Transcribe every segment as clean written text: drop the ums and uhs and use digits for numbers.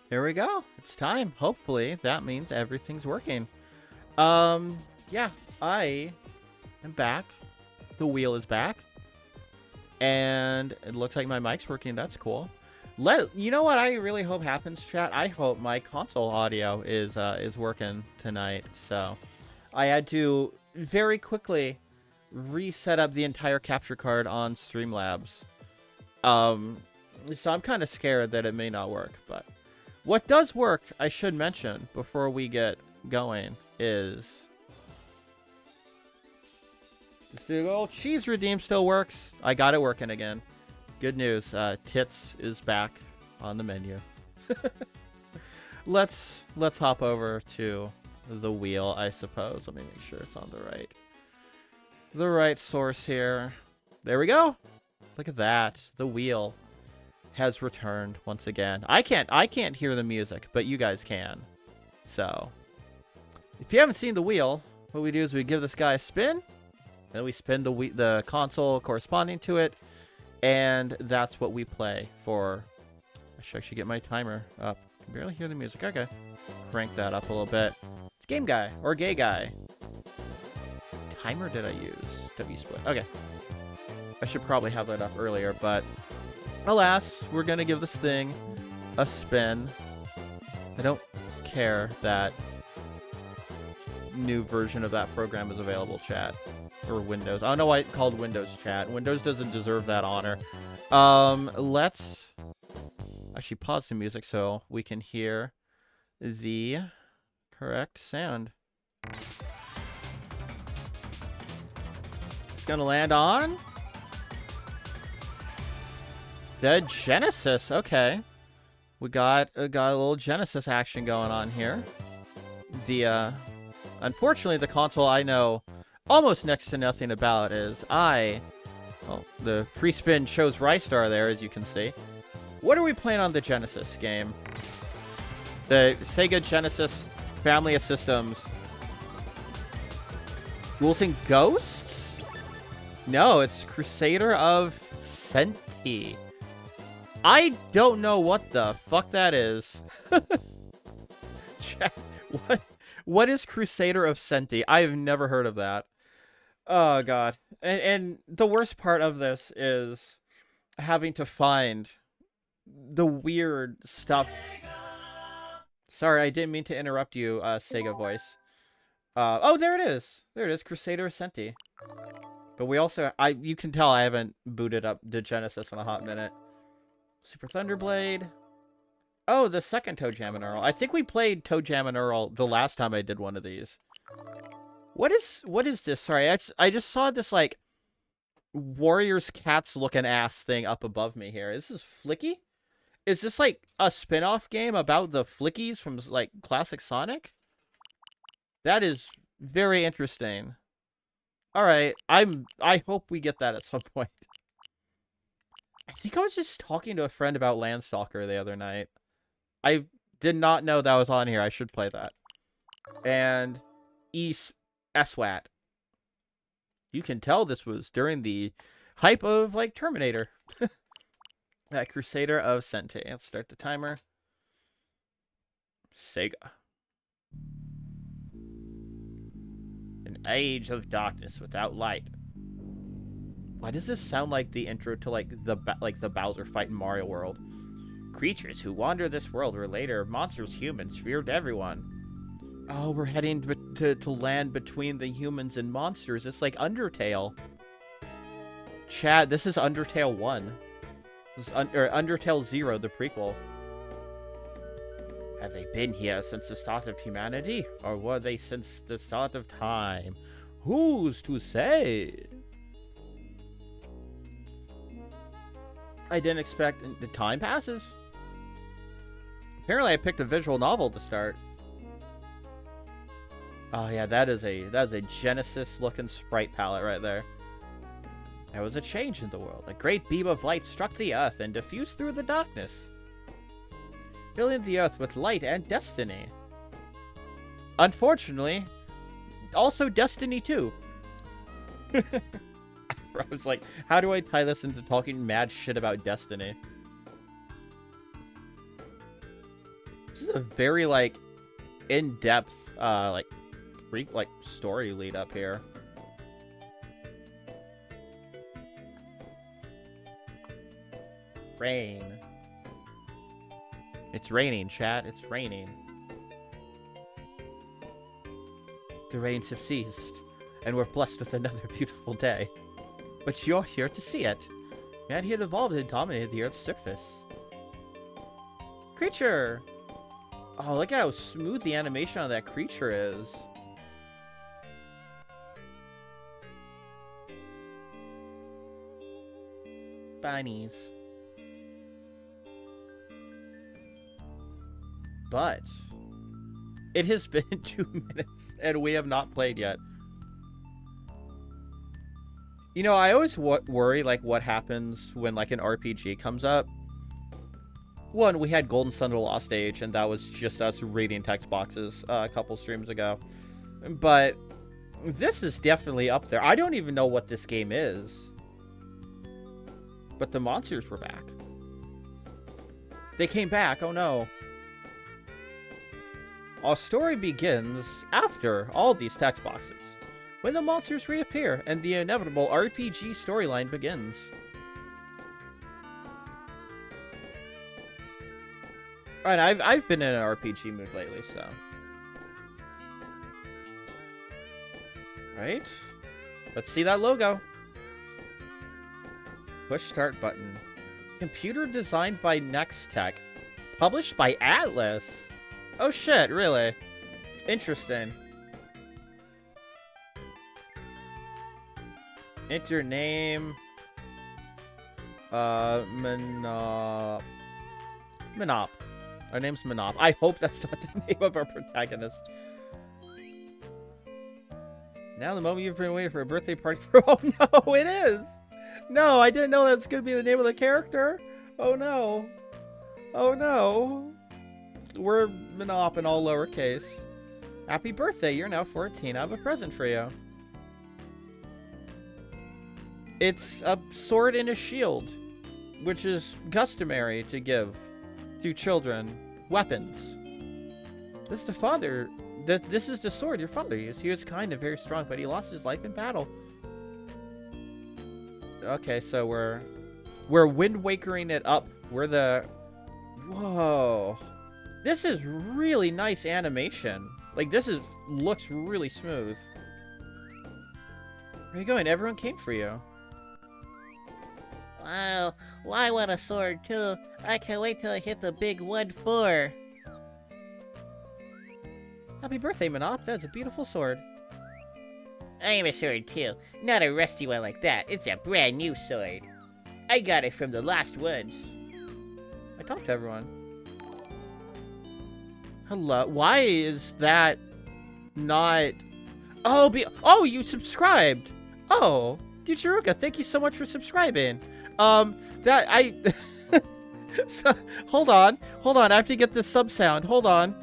Here we go. It's time. Hopefully that means everything's working. Yeah, I am back. The wheel is back. And it looks like my mic's working. That's cool. You know what I really hope happens, chat? I hope my console audio is working tonight. So I had to very quickly reset up the entire capture card on Streamlabs. So I'm kind of scared that it may not work, but what does work, I should mention before we get going, is the old cheese redeem still works. I got it working again. Good news. Tits is back on the menu. Let's hop over to the wheel, I suppose. Let me make sure it's on the right source here. There we go. Look at that. The wheel has returned once again. I can't hear the music, but you guys can. So, if you haven't seen the wheel, what we do is we give this guy a spin, then we spin the console corresponding to it, and that's what we play for. I should actually get my timer up. I can barely hear the music. Okay, crank that up a little bit. It's game guy or gay guy. Timer did I use? W split. Okay, I should probably have that up earlier, but alas, we're gonna give this thing a spin. I don't care that new version of that program is available, chat. Or Windows. I don't know why it's called Windows, chat. Windows doesn't deserve that honor. Let's actually pause the music so we can hear the correct sound. It's gonna land on the Genesis. Okay, we got a little Genesis action going on here. The unfortunately, the console I know almost next to nothing about is the pre-spin shows Rystar there, as you can see. What are we playing on the Genesis game? The Sega Genesis family of systems. Ghouls and Ghosts? No, it's Crusader of Senti. I don't know what the fuck that is. What is Crusader of Senti? I've never heard of that. Oh god. And the worst part of this is having to find the weird stuff. Sorry, I didn't mean to interrupt you, Sega voice. Oh, there it is. There it is, Crusader of Senti. But we also, you can tell I haven't booted up the Genesis in a hot minute. Super Thunderblade. Oh, the second Toe Jam and Earl. I think we played Toe Jam and Earl the last time I did one of these. What is this? Sorry, I just saw this, like, Warriors Cats looking ass thing up above me here. Is this Flicky? Is this, like, a spin-off game about the Flickies from, like, classic Sonic? That is very interesting. Alright, I hope we get that at some point. I think I was just talking to a friend about Landstalker the other night. I did not know that was on here. I should play that. And SWAT. You can tell this was during the hype of, like, Terminator. That Crusader of Senti. Let's start the timer. Sega. An age of darkness without light. Why does this sound like the intro to, like, the Bowser fight in Mario World? Creatures who wander this world were later monsters, humans, feared everyone. Oh, we're heading to land between the humans and monsters. It's like Undertale. Chad, this is Undertale 1. This is Undertale 0, the prequel. Have they been here since the start of humanity? Or were they since the start of time? Who's to say? I didn't expect... The time passes? Apparently I picked a visual novel to start. Oh yeah, that is a Genesis-looking sprite palette right there. There was a change in the world. A great beam of light struck the earth and diffused through the darkness, filling the earth with light and destiny. Unfortunately, also Destiny 2. I was like, how do I tie this into talking mad shit about Destiny? a very, like, in-depth, like story lead up here. Rain. It's raining, chat. It's raining. The rains have ceased, and we're blessed with another beautiful day. But you're here to see it. Man, he had evolved and dominated the Earth's surface. Creature! Oh, look at how smooth the animation on that creature is. Bunnies. But it has been 2 minutes and we have not played yet. You know, I always worry, like, what happens when, like, an RPG comes up. One, we had Golden Sun: The Lost Age, and that was just us reading text boxes a couple streams ago. But this is definitely up there. I don't even know what this game is. But the monsters were back. They came back, oh no. Our story begins after all these text boxes, when the monsters reappear and the inevitable RPG storyline begins. Alright, I've been in an RPG mood lately, so. Right? Let's see that logo. Push start button. Computer designed by Nextech. Published by Atlas. Oh shit, really? Interesting. Enter name. Manop. Our name's Manop. I hope that's not the name of our protagonist. Now the moment you've been waiting for a birthday party for. Oh no, it is! No, I didn't know that's gonna be the name of the character. Oh no. Oh no. We're Manop in all lowercase. Happy birthday, you're now 14. I have a present for you. It's a sword and a shield, which is customary to give to children weapons. This is the father. This is the sword your father used. He was kind and very strong, but he lost his life in battle. Okay, so we're Wind Wakering it up. We're the... Whoa. This is really nice animation. Like, looks really smooth. Where are you going? Everyone came for you. Wow, well, I want a sword too. I can't wait till I hit the big 1-4. Happy birthday, Manop. That's a beautiful sword. I am a sword too. Not a rusty one like that. It's a brand new sword. I got it from the Lost Woods. I talked to everyone. Hello. Why is that not... Oh, you subscribed. Oh, Yuchiruka, thank you so much for subscribing. So, hold on. I have to get the sub sound. Hold on.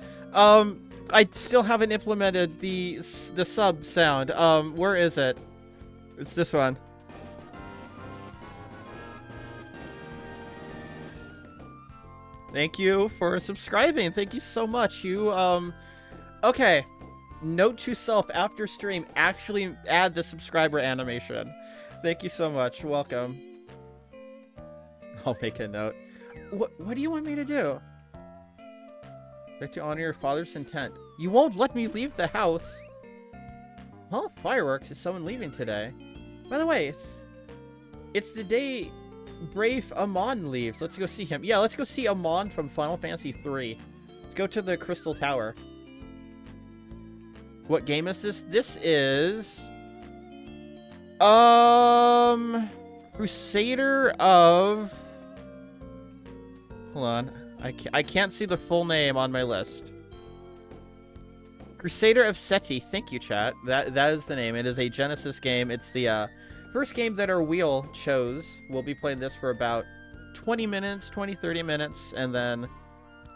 I still haven't implemented the sub sound. Where is it? It's this one. Thank you for subscribing. Thank you so much. You, okay. Note to self, after stream, actually add the subscriber animation. Thank you so much. Welcome. I'll make a note. What do you want me to do? To honor your father's intent. You won't let me leave the house. Well, fireworks. Is someone leaving today? By the way, it's the day Brave Amon leaves. Let's go see him. Yeah, let's go see Amon from Final Fantasy III. Let's go to the Crystal Tower. What game is this? This is... Crusader of... Hold on. I can't see the full name on my list. Crusader of Seti. Thank you, chat. That is the name. It is a Genesis game. It's the first game that our wheel chose. We'll be playing this for about 20 minutes, 30 minutes, and then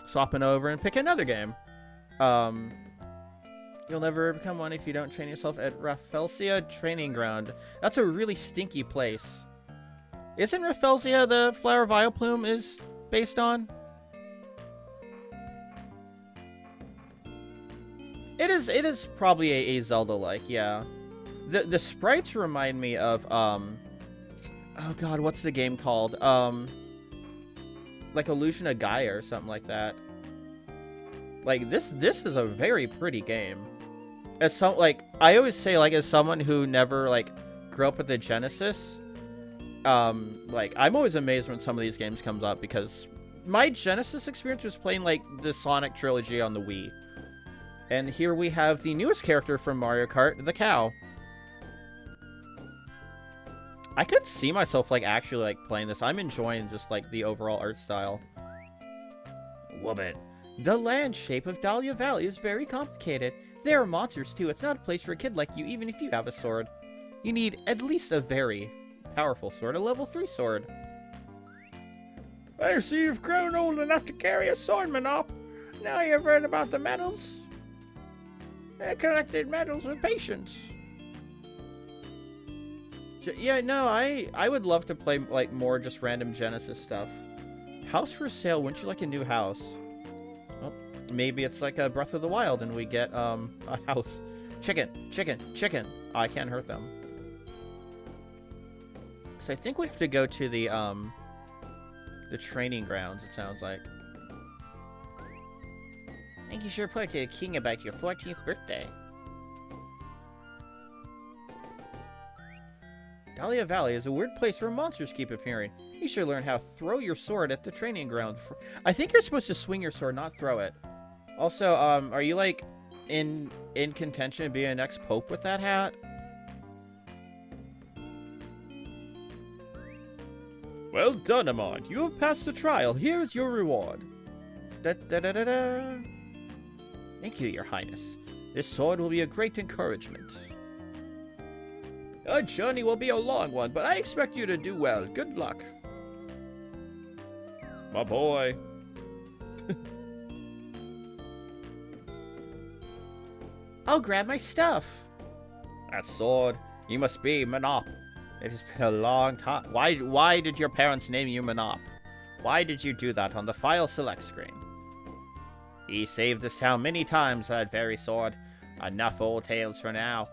swapping over and pick another game. You'll never become one if you don't train yourself at Rafelsia Training Ground. That's a really stinky place. Isn't Rafelsia the flower Vileplume is based on? It is probably a Zelda-like, yeah. The sprites remind me of, oh god, what's the game called? Like Illusion of Gaia or something like that. Like, this is a very pretty game. I always say, like, as someone who never, like, grew up with the Genesis, like, I'm always amazed when some of these games comes up, because my Genesis experience was playing, like, the Sonic trilogy on the Wii. And here we have the newest character from Mario Kart, the cow. I could see myself, like, actually, like, playing this. I'm enjoying just, like, the overall art style. Woman. The land shape of Dahlia Valley is very complicated. There are monsters, too. It's not a place for a kid like you, even if you have a sword. You need at least a very powerful sword, a level 3 sword. I see you've grown old enough to carry a sword, Manop. Now you've read about the medals. I collected medals with patience. Yeah, no, I would love to play, like, more just random Genesis stuff. House for sale. Wouldn't you like a new house? Well, maybe it's like a Breath of the Wild and we get, a house. Chicken, chicken, chicken. Oh, I can't hurt them. So I think we have to go to the training grounds, it sounds like. Thank you for reporting to the king about your 14th birthday. Dahlia Valley is a weird place where monsters keep appearing. You should learn how to throw your sword at the training ground. I think you're supposed to swing your sword, not throw it. Also, are you, like, in contention to be an ex-pope with that hat? Well done, Amon. You have passed the trial. Here is your reward. Da-da-da-da-da. Thank you, Your Highness. This sword will be a great encouragement. Our journey will be a long one, but I expect you to do well. Good luck. My boy. I'll grab my stuff. That sword. You must be Manop. It has been a long time. Why did your parents name you Manop? Why did you do that on the file select screen? He saved this town many times, that very sword. Enough old tales for now.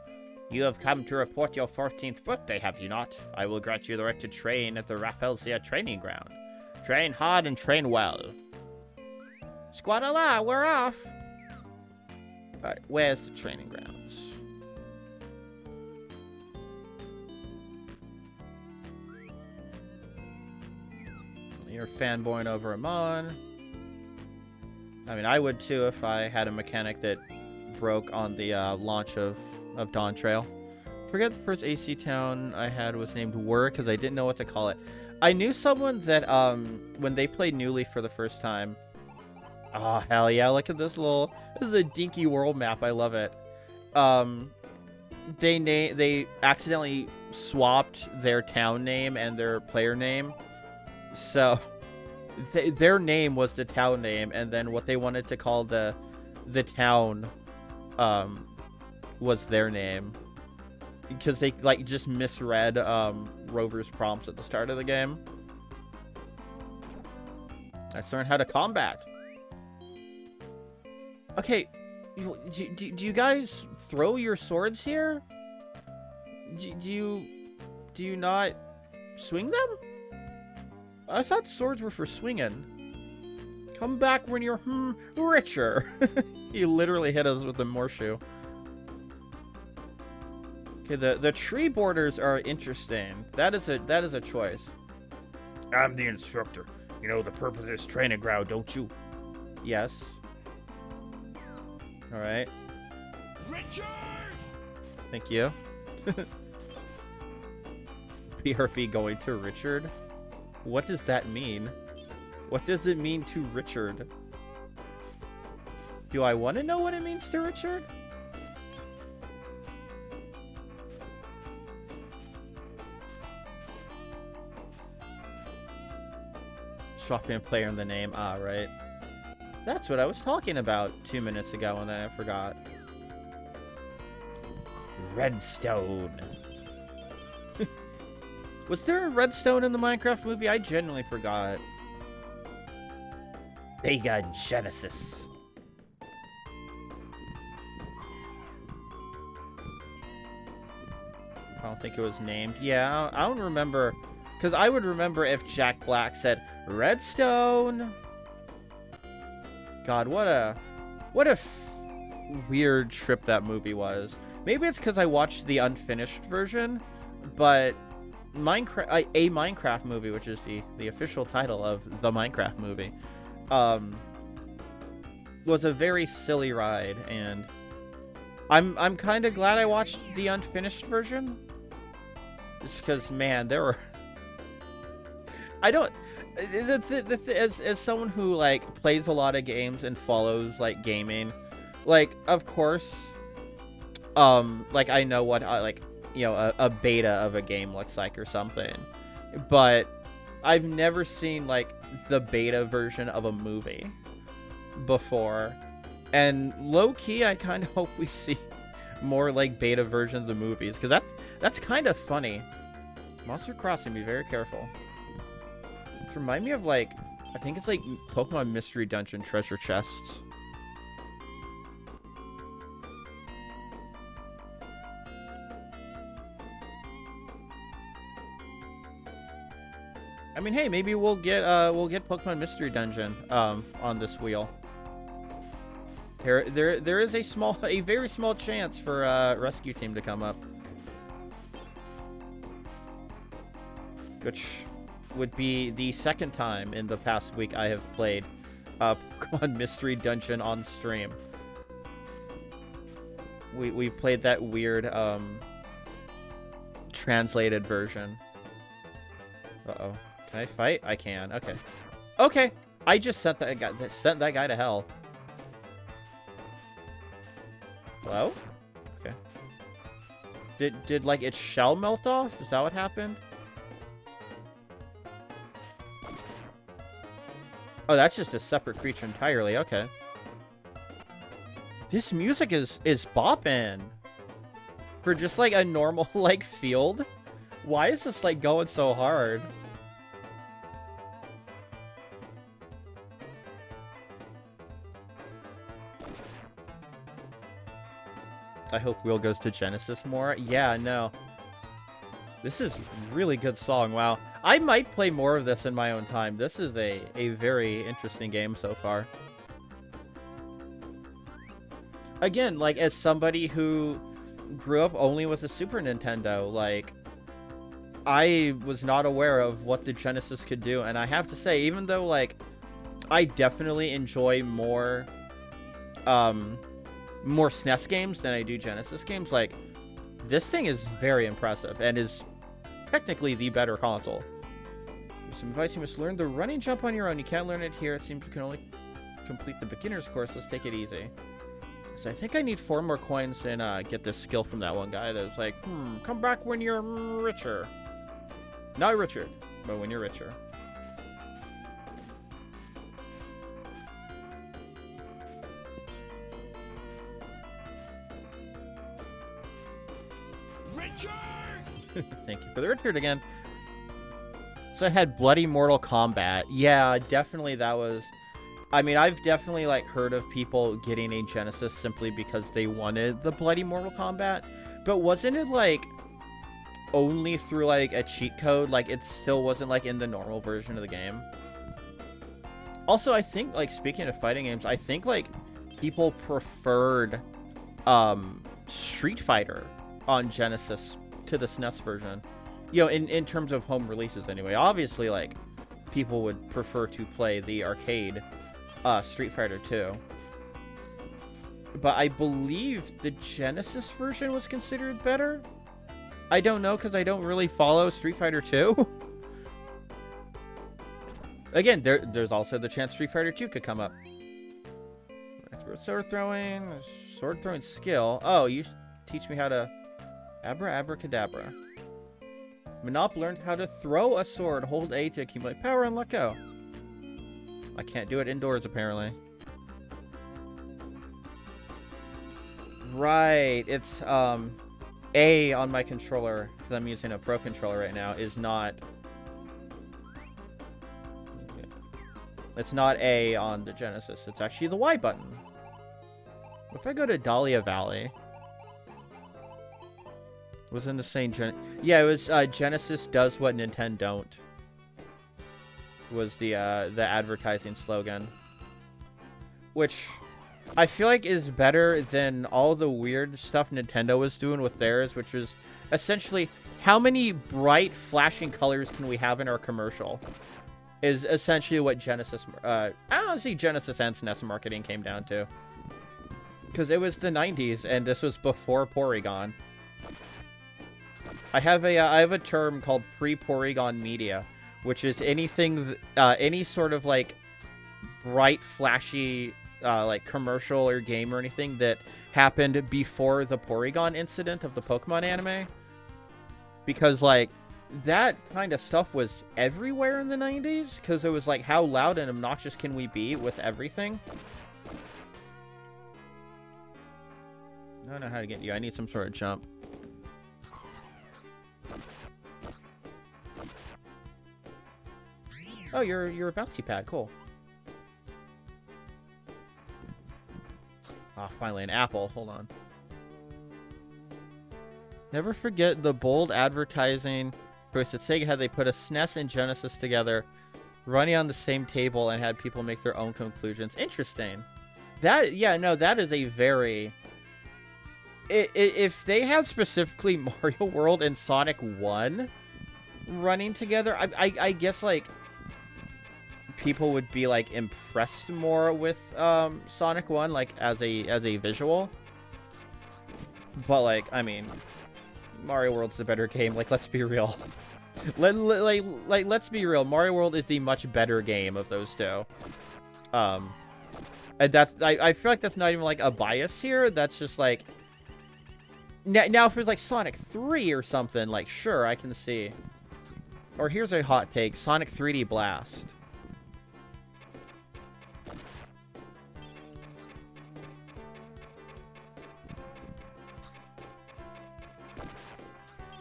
You have come to report your 14th birthday, have you not? I will grant you the right to train at the Rafflesia training ground. Train hard and train well. Squadala, we're off. Alright, where's the training grounds? You're fanboying over Amon. I mean, I would too if I had a mechanic that broke on the launch of Dawn Trail. Forget the first AC town I had was named Wur because I didn't know what to call it. I knew someone that when they played New Leaf for the first time. Oh hell yeah! Look at this little. This is a dinky world map. I love it. They accidentally swapped their town name and their player name. So, their name was the town name, and then what they wanted to call the town, was their name, because they like just misread Rover's prompts at the start of the game. Let's learn how to combat. Okay, do you guys throw your swords here? Do you not swing them? I thought swords were for swinging. Come back when you're, richer. He literally hit us with the Morshoe. Okay, the tree borders are interesting. That is a choice. I'm the instructor. You know the purpose of this training ground, don't you? Yes. Alright. Richard! Thank you. BRB going to Richard? What does that mean? What does it mean to Richard? Do I want to know what it means to Richard? Swapping a player in the name. Ah, right. That's what I was talking about 2 minutes ago and then I forgot. Redstone. Was there a redstone in the Minecraft movie? I genuinely forgot. Sega Genesis. I don't think it was named. Yeah, I don't remember. Because I would remember if Jack Black said, Redstone! God, what a weird trip that movie was. Maybe it's because I watched the unfinished version, but Minecraft, a Minecraft movie, which is the official title of the Minecraft movie, was a very silly ride, and I'm kind of glad I watched the unfinished version. Just because, man, there were... I don't... As someone who, like, plays a lot of games and follows, like, gaming, like, of course, like, I know what, like, you know, a beta of a game looks like or something. But I've never seen, like, the beta version of a movie before. And low-key, I kind of hope we see more, like, beta versions of movies, because that's kind of funny. Monster Crossing, be very careful. It reminds me of, like, I think it's like Pokemon Mystery Dungeon treasure chests. I mean, hey, maybe we'll get Pokemon Mystery Dungeon on this wheel. There is a very small chance for Rescue Team to come up, which would be the second time in the past week I have played Pokemon Mystery Dungeon on stream. We played that weird translated version. Uh-oh. Can I fight? I can. Okay. Okay. I just sent that guy to hell. Hello? Okay. Did like its shell melt off? Is that what happened? Oh, that's just a separate creature entirely. Okay. This music is bopping. For just like a normal like field. Why is this like going so hard? I hope Wheel goes to Genesis more. Yeah, no. This is a really good song. Wow. I might play more of this in my own time. This is a very interesting game so far. Again, like, as somebody who grew up only with a Super Nintendo, like, I was not aware of what the Genesis could do. And I have to say, even though, like, I definitely enjoy more SNES games than I do Genesis games, like, this thing is very impressive and is technically the better console. There's some advice: you must learn the running jump on your own. You can't learn it here. It seems you can only complete the beginner's course. Let's take it easy. So I think I need 4 more coins and get this skill from that one guy that was like, come back when you're richer. Not Richard, but when you're richer. Thank you for the Richard again. So I had Bloody Mortal Kombat. Yeah, definitely that was... I mean, I've definitely, like, heard of people getting a Genesis simply because they wanted the Bloody Mortal Kombat. But wasn't it, like, only through, like, a cheat code? Like, it still wasn't, like, in the normal version of the game. Also, I think, like, speaking of fighting games, I think, like, people preferred Street Fighter on Genesis to the SNES version, you know, in terms of home releases anyway. Obviously, like, people would prefer to play the arcade Street Fighter 2, but I believe the Genesis version was considered better. I don't know, because I don't really follow Street Fighter 2. Again, there's also the chance Street Fighter 2 could come up. Sword throwing skill. Oh, you teach me how to abracadabra. Monop learned how to throw a sword. Hold A to accumulate power and let go. I can't do it indoors, apparently. Right, it's A on my controller, because I'm using a Pro controller right now, is not... It's not A on the Genesis. It's actually the Y button. What if I go to Dahlia Valley? Wasn't the same yeah, it was Genesis does what Nintendo don't. Was the advertising slogan. Which I feel like is better than all the weird stuff Nintendo was doing with theirs, which was essentially how many bright flashing colors can we have in our commercial? Is essentially what Genesis, I don't see Genesis and SNES marketing came down to. Because it was the 90s, and this was before Porygon. I have a term called pre-Porygon media, which is anything, any sort of like bright, flashy, like commercial or game or anything that happened before the Porygon incident of the Pokemon anime. Because like that kind of stuff was everywhere in the 90s, because it was like, how loud and obnoxious can we be with everything? I don't know how to get you. I need some sort of jump. Oh, you're a bouncy pad. Cool. Ah, finally an apple. Hold on. Never forget the bold advertising first at Sega had they put a SNES and Genesis together, running on the same table, and had people make their own conclusions. Interesting. That, yeah, no, that is a very... If they had specifically Mario World and Sonic 1 running together, I guess, like, people would be, like, impressed more with Sonic 1, like, as a visual. But, like, I mean, Mario World's the better game. Like, let's be real. Let's be real. Mario World is the much better game of those two. And that's... I feel like that's not even, like, a bias here. That's just, like... Now, if it's like Sonic 3 or something, like, sure, I can see. Or here's a hot take. Sonic 3D Blast.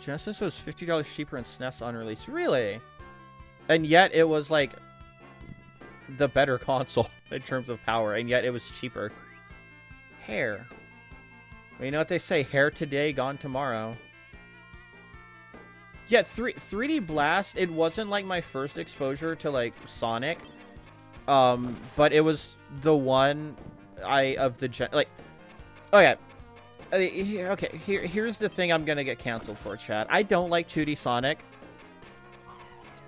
Genesis was $50 cheaper in SNES on release. Really? And yet it was, like, the better console in terms of power. And yet it was cheaper. Hair. Well, you know what they say, hair today, gone tomorrow. Yeah, 3D Blast, it wasn't like my first exposure to like Sonic. But it was the one like, okay. Okay, here's the thing I'm gonna get canceled for, chat. I don't like 2D Sonic.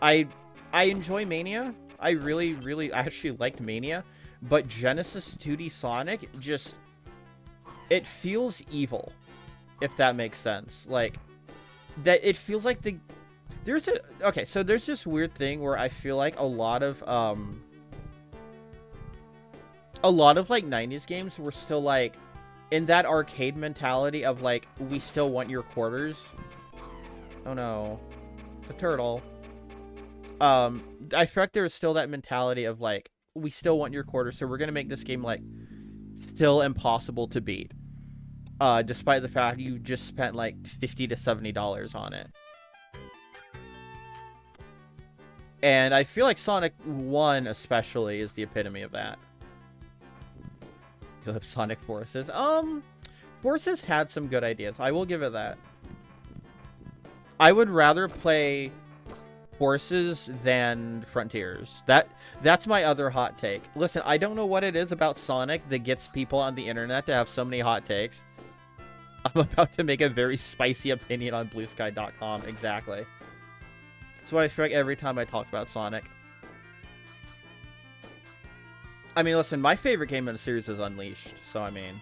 I enjoy Mania. I really actually liked Mania. But Genesis 2D Sonic just... It feels evil, if that makes sense. Like, that it feels like the... There's a... Okay, so there's this weird thing where I feel like a lot of like 90s games were still like in that arcade mentality of like, we still want your quarters. Oh no. The turtle. I feel like there was still that mentality of like, we still want your quarters, so we're gonna make this game like still impossible to beat. Despite the fact you just spent like $50 to $70 on it. And I feel like Sonic 1 especially is the epitome of that. You have Sonic Forces. Forces had some good ideas. I will give it that. I would rather play Forces than Frontiers. That's my other hot take. Listen, I don't know what it is about Sonic that gets people on the internet to have so many hot takes. I'm about to make a very spicy opinion on BlueSky.com. Exactly. That's what I feel like every time I talk about Sonic. I mean, listen, my favorite game in the series is Unleashed. So, I mean,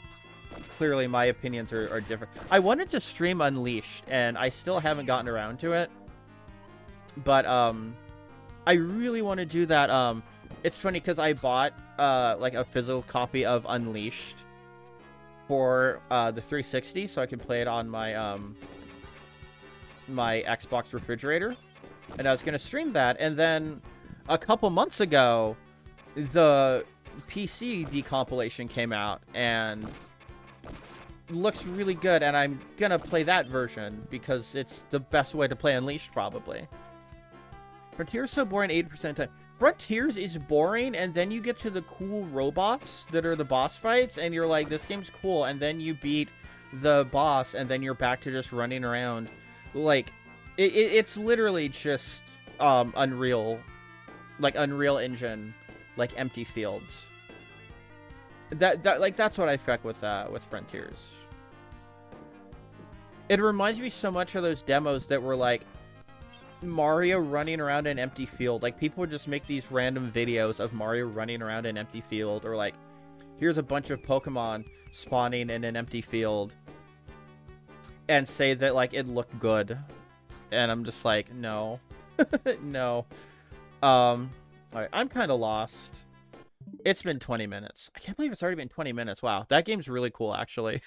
clearly my opinions are different. I wanted to stream Unleashed, and I still haven't gotten around to it. But, I really want to do that. It's funny because I bought, like, a physical copy of Unleashed for, the 360, so I can play it on my, my Xbox refrigerator. And I was going to stream that, and then a couple months ago, the PC decompilation came out, and looks really good, and I'm going to play that version, because it's the best way to play Unleashed, probably. Frontiers so boring 80% of the time. Frontiers is boring, and then you get to the cool robots that are the boss fights, and you're like, this game's cool, and then you beat the boss, and then you're back to just running around. Like, it's literally just Unreal, like Unreal Engine, like empty fields. That's what I fuck with Frontiers. It reminds me so much of those demos that were like Mario running around an empty field. Like, people would just make these random videos of Mario running around an empty field, or like, here's a bunch of Pokemon spawning in an empty field, and say that like it looked good. And I'm just like, no. No. Alright, I'm kind of lost. It's been 20 minutes. I can't believe it's already been 20 minutes. Wow, that game's really cool, actually.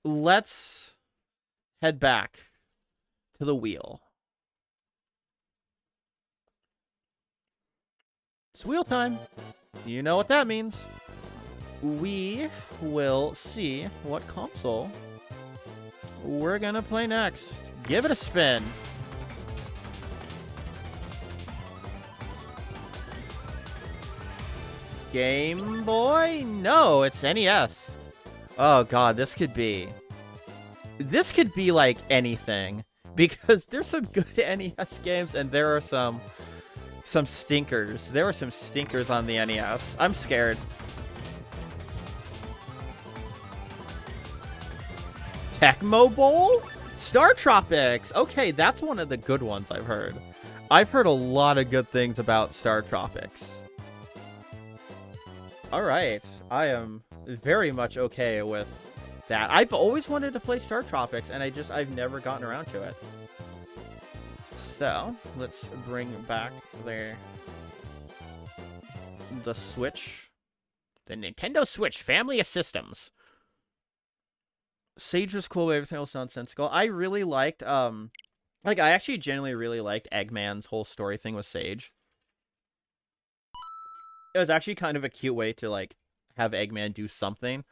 Let's head back to the wheel. It's wheel time. You know what that means. We will see what console we're gonna play next. Give it a spin. Game Boy? No, it's NES. Oh god, this could be like anything, because there's some good NES games and there are some stinkers. There were some stinkers on the NES. I'm scared. Tecmo Bowl? Star Tropics! Okay, that's one of the good ones I've heard. I've heard a lot of good things about Star Tropics. Alright, I am very much okay with that. I've always wanted to play Star Tropics, and I've never gotten around to it. So, let's bring back the Switch. The Nintendo Switch family of systems. Sage was cool, but everything else nonsensical. I really liked, I actually genuinely really liked Eggman's whole story thing with Sage. It was actually kind of a cute way to, like, have Eggman do something.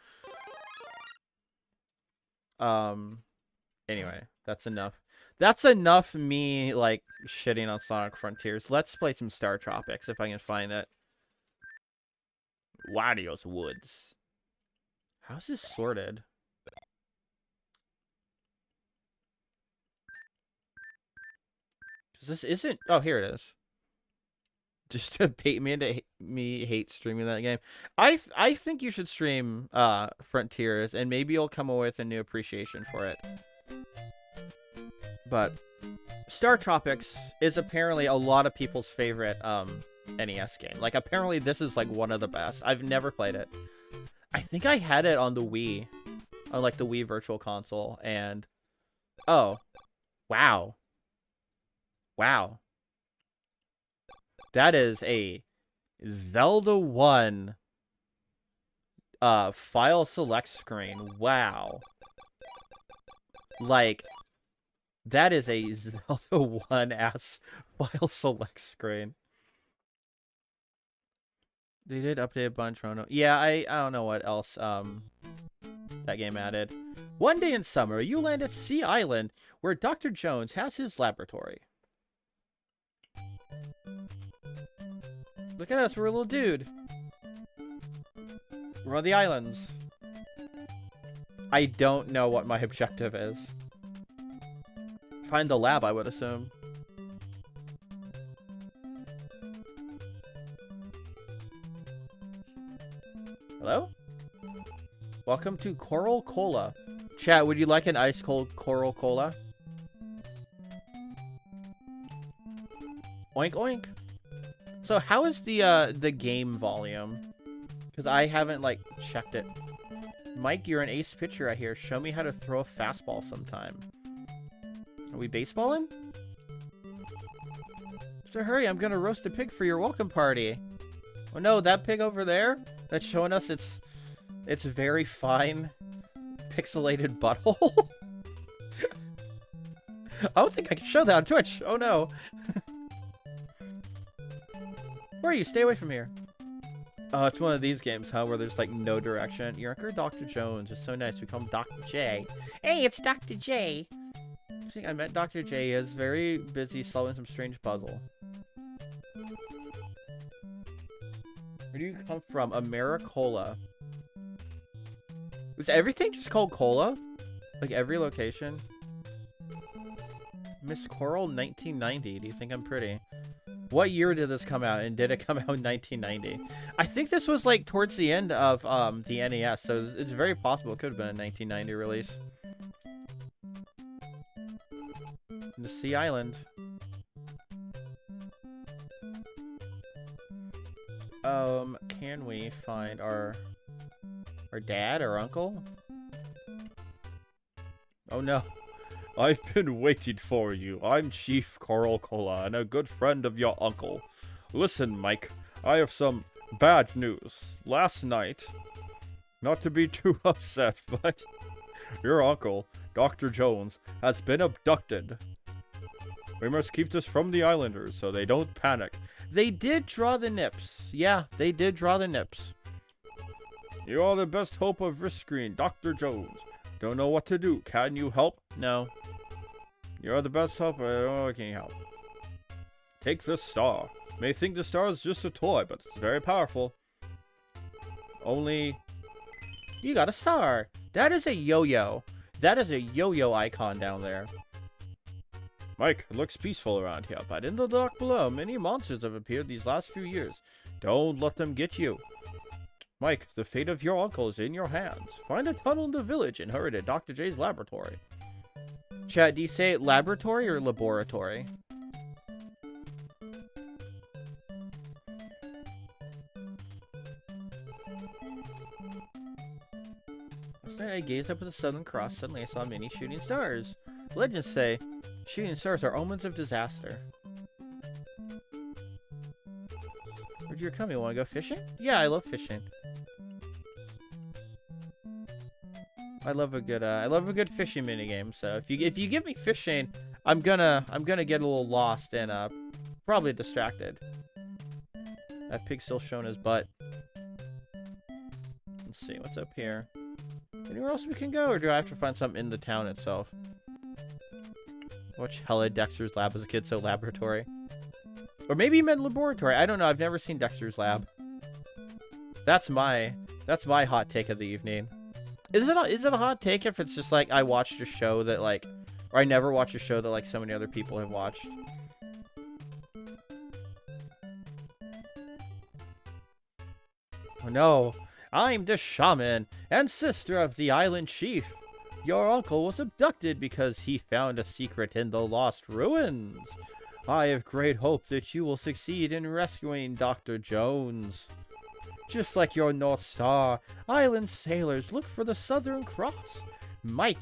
Anyway, that's enough. That's enough me, like, shitting on Sonic Frontiers. Let's play some Star Tropics, if I can find it. Wario's Woods. How's this sorted? This isn't... Oh, here it is. Just to bait me into me hate streaming that game. I think you should stream Frontiers, and maybe you'll come away with a new appreciation for it. But Star Tropics is apparently a lot of people's favorite NES game. Like, apparently this is like one of the best. I've never played it. I think I had it on the Wii, on like the Wii Virtual Console, and oh, wow. Wow. That is a Zelda 1 file select screen. Wow. Like, that is a Zelda 1 ass file select screen. They did update a bunch. Yeah, I don't know what else that game added. One day in summer, you land at Sea Island, where Dr. Jones has his laboratory. Look at us, we're a little dude. We're on the islands. I don't know what my objective is. Find the lab, I would assume. Hello? Welcome to Coral Cola. Chat, would you like an ice cold Coral Cola? Oink oink. So how is the game volume? Because I haven't like checked it. Mike, you're an ace pitcher, I hear. Show me how to throw a fastball sometime. Are we baseballing? So hurry, I'm gonna roast a pig for your welcome party. Oh no, that pig over there that's showing us its very fine pixelated butthole. I don't think I can show that on Twitch. Oh no. Where are you? Stay away from here. Oh, it's one of these games, huh? Where there's like no direction. Your Uncle Dr. Jones is so nice. We call him Dr. J. Hey, it's Dr. J. I think I met Dr. J. He is very busy solving some strange puzzle. Where do you come from? Americola. Is everything just called cola? Like every location. Miss Coral 1990. Do you think I'm pretty? What year did this come out, and did it come out in 1990? I think this was like towards the end of the NES, so it's very possible it could have been a 1990 release. The Sea Island. Can we find our dad or uncle? Oh no. I've been waiting for you. I'm Chief Coral Cola and a good friend of your uncle. Listen, Mike, I have some bad news. Last night, not to be too upset, but your uncle, Dr. Jones, has been abducted. We must keep this from the islanders so they don't panic. They did draw the nips. Yeah, they did draw the nips. You are the best hope of rescuing Dr. Jones. Don't know what to do. Can you help? No. You're the best hope. I don't know what can you help. Take this star. You may think the star is just a toy, but it's very powerful. Only... You got a star. That is a yo-yo. That is a yo-yo icon down there. Mike, it looks peaceful around here, but in the dark below, many monsters have appeared these last few years. Don't let them get you. Mike, the fate of your uncle is in your hands. Find a tunnel in the village and hurry to Dr. J's laboratory. Chat, do you say laboratory or laboratory? Last night I gazed up at the Southern Cross. Suddenly I saw many shooting stars. Legends say shooting stars are omens of disaster. Where'd you come? You want to go fishing? Yeah, I love fishing. I love a good fishing minigame. So if you give me fishing, I'm gonna get a little lost and probably distracted. That pig's still showing his butt. Let's see what's up here. Anywhere else we can go, or do I have to find something in the town itself? Watch hella Dexter's Lab as a kid, so laboratory. Or maybe you meant laboratory. I don't know. I've never seen Dexter's Lab. That's my hot take of the evening. Is it a hot take if it's just like I watched a show that like, or I never watched a show that like so many other people have watched? Oh no, I'm the shaman and sister of the island chief. Your uncle was abducted because he found a secret in the lost ruins. I have great hope that you will succeed in rescuing Dr. Jones. Just like your North Star, island sailors look for the Southern Cross. Mike,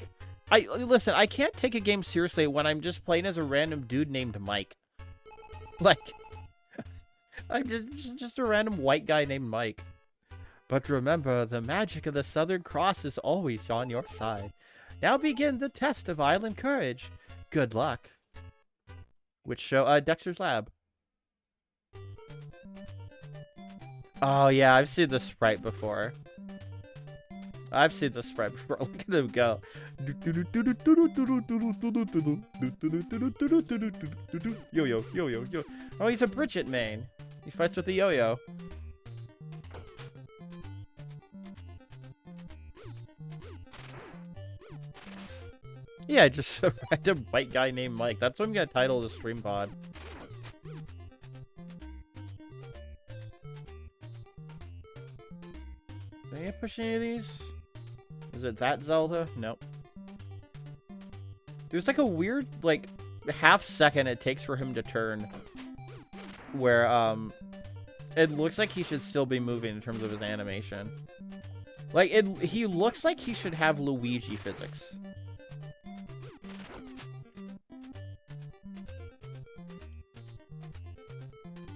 listen, I can't take a game seriously when I'm just playing as a random dude named Mike. Like, I'm just a random white guy named Mike. But remember, the magic of the Southern Cross is always on your side. Now begin the test of island courage. Good luck. Which show? Dexter's Lab. Oh yeah, I've seen the sprite before. Look at him go. Yo-yo, yo-yo, yo. Oh, he's a Bridget main. He fights with the yo-yo. Yeah, just a random white guy named Mike. That's what I'm gonna title the stream pod. Did I push any of these? Is it that Zelda? Nope. There's like a weird, like, half second it takes for him to turn. Where, it looks like he should still be moving in terms of his animation. Like, he looks like he should have Luigi physics.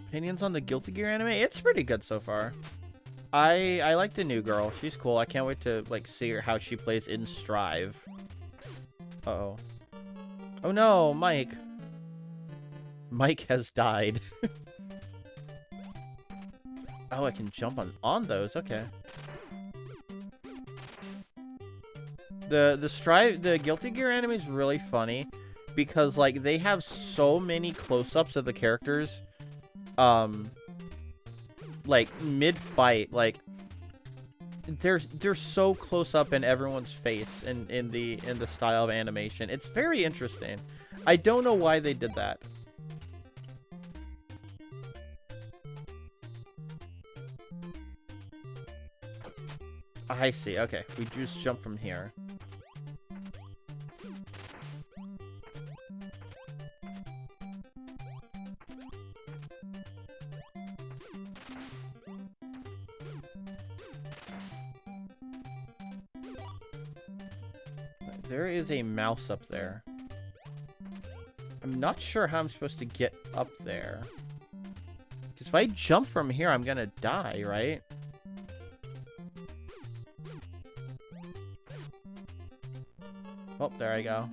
Opinions on the Guilty Gear anime? It's pretty good so far. I like the new girl. She's cool. I can't wait to like see her how she plays in Strive. Uh-oh. Oh no, Mike. Mike has died. Oh, I can jump on those. Okay. The Guilty Gear anime is really funny because like they have so many close-ups of the characters. Like mid-fight, like they're so close up in everyone's face in the style of animation. It's very interesting. I don't know why they did that. I see. Okay, we just jump from here. There is a mouse up there. I'm not sure how I'm supposed to get up there. Because if I jump from here, I'm gonna die, right? Oh, there I go.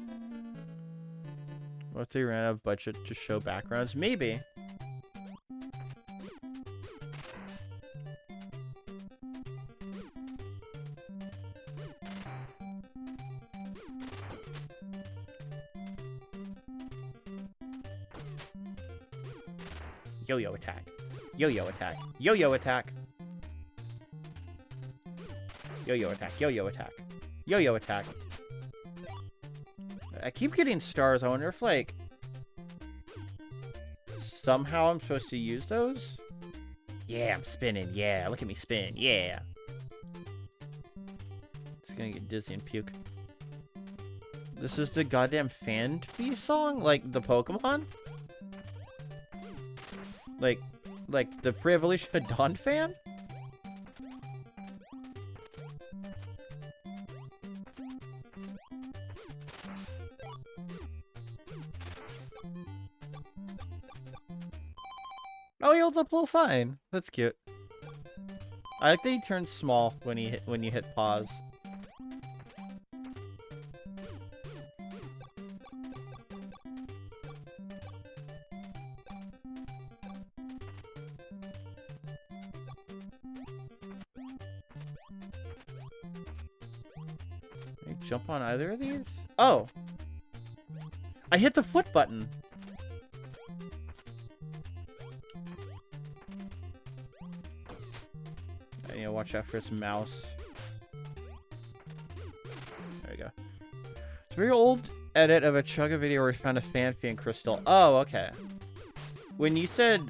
What if they ran out of budget to show backgrounds? Maybe. Yo-yo attack. Yo-yo attack. Yo-yo attack. Yo-yo attack. Yo-yo attack. Yo-yo attack. I keep getting stars. I wonder if, like, somehow I'm supposed to use those? Yeah, I'm spinning. Yeah, look at me spin. Yeah. It's gonna get dizzy and puke. This is the goddamn Fanfi song? Like, the Pokemon? Like the Pre-Evolution of Dawn fan? Oh, he holds up a little sign. That's cute. I like that he turns small when you hit pause. Can I jump on either of these? Oh! I hit the foot button! I need to watch out for this mouse. There we go. It's a very old edit of a Chugga video where we found a Fanfi and crystal. Oh, okay. When you said,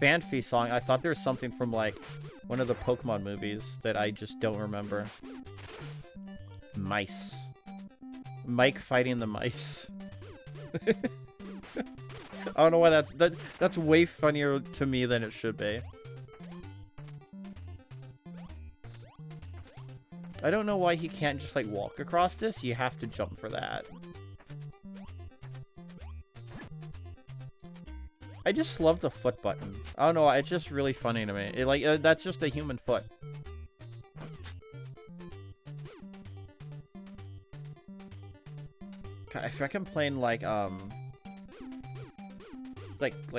Fanfi song, I thought there was something from, like, one of the Pokemon movies that I just don't remember. Mice. Mike fighting the mice. I don't know why that's way funnier to me than it should be. I don't know why he can't just, like, walk across this. You have to jump for that. I just love the foot button. I don't know, it's just really funny to me. It, like, that's just a human foot. God, if I can play like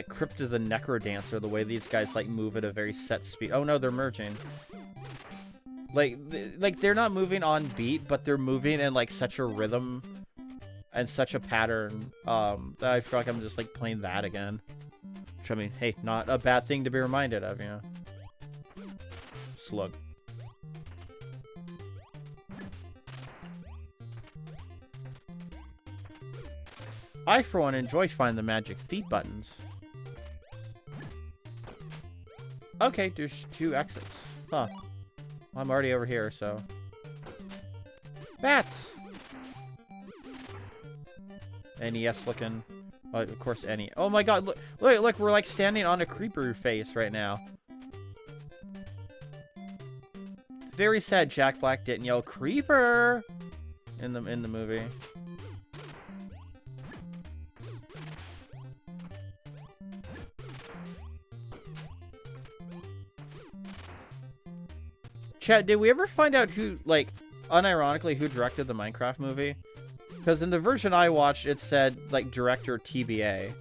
Crypto the Necrodancer, the way these guys, like, move at a very set speed. Oh no, they're merging. Like they're not moving on beat, but they're moving in, like, such a rhythm and such a pattern, that I feel like I'm just, like, playing that again. Which, I mean, hey, not a bad thing to be reminded of, you know. Slug. I, for one, enjoy finding the magic feet buttons. Okay, there's 2 exits. Huh. I'm already over here, so... Bats! NES looking. Of course, NES. Oh my god, look, we're, like, standing on a creeper face right now. Very sad Jack Black didn't yell creeper in the movie. Chat, did we ever find out who, like, unironically, who directed the Minecraft movie? Because in the version I watched, it said, like, director TBA.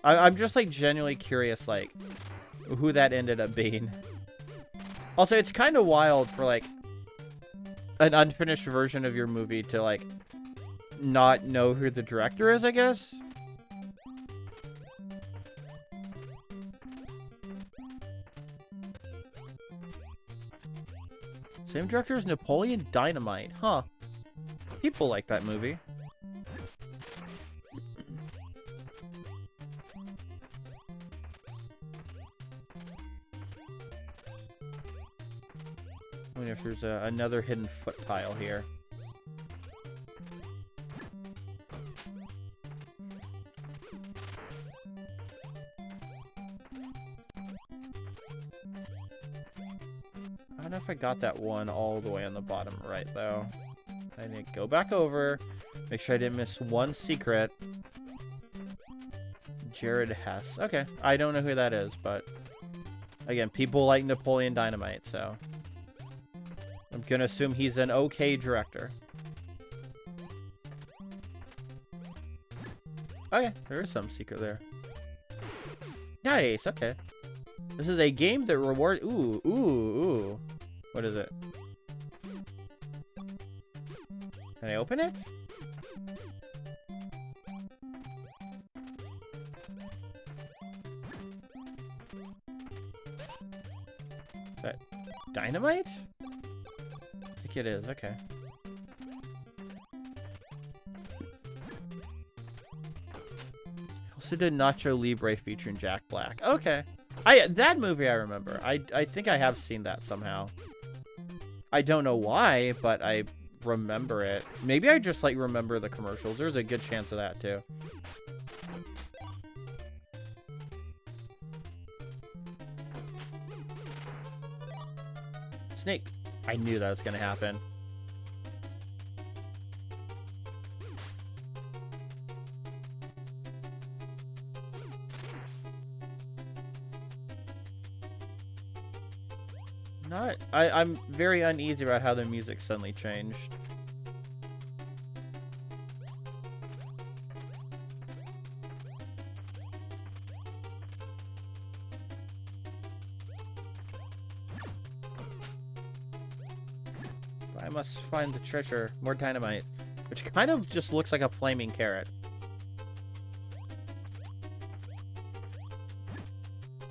I'm just, like, genuinely curious, like, who that ended up being. Also, it's kind of wild for, like, an unfinished version of your movie to, like, not know who the director is, I guess? Same director as Napoleon Dynamite. Huh. People like that movie. I wonder if there's another hidden foot tile here. I don't know if I got that one all the way on the bottom right, though. I need to go back over, make sure I didn't miss one secret. Jared Hess. Okay, I don't know who that is, but again, people like Napoleon Dynamite, so I'm gonna assume he's an okay director. Okay, there is some secret there. Nice, okay. This is a game that rewards... Ooh. What is it? Can I open it? Is that dynamite? I think it is, okay. Also did Nacho Libre featuring Jack Black. Okay. That movie I remember. I think I have seen that somehow. I don't know why, but I remember it. Maybe I just, like, remember the commercials. There's a good chance of that, too. Snake. I knew that was gonna happen. I'm very uneasy about how the music suddenly changed. I must find the treasure. More dynamite. Which kind of just looks like a flaming carrot.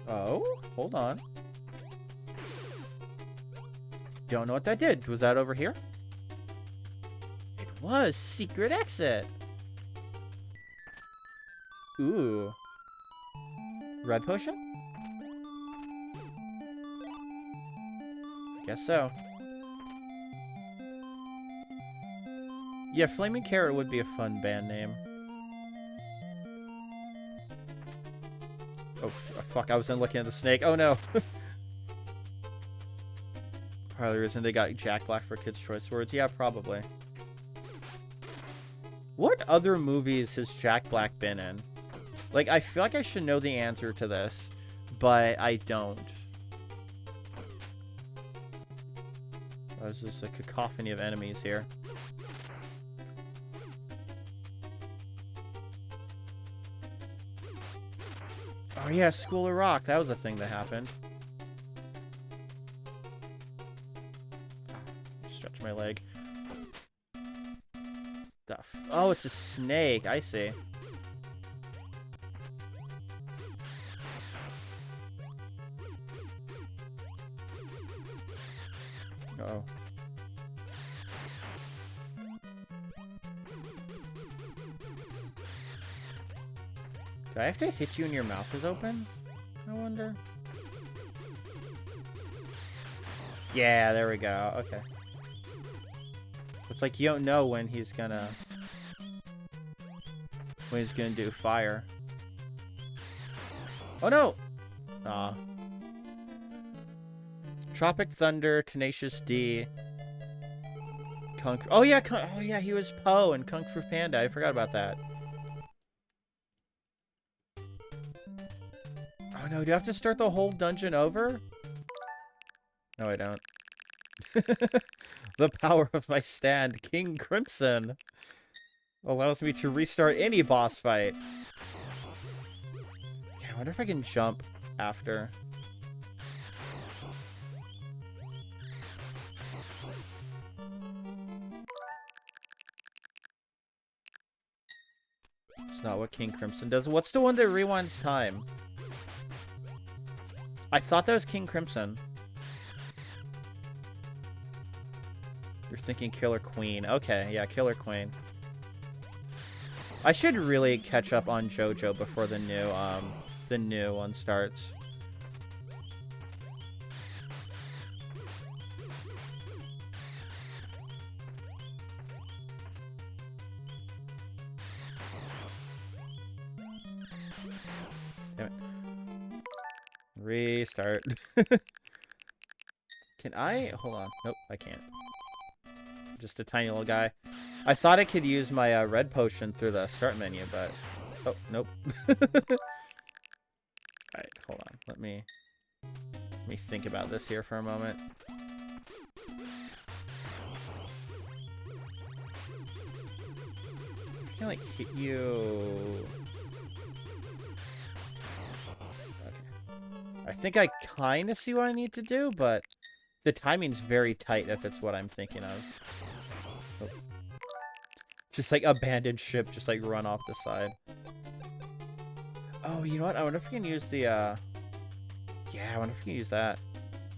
Oh, hold on. Don't know what that did. Was that over here? It was. Secret exit. Ooh. Red potion? Guess so. Yeah, Flaming Carrot would be a fun band name. Oh, fuck. I was looking at the snake. Oh, no. Probably the reason they got Jack Black for Kids' Choice Awards. Yeah, probably. What other movies has Jack Black been in? Like, I feel like I should know the answer to this, but I don't. There's just a cacophony of enemies here. Oh yeah, School of Rock. That was a thing that happened. Stretch my leg. Oh, it's a snake. I see. Uh-oh. Do I have to hit you when your mouth is open? I wonder. Yeah, there we go. Okay. It's like you don't know when he's gonna do fire. Oh no! Aw. Tropic Thunder, Tenacious D. Oh yeah, he was Poe in Kung Fu Panda. I forgot about that. Oh no, do I have to start the whole dungeon over? No, I don't. The power of my stand, King Crimson, allows me to restart any boss fight. Okay, I wonder if I can jump after. It's not what King Crimson does. What's the one that rewinds time? I thought that was King Crimson. thinking Killer Queen. Okay, yeah, Killer Queen. I should really catch up on JoJo before the new one starts. Damn it. Restart. Can I? Hold on. Nope, I can't. Just a tiny little guy. I thought I could use my red potion through the start menu, but... Oh, nope. Alright, hold on. Let me think about this here for a moment. I can, like, hit you... Okay. I think I kind of see what I need to do, but the timing's very tight if it's what I'm thinking of. Oh. Just like abandoned ship, just like run off the side. Oh, you know what? I wonder if we can use the, yeah, I wonder if we can use that.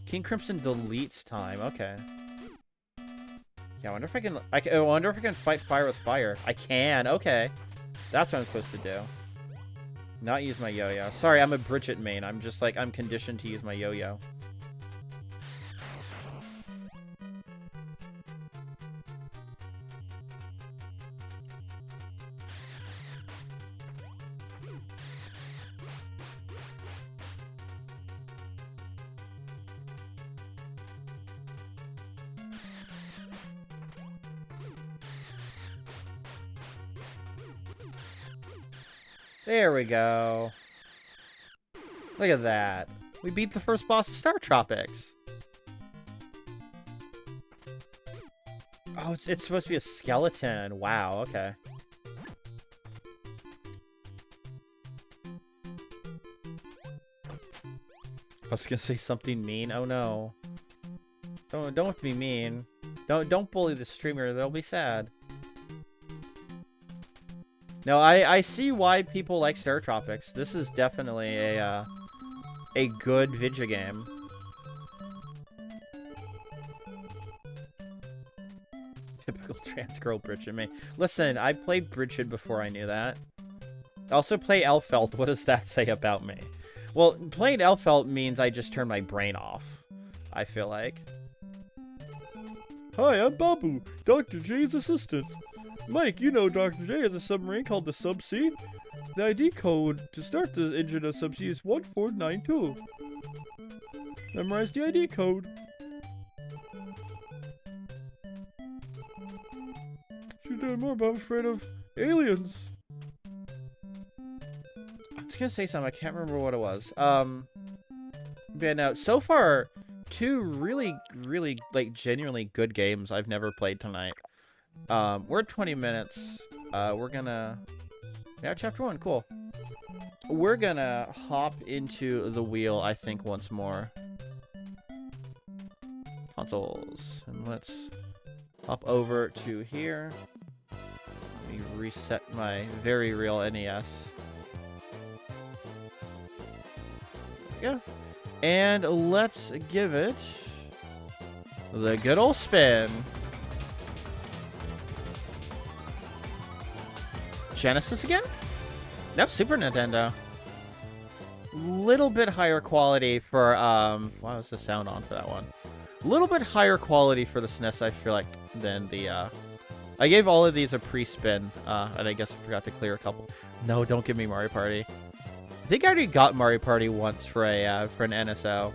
King Crimson deletes time. Okay. Yeah, I wonder if I can, I wonder if I can fight fire with fire. I can. Okay. That's what I'm supposed to do. Not use my yo-yo. Sorry, I'm a Bridget main. I'm just like, I'm conditioned to use my yo-yo. There we go. Look at that. We beat the first boss of Star Tropics. Oh, it's supposed to be a skeleton. Wow, okay. I was gonna say something mean. Oh no. Don't be mean. Don't bully the streamer. They'll be sad. No, I see why people like Star Tropics. This is definitely a good video game. Typical trans girl Bridget me. Listen, I played Bridget before I knew that. I also play Elfelt. What does that say about me? Well, playing Elfelt means I just turn my brain off, I feel like. Hi, I'm Babu, Dr. J's assistant. Mike, you know Dr. J has a submarine called the Subsea. The ID code to start the engine of Subsea is 1492. Memorize the ID code. Should know more, but I'm afraid of aliens. I was gonna say something, I can't remember what it was. Yeah, no, so far, two really, like, genuinely good games I've never played tonight. We're at 20 minutes. We're gonna... Yeah, chapter 1, cool. We're gonna hop into the wheel, I think, once more. Consoles. And let's hop over to here. Let me reset my very real NES. Yeah. And let's give it the good old spin. Genesis again? No, Super Nintendo. Little bit higher quality for, why was the sound on for that one? A little bit higher quality for the SNES, I feel like, than the, I gave all of these a pre-spin, and I guess I forgot to clear a couple. No, don't give me Mario Party. I think I already got Mario Party once for a, for an NSO.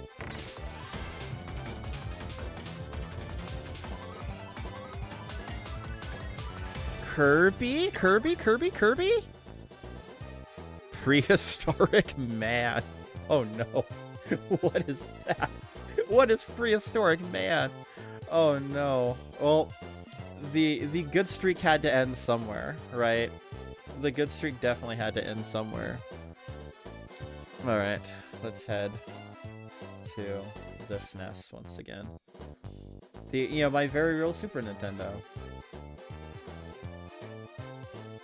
Kirby? Prehistoric man. Oh no. What is that? What is prehistoric man? Oh no. Well, the good streak had to end somewhere, right? The good streak definitely had to end somewhere. Alright, let's head to the SNES once again. My very real Super Nintendo.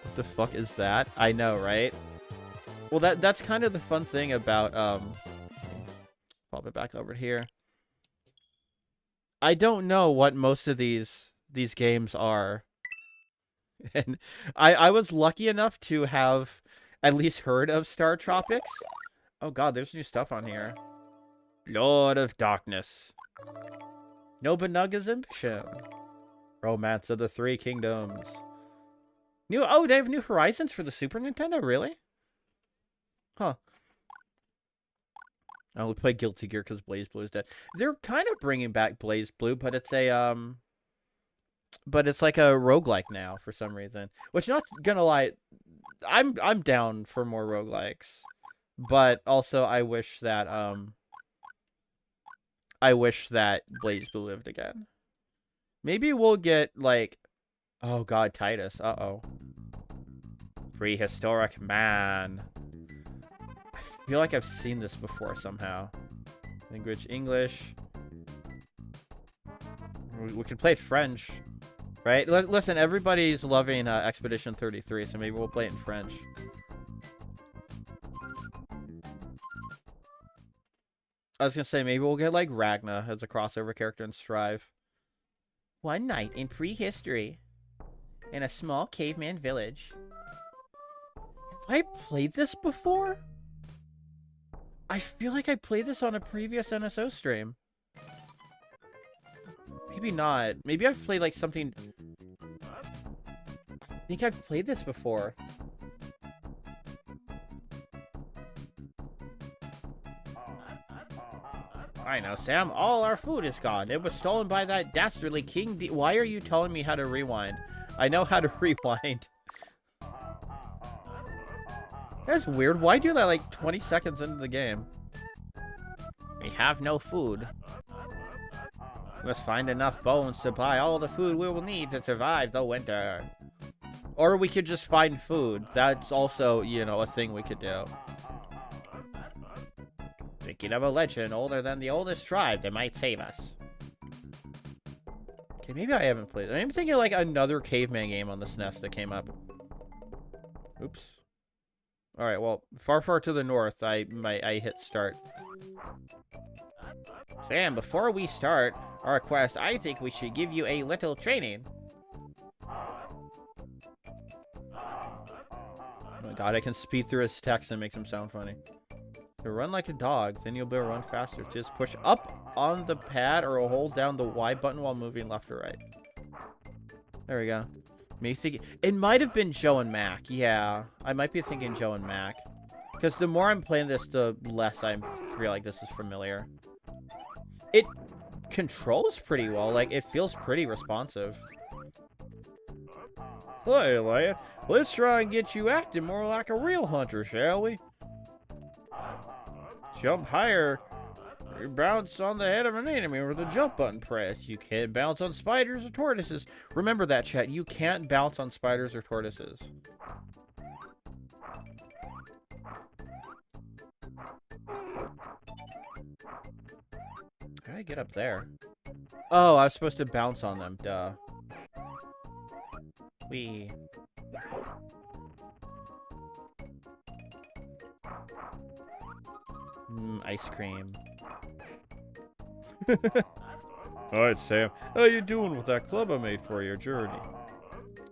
What the fuck is that? I know, right? Well, that's kind of the fun thing about, pop it back over here. I don't know what most of these these games are. And I was lucky enough to have at least heard of Star Tropics. Oh god, there's new stuff on here. Lord of Darkness. Nobunaga's Ambition. Romance of the Three Kingdoms. Oh, they have New Horizons for the Super Nintendo? Really? Huh. I only play Guilty Gear because Blaze Blue is dead. They're kind of bringing back Blaze Blue, but it's a but it's like a roguelike now for some reason. Which, not gonna lie, I'm down for more roguelikes. But also I wish that Blaze Blue lived again. Maybe we'll get like, oh god, Titus. Uh-oh. Prehistoric Man. I feel like I've seen this before somehow. Language English. We can play it French. Right? Listen, everybody's loving Expedition 33, so maybe we'll play it in French. I was gonna say, maybe we'll get, like, Ragna as a crossover character in Strive. One night in prehistory, in a small caveman village. Have I played this before? I feel like I played this on a previous NSO stream. Maybe not. Maybe I've played, like, something... I think I've played this before. I know, Sam. All our food is gone. It was stolen by that dastardly King D. Why are you telling me how to rewind? I know how to rewind. That's weird. Why do that like 20 seconds into the game? We have no food. We must find enough bones to buy all the food we will need to survive the winter. Or we could just find food. That's also, you know, a thing we could do. Thinking of a legend older than the oldest tribe that might save us. Okay, maybe I haven't played it. I'm thinking of like another Caveman game on the SNES that came up. Oops. Alright, well, far to the north, I hit start. Sam, before we start our quest, I think we should give you a little training. Oh my god, I can speed through his text and make him sound funny. To run like a dog, then you'll be able to run faster. Just push up on the pad or hold down the Y button while moving left or right. There we go. Me thinking it might have been Joe and Mac. Yeah, I might be thinking Joe and Mac. Because the more I'm playing this, the less I feel like this is familiar. It controls pretty well. Like, it feels pretty responsive. Hey, lad. Let's try and get you acting more like a real hunter, shall we? Jump higher. You bounce on the head of an enemy with the jump button pressed. You can't bounce on spiders or tortoises. Remember that, chat. You can't bounce on spiders or tortoises. How did I get up there? Oh, I was supposed to bounce on them. Duh. Wee. Ice cream. Alright, Sam. How you doing with that club I made for your journey?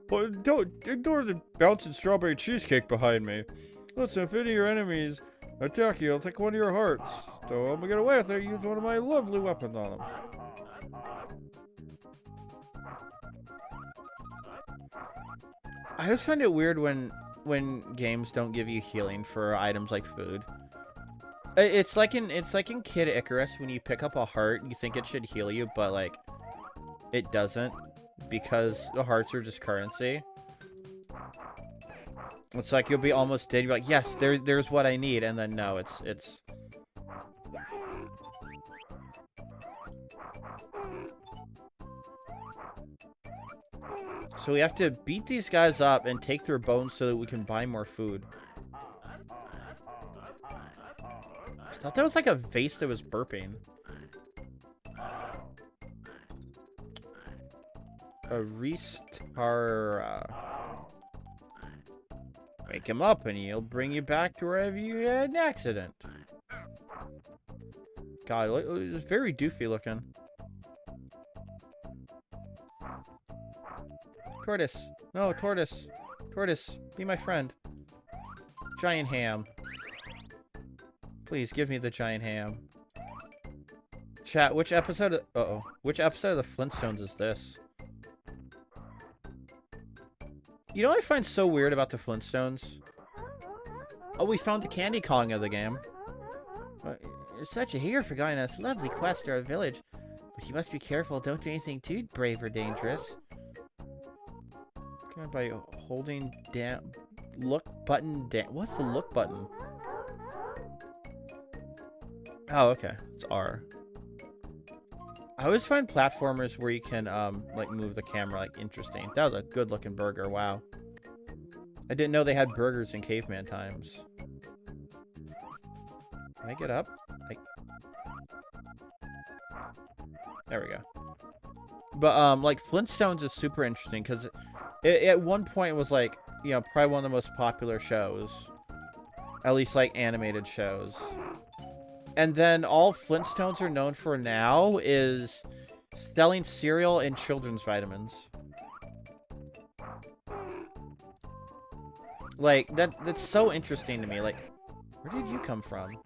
But don't ignore the bouncing strawberry cheesecake behind me. Listen, if any of your enemies attack you, I'll take one of your hearts. So I'm gonna get away with it, use one of my lovely weapons on them. I always find it weird when games don't give you healing for items like food. It's like in Kid Icarus, when you pick up a heart, you think it should heal you, but like it doesn't, because the hearts are just currency. It's like you'll be almost dead, you're like, yes, there's what I need, and then no, it's so we have to beat these guys up and take their bones so that we can buy more food. I thought that was like a vase that was burping. A Restara. Wake him up and he'll bring you back to wherever you had an accident. God, it's very doofy looking. Tortoise. No, tortoise. Tortoise, be my friend. Giant ham. Please give me the giant ham. Chat, which episode of, which episode of the Flintstones is this? You know what I find so weird about the Flintstones? Oh, we found the Candy Kong of the game. You're such a hero for guiding us. Lovely quest to our village. But you must be careful. Don't do anything too brave or dangerous. Okay, by holding down... Look button down. What's the look button? Oh, okay. It's R. I always find platformers where you can, like, move the camera, like, interesting. That was a good-looking burger. Wow. I didn't know they had burgers in caveman times. Can I get up? There we go. But, like, Flintstones is super interesting because it at one point was, like, you know, probably one of the most popular shows. At least, like, animated shows. And then all Flintstones are known for now is selling cereal and children's vitamins. Like, that's so interesting to me. Like, where did you come from?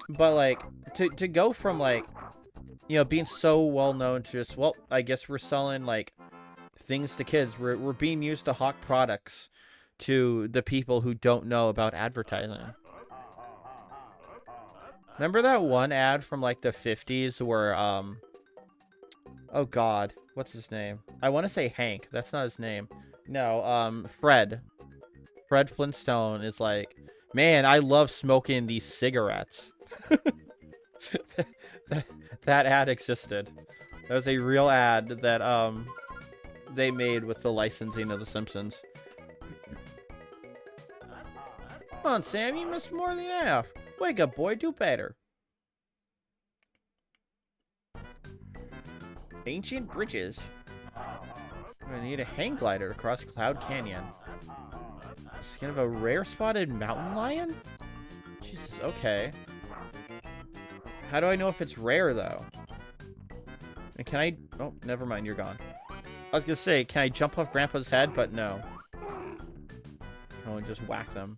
But, like, to go from, like, you know, being so well known to just, well, I guess we're selling, like, things to kids. We're being used to hawk products to the people who don't know about advertising. Remember that one ad from, like, the 50s where, oh, God. What's his name? I want to say Hank. That's not his name. No, Fred. Fred Flintstone is like, man, I love smoking these cigarettes. that ad existed. That was a real ad that they made with the licensing of The Simpsons. Come on, Sam, you missed more than half. Wake up, boy, do better. Ancient bridges. I'm gonna need a hang glider to cross Cloud Canyon. Skin of a rare spotted mountain lion? Jesus, okay. How do I know if it's rare, though? And can I... Oh, never mind, you're gone. I was gonna say, can I jump off Grandpa's head? But no. I can only just whack them.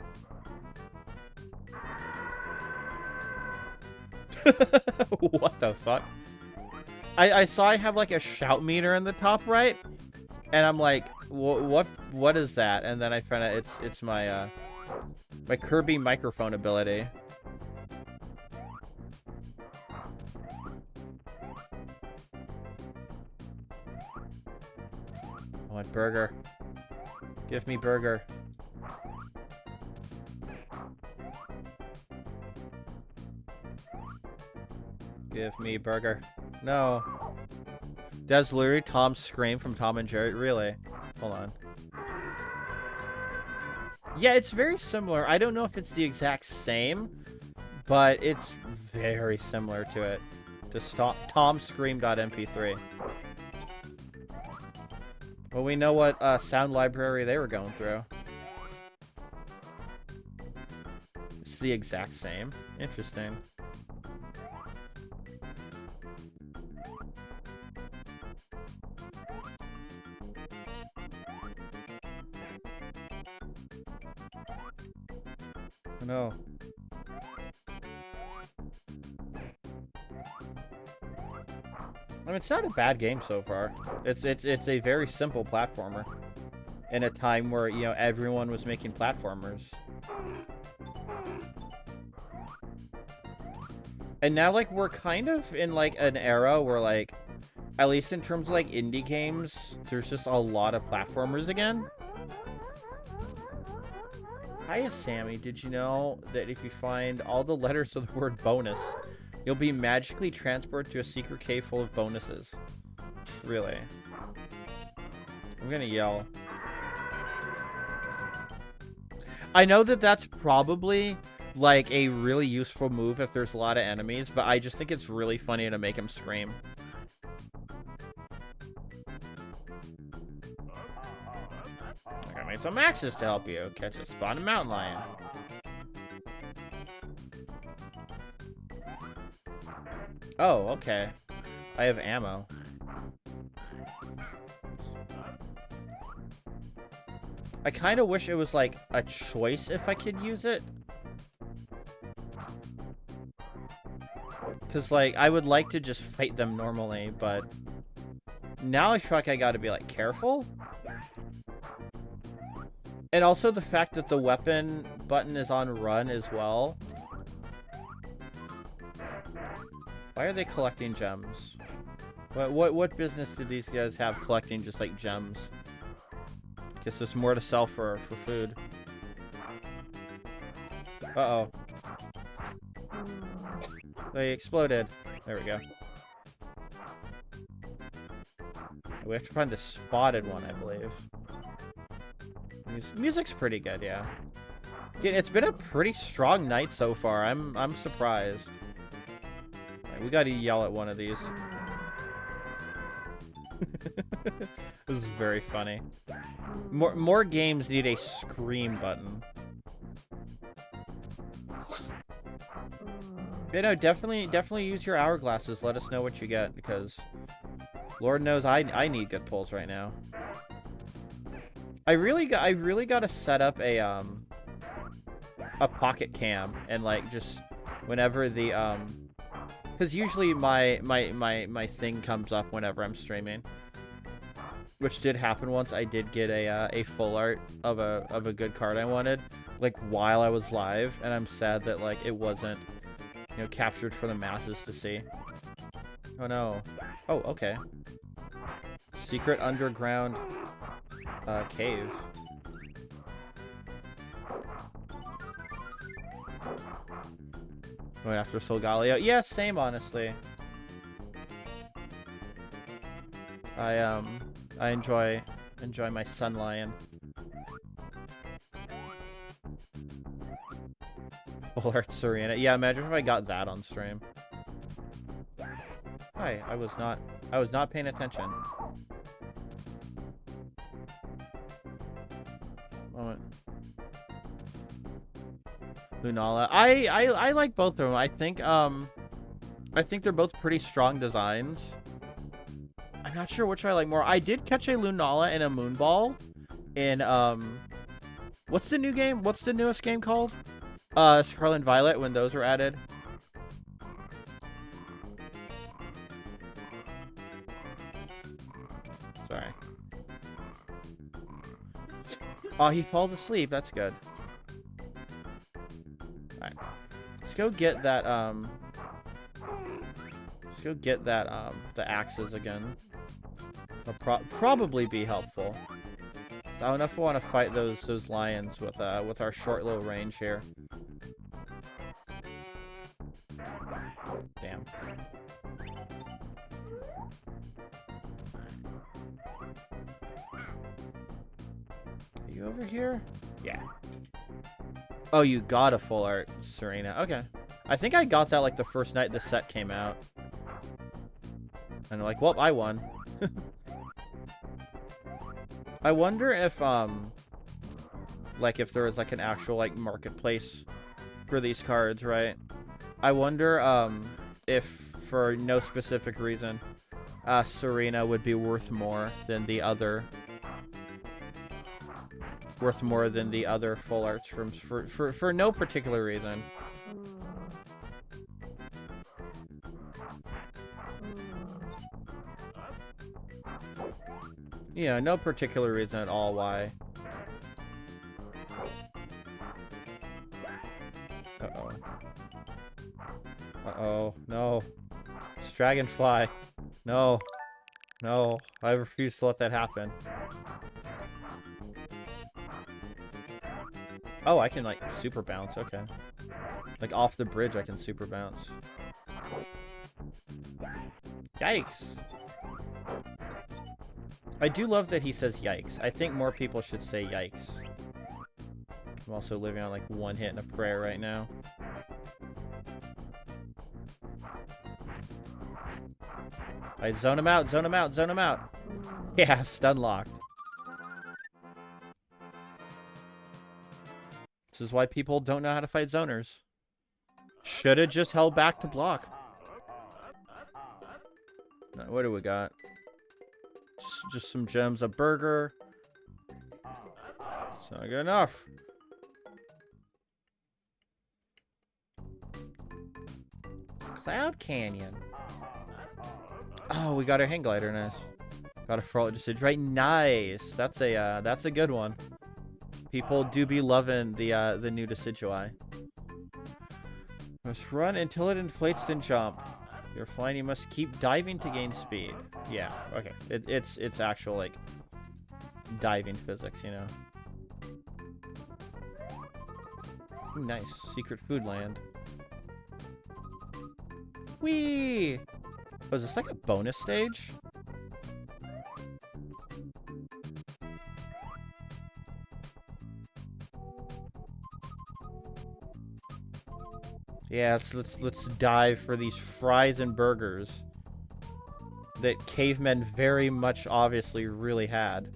What the fuck? I saw I have, like, a shout meter in the top right. And I'm like, what is that? And then I found out it's my, my Kirby microphone ability. I want burger. Give me burger. Give me burger. No. That's literally Tom's scream from Tom and Jerry. Really? Hold on. Yeah, it's very similar. I don't know if it's the exact same, but it's very similar to it. Just TomScream.mp3. Well, we know what sound library they were going through. It's the exact same. Interesting. No. I mean, it's not a bad game so far. It's a very simple platformer in a time where, you know, everyone was making platformers. And now, like, we're kind of in, like, an era where, like, at least in terms of, like, indie games, there's just a lot of platformers again. Hiya, Sammy. Did you know that if you find all the letters of the word bonus, you'll be magically transported to a secret cave full of bonuses? Really? I'm gonna yell. I know that that's probably, like, a really useful move if there's a lot of enemies, but I just think it's really funny to make him scream. I made some axes to help you catch a spotted mountain lion. Oh, okay. I have ammo. I kind of wish it was like a choice if I could use it. Because like I would like to just fight them normally, but now I feel like I gotta be like careful. And also the fact that the weapon button is on run as well. Why are they collecting gems? What business do these guys have collecting just like gems? Guess there's more to sell for food. Uh-oh. They exploded. There we go. We have to find the spotted one, I believe. Music's pretty good, yeah. It's been a pretty strong night so far. I'm surprised. Right, we gotta yell at one of these. This is very funny. More games need a scream button. Yeah, no, definitely use your hourglasses. Let us know what you get, because Lord knows I need good pulls right now. I really gotta set up a pocket cam and like just whenever the because usually my thing comes up whenever I'm streaming, which did happen once. I did get a full art of a good card I wanted like while I was live, and I'm sad that like it wasn't, you know, captured for the masses to see. Oh no. Oh, okay. Secret underground cave. Going after Solgaleo. Yeah, same honestly. I enjoy my Sun Lion. Full Art Serena. Yeah, imagine if I got that on stream. Hi, I was not paying attention. Moment. Lunala. I like both of them. I think they're both pretty strong designs. I'm not sure which I like more. I did catch a Lunala and a Moonball in what's the new game? What's the newest game called? Scarlet and Violet, when those were added. Sorry. Oh, he falls asleep. That's good. Alright. Let's go get that, the axes again. It'll probably be helpful. I don't know if I want to fight those lions with our short little range here. Damn. Are you over here? Yeah. Oh, you got a full art Serena. Okay. I think I got that like the first night the set came out. And like, well, I won. I wonder if like if there was like an actual like marketplace for these cards, right? I wonder if for no specific reason Serena would be worth more than the other full arts from for no particular reason. Yeah, no particular reason at all why. Uh-oh. Uh-oh. No. It's Dragonfly. No. No. I refuse to let that happen. Oh, I can, like, super bounce. Okay. Like, off the bridge, I can super bounce. Yikes. I do love that he says yikes. I think more people should say yikes. I'm also living on, like, one hit and a prayer right now. Alright, zone him out, zone him out, zone him out. Yeah, stun locked. This is why people don't know how to fight zoners. Should have just held back to block. What do we got? Just some gems, a burger, It's not good enough. Cloud Canyon. Oh, we got our hang glider. Nice. Got a frolic decision. Right, nice. That's a good one. People do be loving the new Decidui. Must run until it inflates, then jump. You're flying. You must keep diving to gain speed. Yeah. Okay. It's actual like diving physics, you know. Ooh, nice. Secret food land. Whee! Was this like a bonus stage? Yeah, let's dive for these fries and burgers that cavemen very much obviously really had.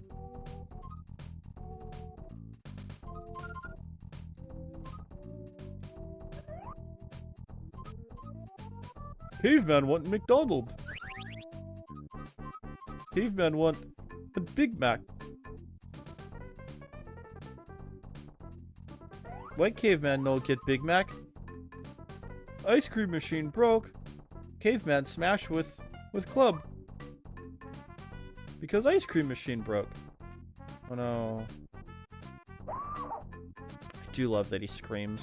Caveman want McDonald's. Caveman want a Big Mac. Why caveman no get Big Mac? Ice cream machine broke. Caveman smash with club. Because ice cream machine broke. Oh no. I do love that he screams.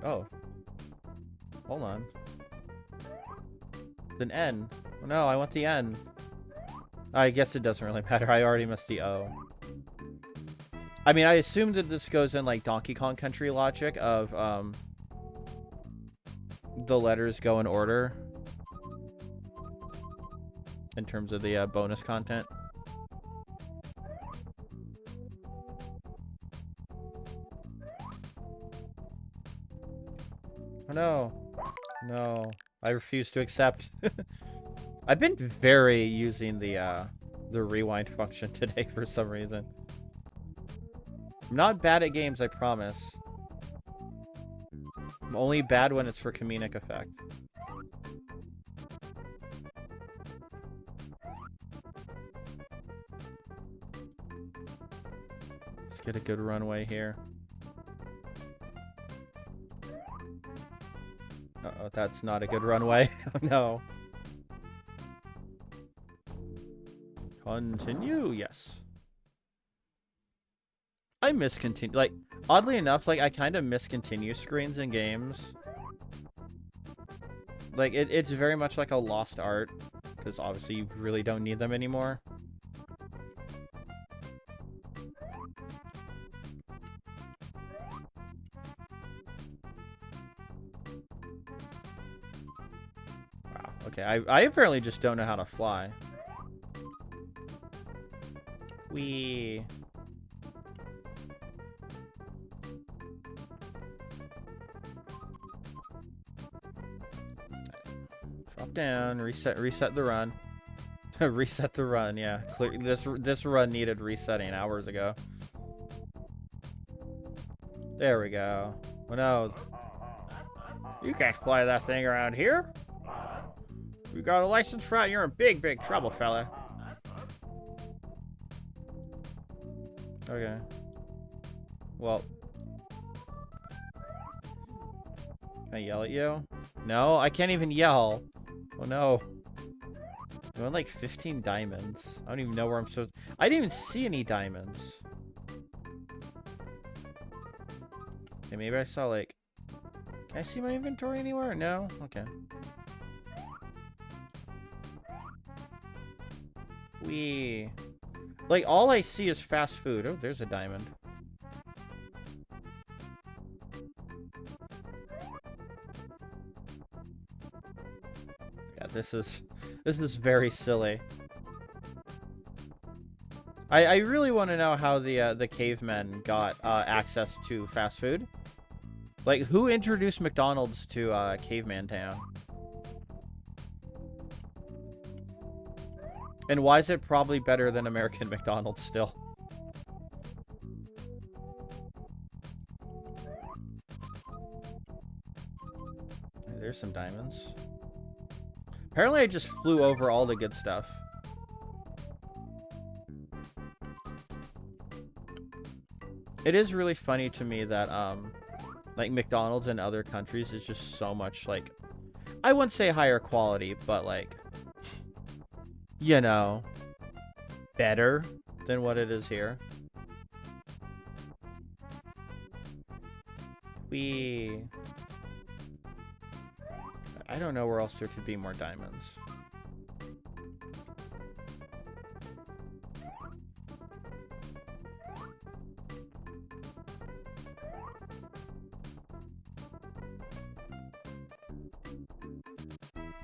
Oh. Hold on. An N. Oh no, I want the N. I guess it doesn't really matter. I already missed the O. I mean, I assume that this goes in like Donkey Kong Country logic of the letters go in order in terms of the bonus content. Oh no. No. I refuse to accept. I've been very using the rewind function today for some reason. I'm not bad at games, I promise. I'm only bad when it's for comedic effect. Let's get a good runway here. Uh-oh, that's not a good runway. Oh, no. Continue, yes. I miss continue. Like, oddly enough, like, I kind of miss continue screens in games. Like, it's very much like a lost art. Because obviously you really don't need them anymore. Wow, okay. I apparently just don't know how to fly. Whee. Drop down, reset the run. Reset the run, yeah. This run needed resetting hours ago. There we go. Oh no. You can't fly that thing around here. You got a license for it, you're in big trouble, fella. Okay. Well. Can I yell at you? No, I can't even yell. Oh no. I want like 15 diamonds. I don't even know where I'm supposed. I didn't even see any diamonds. Okay, maybe I saw like. Can I see my inventory anywhere? No? Okay. Wee. Like, all I see is fast food. Oh, there's a diamond. Yeah, this is very silly. I really want to know how the cavemen got access to fast food. Like, who introduced McDonald's to Caveman Town? And why is it probably better than American McDonald's still? There's some diamonds. Apparently I just flew over all the good stuff. It is really funny to me that like McDonald's in other countries is just so much like, I wouldn't say higher quality, but like, you know, better than what it is here. I don't know where else there could be more diamonds.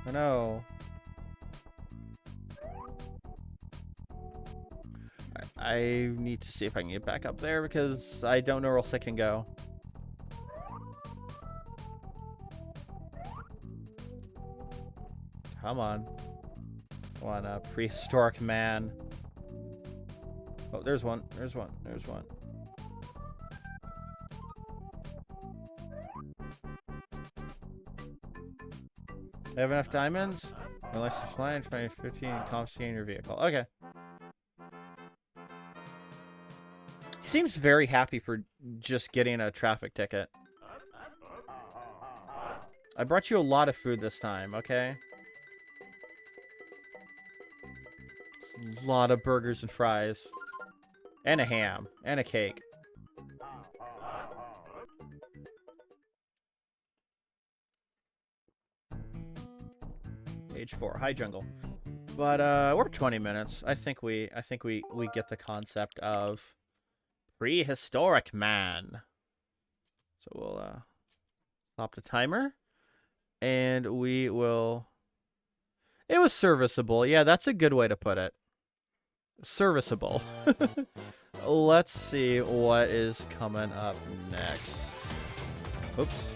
Oh no. I need to see if I can get back up there because I don't know where else I can go. Come on. Come on, prehistoric man. Oh, there's one. There's one. There's one. I have enough diamonds? Unless you're flying, 15 and confiscating your vehicle. Okay. He seems very happy for just getting a traffic ticket. I brought you a lot of food this time, okay? A lot of burgers and fries. And a ham. And a cake. Page 4. Hi, jungle. But we're 20 minutes. I think we get the concept of prehistoric man. So we'll stop the timer. And we will... It was serviceable. Yeah, that's a good way to put it. Serviceable. Let's see what is coming up next. Oops.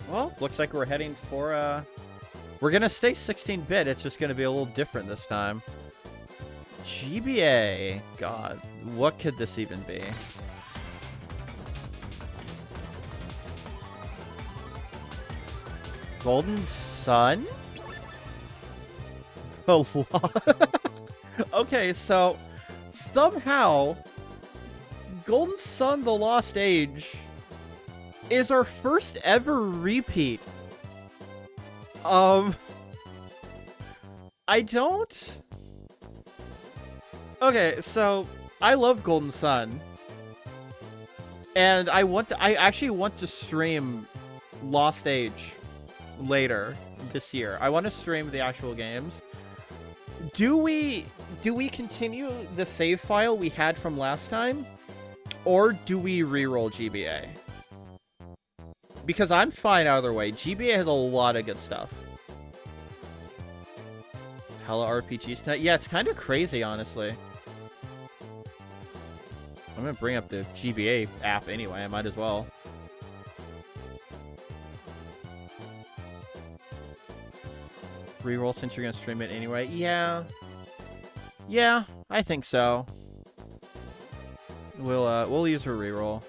Well, looks like we're heading for, we're gonna stay 16-bit. It's just gonna be a little different this time. GBA. God, what could this even be? Golden Sun? Okay, so somehow Golden Sun: The Lost Age is our first ever repeat. I don't... Okay, so I love Golden Sun. And I actually want to stream Lost Age later this year. I want to stream the actual games. Do we continue the save file we had from last time? Or do we reroll GBA? Because I'm fine either way. GBA has a lot of good stuff. Hella RPGs tonight. Yeah, it's kind of crazy, honestly. I'm gonna bring up the GBA app anyway. I might as well. Reroll since you're gonna stream it anyway. Yeah. Yeah, I think so. We'll use a reroll.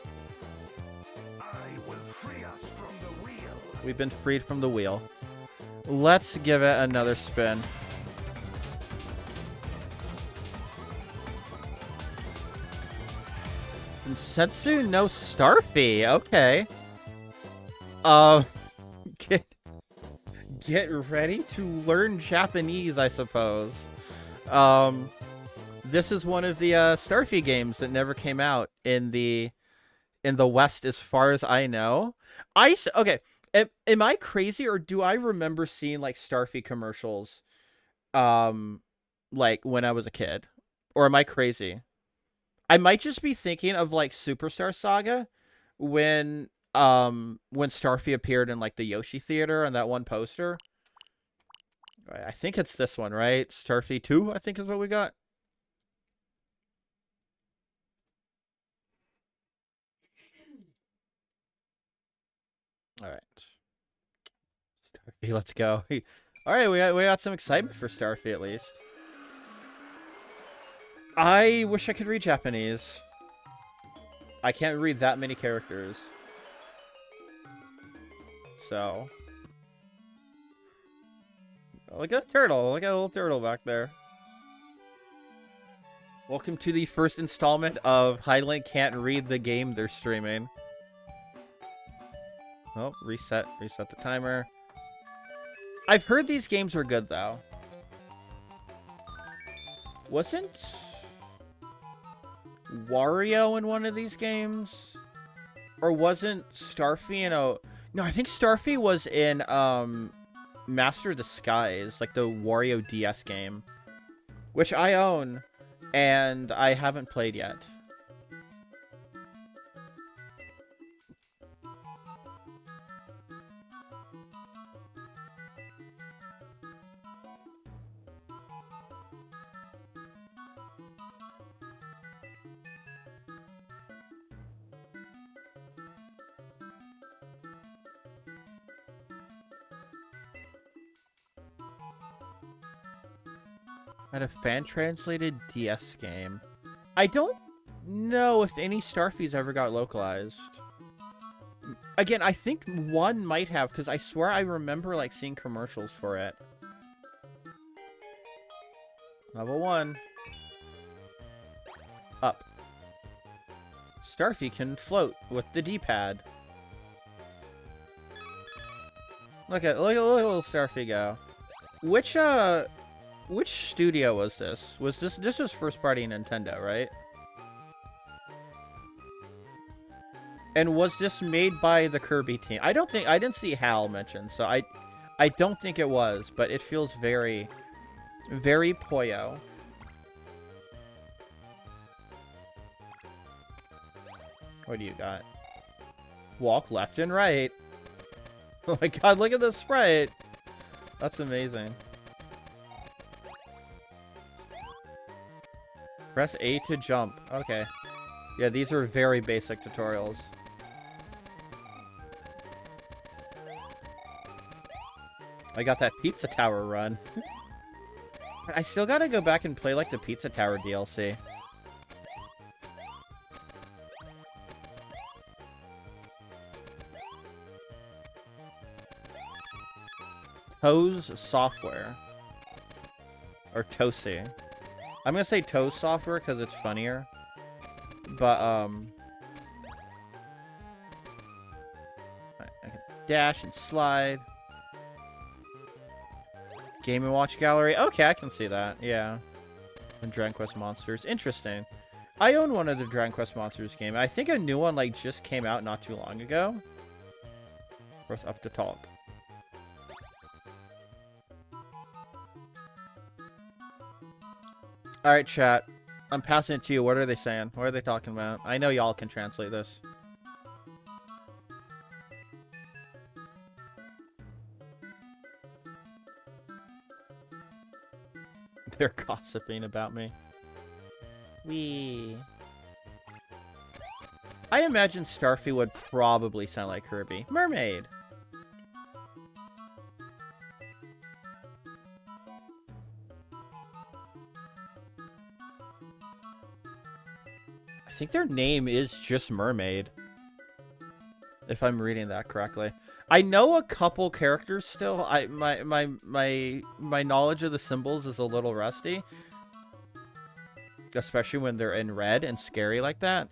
We've been freed from the wheel. Let's give it another spin. Setsu no Starfy. Okay. Get ready to learn Japanese, I suppose. This is one of the Starfy games that never came out in the West, as far as I know. Okay. Am I crazy, or do I remember seeing like Starfy commercials, like when I was a kid, or am I crazy? I might just be thinking of like Superstar Saga, when Starfy appeared in like the Yoshi Theater on that one poster. I think it's this one, right? Starfy 2, I think is what we got. All right. Starfy, let's go. All right, we got some excitement for Starfy at least. I wish I could read Japanese. I can't read that many characters. So. Like a turtle. Like a little turtle back there. Welcome to the first installment of Highlink Can't Read the Game they're streaming. Oh, reset the timer. I've heard these games are good, though. Wasn't Wario in one of these games? Or wasn't Starfy in a... No, I think Starfy was in Master Disguise, like the Wario DS game, which I own, and I haven't played yet. At a fan-translated DS game. I don't know if any Starfies ever got localized. Again, I think one might have, because I swear I remember, like, seeing commercials for it. Level 1. Up. Starfy can float with the D-pad. Look at little Starfy go. Which studio was this? This was first party Nintendo, right? And was this made by the Kirby team? I didn't see HAL mentioned, so I don't think it was, but it feels very, very Poyo. What do you got? Walk left and right. Oh my god, look at the sprite. That's amazing. Press A to jump. Okay. Yeah, these are very basic tutorials. I got that Pizza Tower run. I still gotta go back and play, like, the Pizza Tower DLC. Toes Software. Or Tosi. I'm gonna say Toes Software because it's funnier. But, I can dash and slide. Game & Watch Gallery. Okay, I can see that. Yeah. And Dragon Quest Monsters. Interesting. I own one of the Dragon Quest Monsters game. I think a new one, like, just came out not too long ago. Press up to talk. Alright, chat. I'm passing it to you. What are they saying? What are they talking about? I know y'all can translate this. They're gossiping about me. Wee. I imagine Starfy would probably sound like Kirby. Mermaid. I think their name is just Mermaid. If I'm reading that correctly. I know a couple characters still. My knowledge of the symbols is a little rusty. Especially when they're in red and scary like that.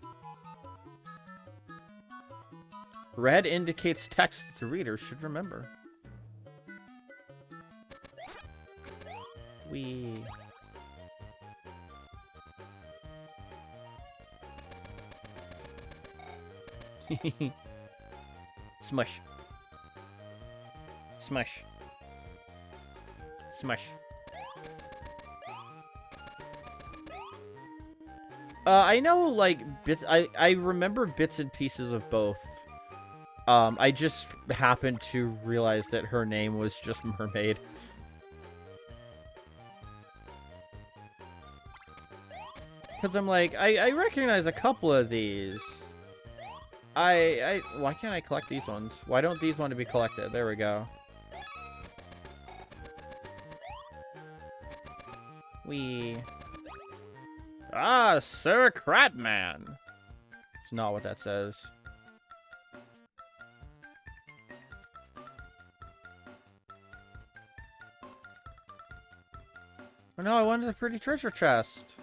Red indicates text that the reader should remember. Wee. Smush. Smush. Smush. I know, like, bits... I remember bits and pieces of both. I just happened to realize that her name was just Mermaid. Because I'm like, I recognize a couple of these. Why can't I collect these ones? Why don't these want to be collected? There we go. Ah, Sir Crabman. It's not what that says. Oh no, I wanted a pretty treasure chest.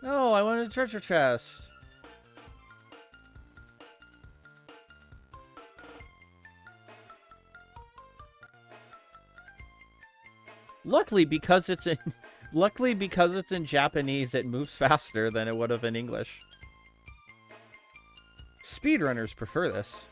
No, I wanted a treasure chest. Luckily, because it's in Japanese, it moves faster than it would have in English. Speedrunners prefer this.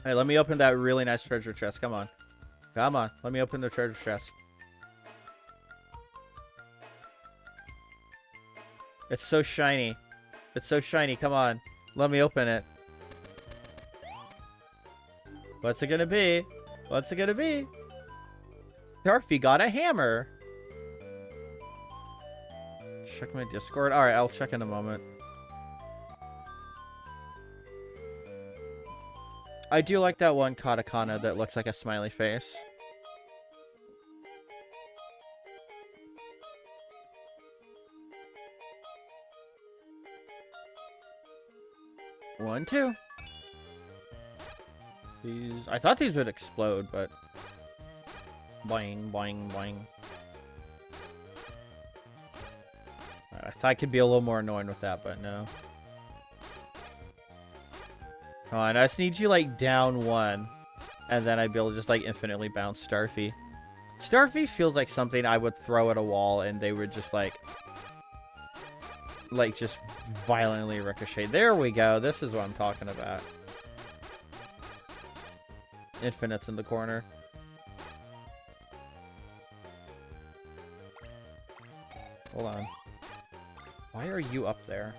Hey, let me open that really nice treasure chest. Come on. Come on. Let me open the treasure chest. It's so shiny. It's so shiny. Come on. Let me open it. What's it gonna be? What's it gonna be? Starfy got a hammer. Check my Discord. Alright, I'll check in a moment. I do like that one katakana that looks like a smiley face. One, two. These, I thought these would explode, but boing, boing, boing. I thought I could be a little more annoying with that, but no. Come on, I just need you like down one, and then I'd be able to just like infinitely bounce Starfy. Starfy feels like something I would throw at a wall, and they would just like just violently ricochet. There we go. This is what I'm talking about. Infinite's in the corner. Hold on. Why are you up there?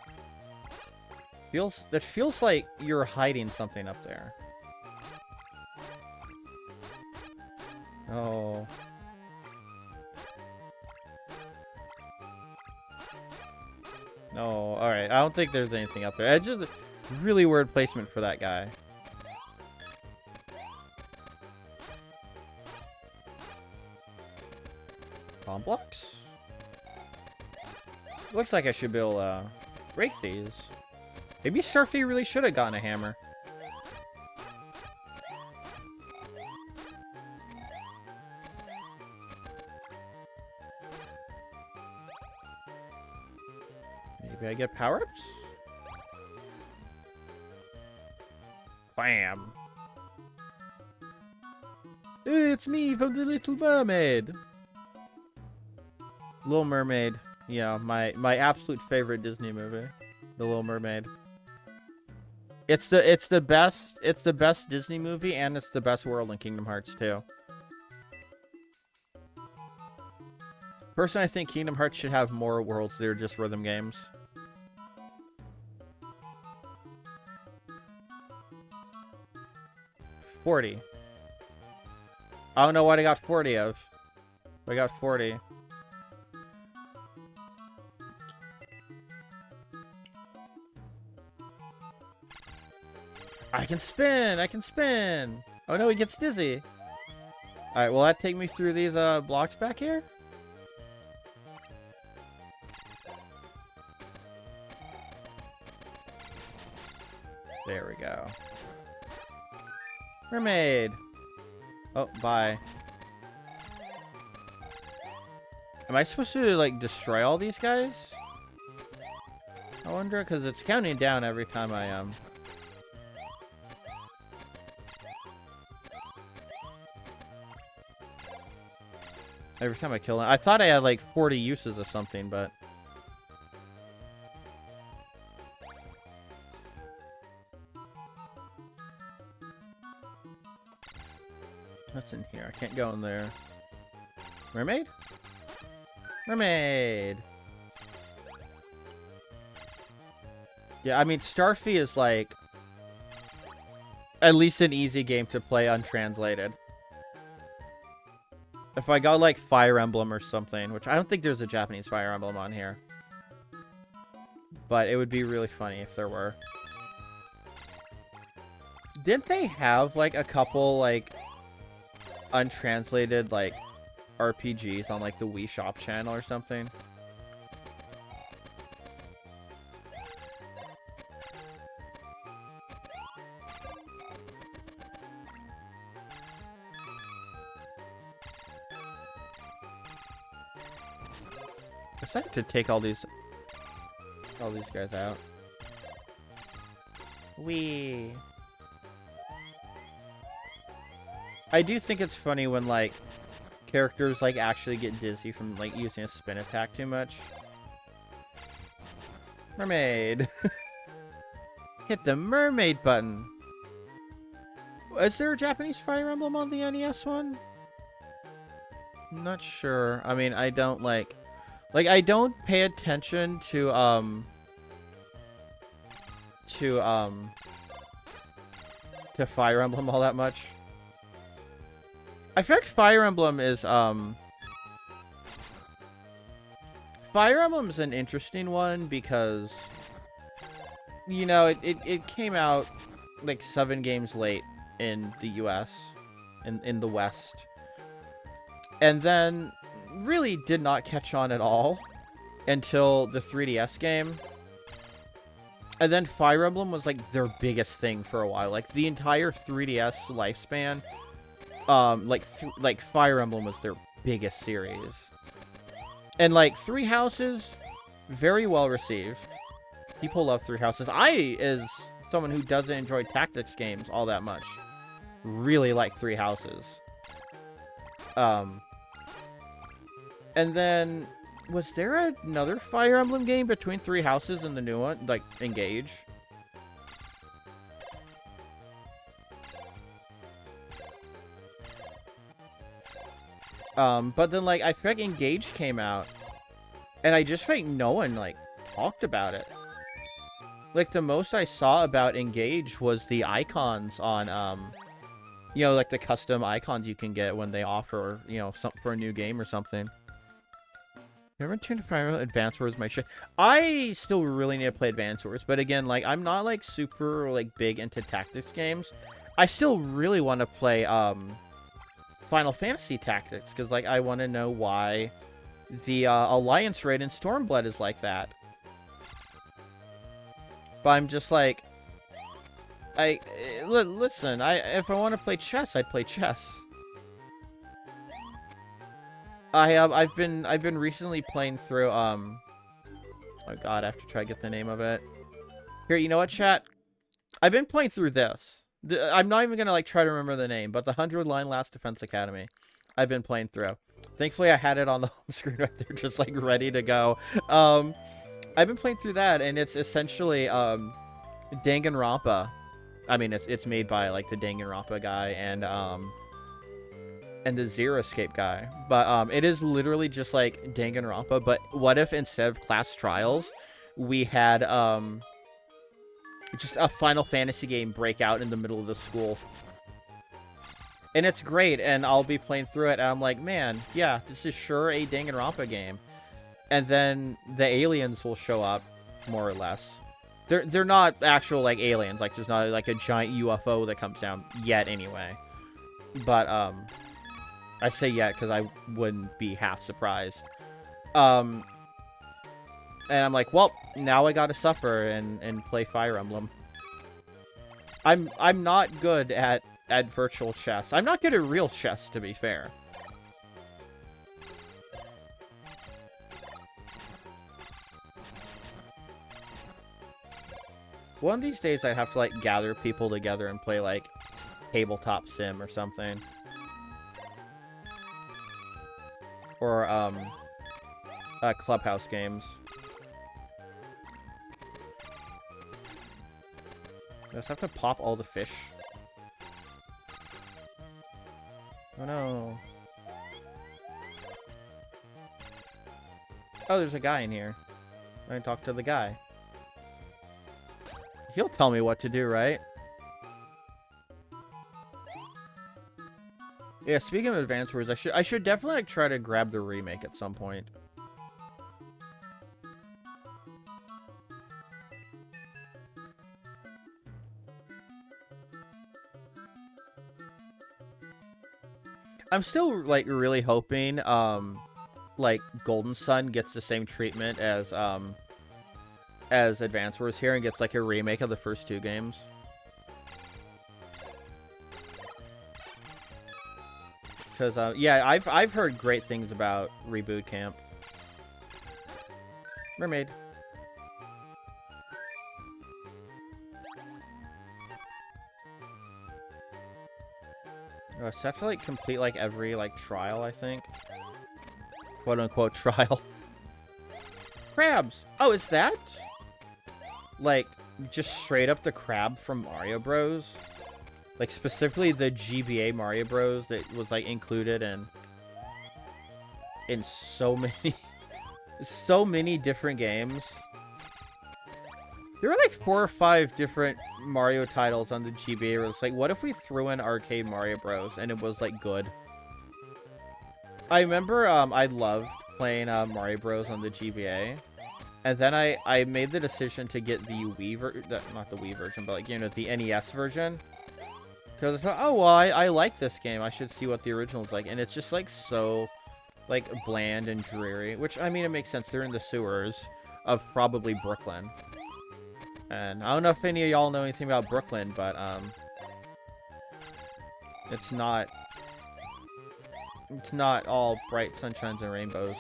That feels like you're hiding something up there. Oh. No, alright. I don't think there's anything up there. It's just really weird placement for that guy. Bomb blocks? Looks like I should be able to break these. Maybe Starfy really should have gotten a hammer. Maybe I get power-ups? Bam! It's me from the Little Mermaid! Little Mermaid. Yeah, my absolute favorite Disney movie. The Little Mermaid. It's the best Disney movie, and it's the best world in Kingdom Hearts too. Personally, I think Kingdom Hearts should have more worlds that are just rhythm games. $40. I don't know what I got 40 of. I got 40. I can spin! I can spin! Oh no, he gets dizzy. Alright, will that take me through these blocks back here? There we go. Mermaid! Oh, bye. Am I supposed to, like, destroy all these guys? I wonder, because it's counting down every time I, Every time I kill him. I thought I had, like, 40 uses of something, but... What's in here? I can't go in there. Mermaid? Mermaid! Yeah, I mean, Starfy is, like... at least an easy game to play untranslated. If I got, like, Fire Emblem or something, which I don't think there's a Japanese Fire Emblem on here. But it would be really funny if there were. Didn't they have, like, a couple, like, untranslated, like, RPGs on like the Wii Shop channel or something. I decided to take all these guys out. I do think it's funny when like characters like actually get dizzy from like using a spin attack too much. Mermaid. Hit the mermaid button. Is there a Japanese Fire Emblem on the NES one? I'm not sure. I mean, I don't I don't pay attention to Fire Emblem all that much. I feel like Fire Emblem is Fire Emblem's an interesting one because, you know, it came out like 7 games late in the US, in the West. And then really did not catch on at all until the 3DS game. And then Fire Emblem was like their biggest thing for a while. Like the entire 3DS lifespan, like Fire Emblem was their biggest series. And like Three Houses, very well received. People love Three Houses. I, as someone who doesn't enjoy tactics games all that much, really like Three Houses. And then, was there another Fire Emblem game between Three Houses and the new one? Like, Engage? But then, like, I feel like Engage came out, and I just feel like no one, like, talked about it. Like, the most I saw about Engage was the icons on, you know, like the custom icons you can get when they offer, you know, something for a new game or something. Never tuned to Fire Emblem Advance Wars my shit. I still really need to play Advance Wars, but again, like, I'm not, like, super, like, big into tactics games. I still really want to play, Final Fantasy Tactics, because, like, I want to know why the, Alliance raid in Stormblood is like that. But I'm just, like, listen, if I want to play chess, I'd play chess. I've been recently playing through, oh god, I have to try to get the name of it. Here, you know what, chat? I've been playing through this. I'm not even gonna, like, try to remember the name, but the 100-line Last Defense Academy. I've been playing through. Thankfully, I had it on the home screen right there, just, like, ready to go. I've been playing through that, and it's essentially, Danganronpa. I mean, it's made by, like, the Danganronpa guy, and the Zero Escape guy. But it is literally just like Danganronpa, but what if instead of class trials, we had just a Final Fantasy game break out in the middle of the school? And it's great, and I'll be playing through it, and I'm like, man, yeah, this is sure a Danganronpa game. And then the aliens will show up, more or less. They're not actual, like, aliens. Like, there's not, like, a giant UFO that comes down yet, anyway. But, I say yet because I wouldn't be half surprised. And I'm like, well, now I gotta suffer and play Fire Emblem. I'm not good at virtual chess. I'm not good at real chess, to be fair. One of these days I'd have to, like, gather people together and play, like, tabletop sim or something. Or, clubhouse games. I just have to pop all the fish. Oh no. Oh, there's a guy in here. I can talk to the guy. He'll tell me what to do, right? Yeah, speaking of Advance Wars, I should definitely, like, try to grab the remake at some point. I'm still like really hoping like Golden Sun gets the same treatment as Advance Wars here and gets like a remake of the first two games. Because yeah, I've heard great things about Reboot Camp. Mermaid. So I have to like complete like every like trial, I think. Quote unquote trial. Crabs! Oh, is that? Like, just straight up the crab from Mario Bros? Like, specifically the GBA Mario Bros that was like included in so many so many different games. There were like 4 or 5 different Mario titles on the GBA where it's like, what if we threw in arcade Mario Bros and it was like good? I remember I loved playing Mario Bros on the GBA, and then I made the decision to get the Wii version, not the Wii version, but like, you know, the NES version, because I thought, oh well, I like this game, I should see what the original's like, and it's just like so like bland and dreary, which I mean it makes sense. They're in the sewers of probably Brooklyn, and I don't know if any of y'all know anything about Brooklyn, but it's not all bright sunshines and rainbows.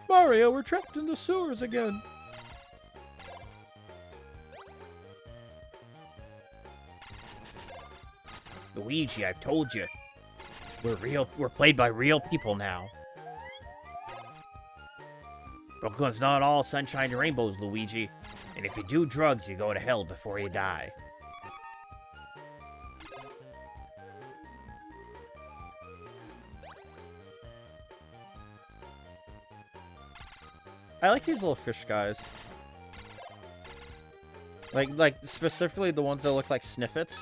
Mario, we're trapped in the sewers again. Luigi, I've told you. We're played by real people now. Brooklyn's not all sunshine and rainbows, Luigi. And if you do drugs, you go to hell before you die. I like these little fish guys. Like specifically the ones that look like sniffets.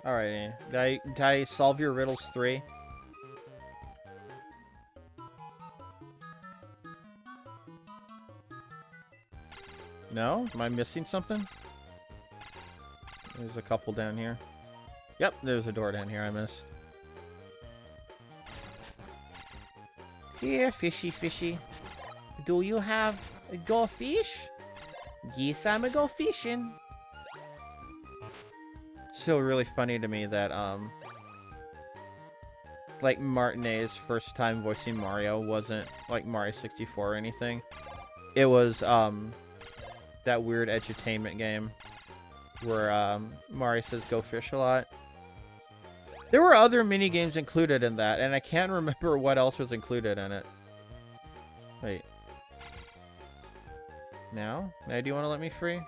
Alrighty. Did I solve your riddles 3? No? Am I missing something? There's a couple down here. Yep, there's a door down here I missed. Here, fishy, fishy. Do you have a go fish? Yes, I'm a go fishing. Still really funny to me that like Martinet's first time voicing Mario wasn't like Mario 64 or anything. It was that weird edutainment game where Mario says go fish a lot. There were other mini games included in that, and I can't remember what else was included in it. Wait. Now? Now do you want to let me free?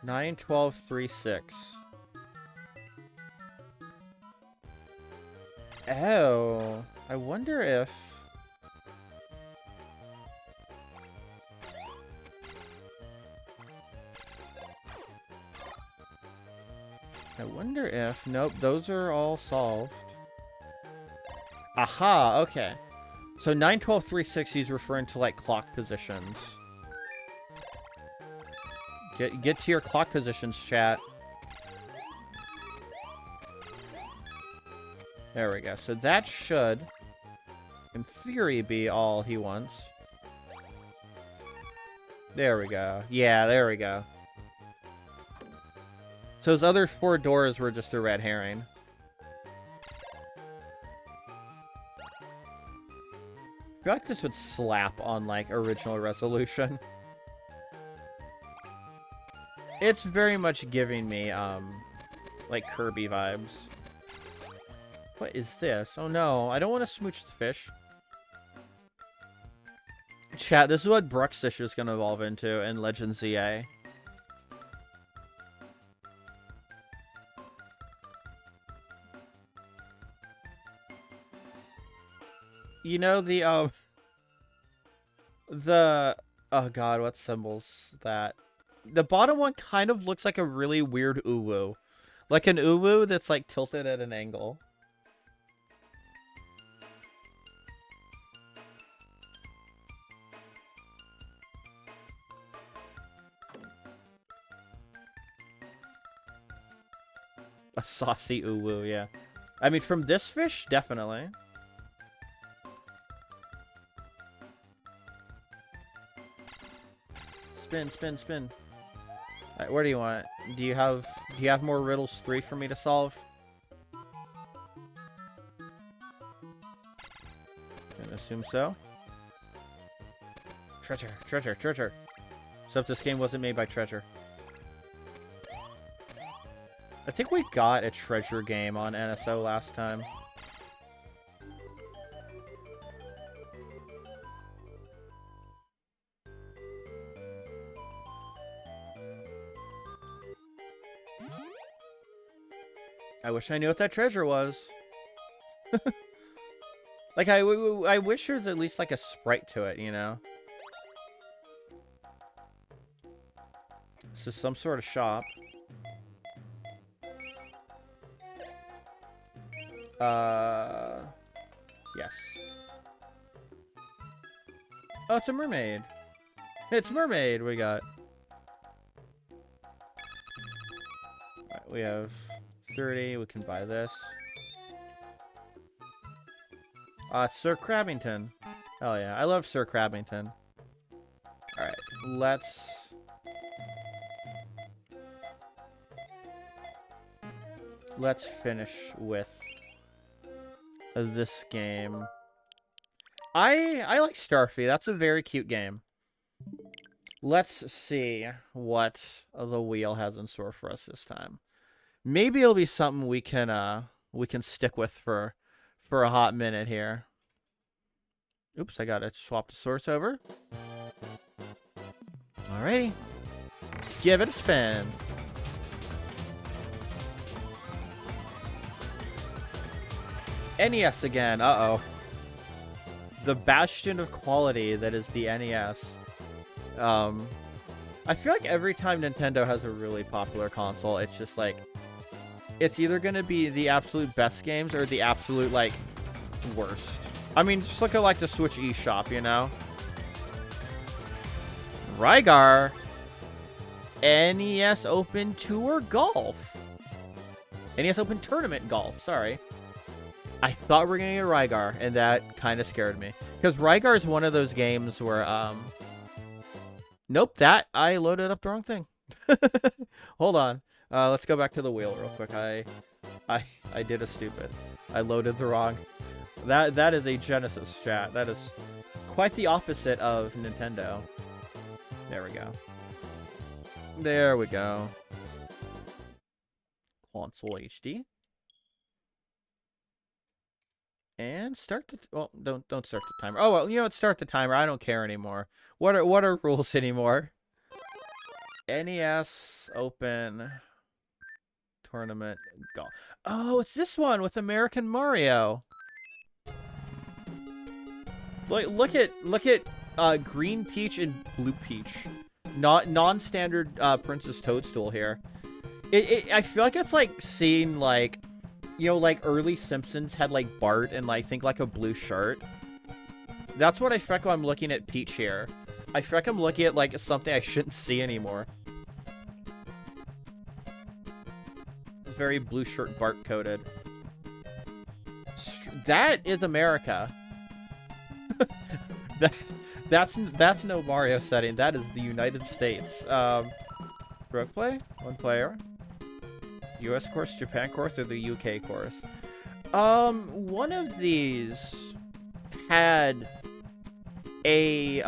Nine, 12, 3, 6. Oh, I wonder if... Nope, those are all solved. Aha, okay. So 9, 12, 3, 6, he's referring to like clock positions. Get to your clock positions, chat. There we go. So that should, in theory, be all he wants. There we go. Yeah, there we go. So his other 4 doors were just a red herring. I feel like this would slap on, like, original resolution. It's very much giving me, like, Kirby vibes. What is this? Oh no, I don't want to smooch the fish. Chat, this is what Bruxish is going to evolve into in Legend ZA. You know, oh god, what symbol's that? The bottom one kind of looks like a really weird uwu. Like an uwu that's like tilted at an angle. A saucy uwu, yeah. I mean, from this fish, definitely. Spin, spin, spin. Alright, where do you want? Do you have more riddles 3 for me to solve? I assume so. Treasure, treasure, treasure. Except this game wasn't made by Treasure. I think we got a treasure game on NSO last time. I wish I knew what that treasure was. Like, I wish there was at least, like, a sprite to it, you know? This is some sort of shop. Yes. Oh, it's a mermaid. It's a mermaid we got. Alright, we have 30. We can buy this. It's Sir Crabbington. Oh yeah, I love Sir Crabbington. Alright, let's finish with this game. I like Starfy. That's a very cute game. Let's see what the wheel has in store for us this time. Maybe it'll be something we can stick with for a hot minute here. Oops, I gotta swap the source over. Alrighty. Give it a spin. NES again. Uh-oh. The bastion of quality that is the NES. I feel like every time Nintendo has a really popular console, it's just like, it's either going to be the absolute best games or the absolute, like, worst. I mean, just look at, like, the Switch eShop, you know? Rygar. NES Open Tour Golf. NES Open Tournament Golf, sorry. I thought we were going to get Rygar, and that kind of scared me. Because Rygar is one of those games where, nope, I loaded up the wrong thing. Hold on. Let's go back to the wheel real quick. I did a stupid. I loaded the wrong. That is a Genesis strat. That is quite the opposite of Nintendo. There we go. There we go. Console HD. And start the don't start the timer. Oh well, you know what? Start the timer. I don't care anymore. What are rules anymore? NES Open Tournament Golf. Oh, it's this one with American Mario. Look at Green Peach and Blue Peach. Not non-standard Princess Toadstool here. I feel like it's like seeing like, you know, like early Simpsons had like Bart and I think like a blue shirt. That's what I feel like when I'm looking at Peach here. I feel like I'm looking at like something I shouldn't see anymore. Very blue shirt Bart coded. That is America. That's no Mario setting. That is the United States. Rogue play? One player. US course, Japan course, or the UK course? One of these had a,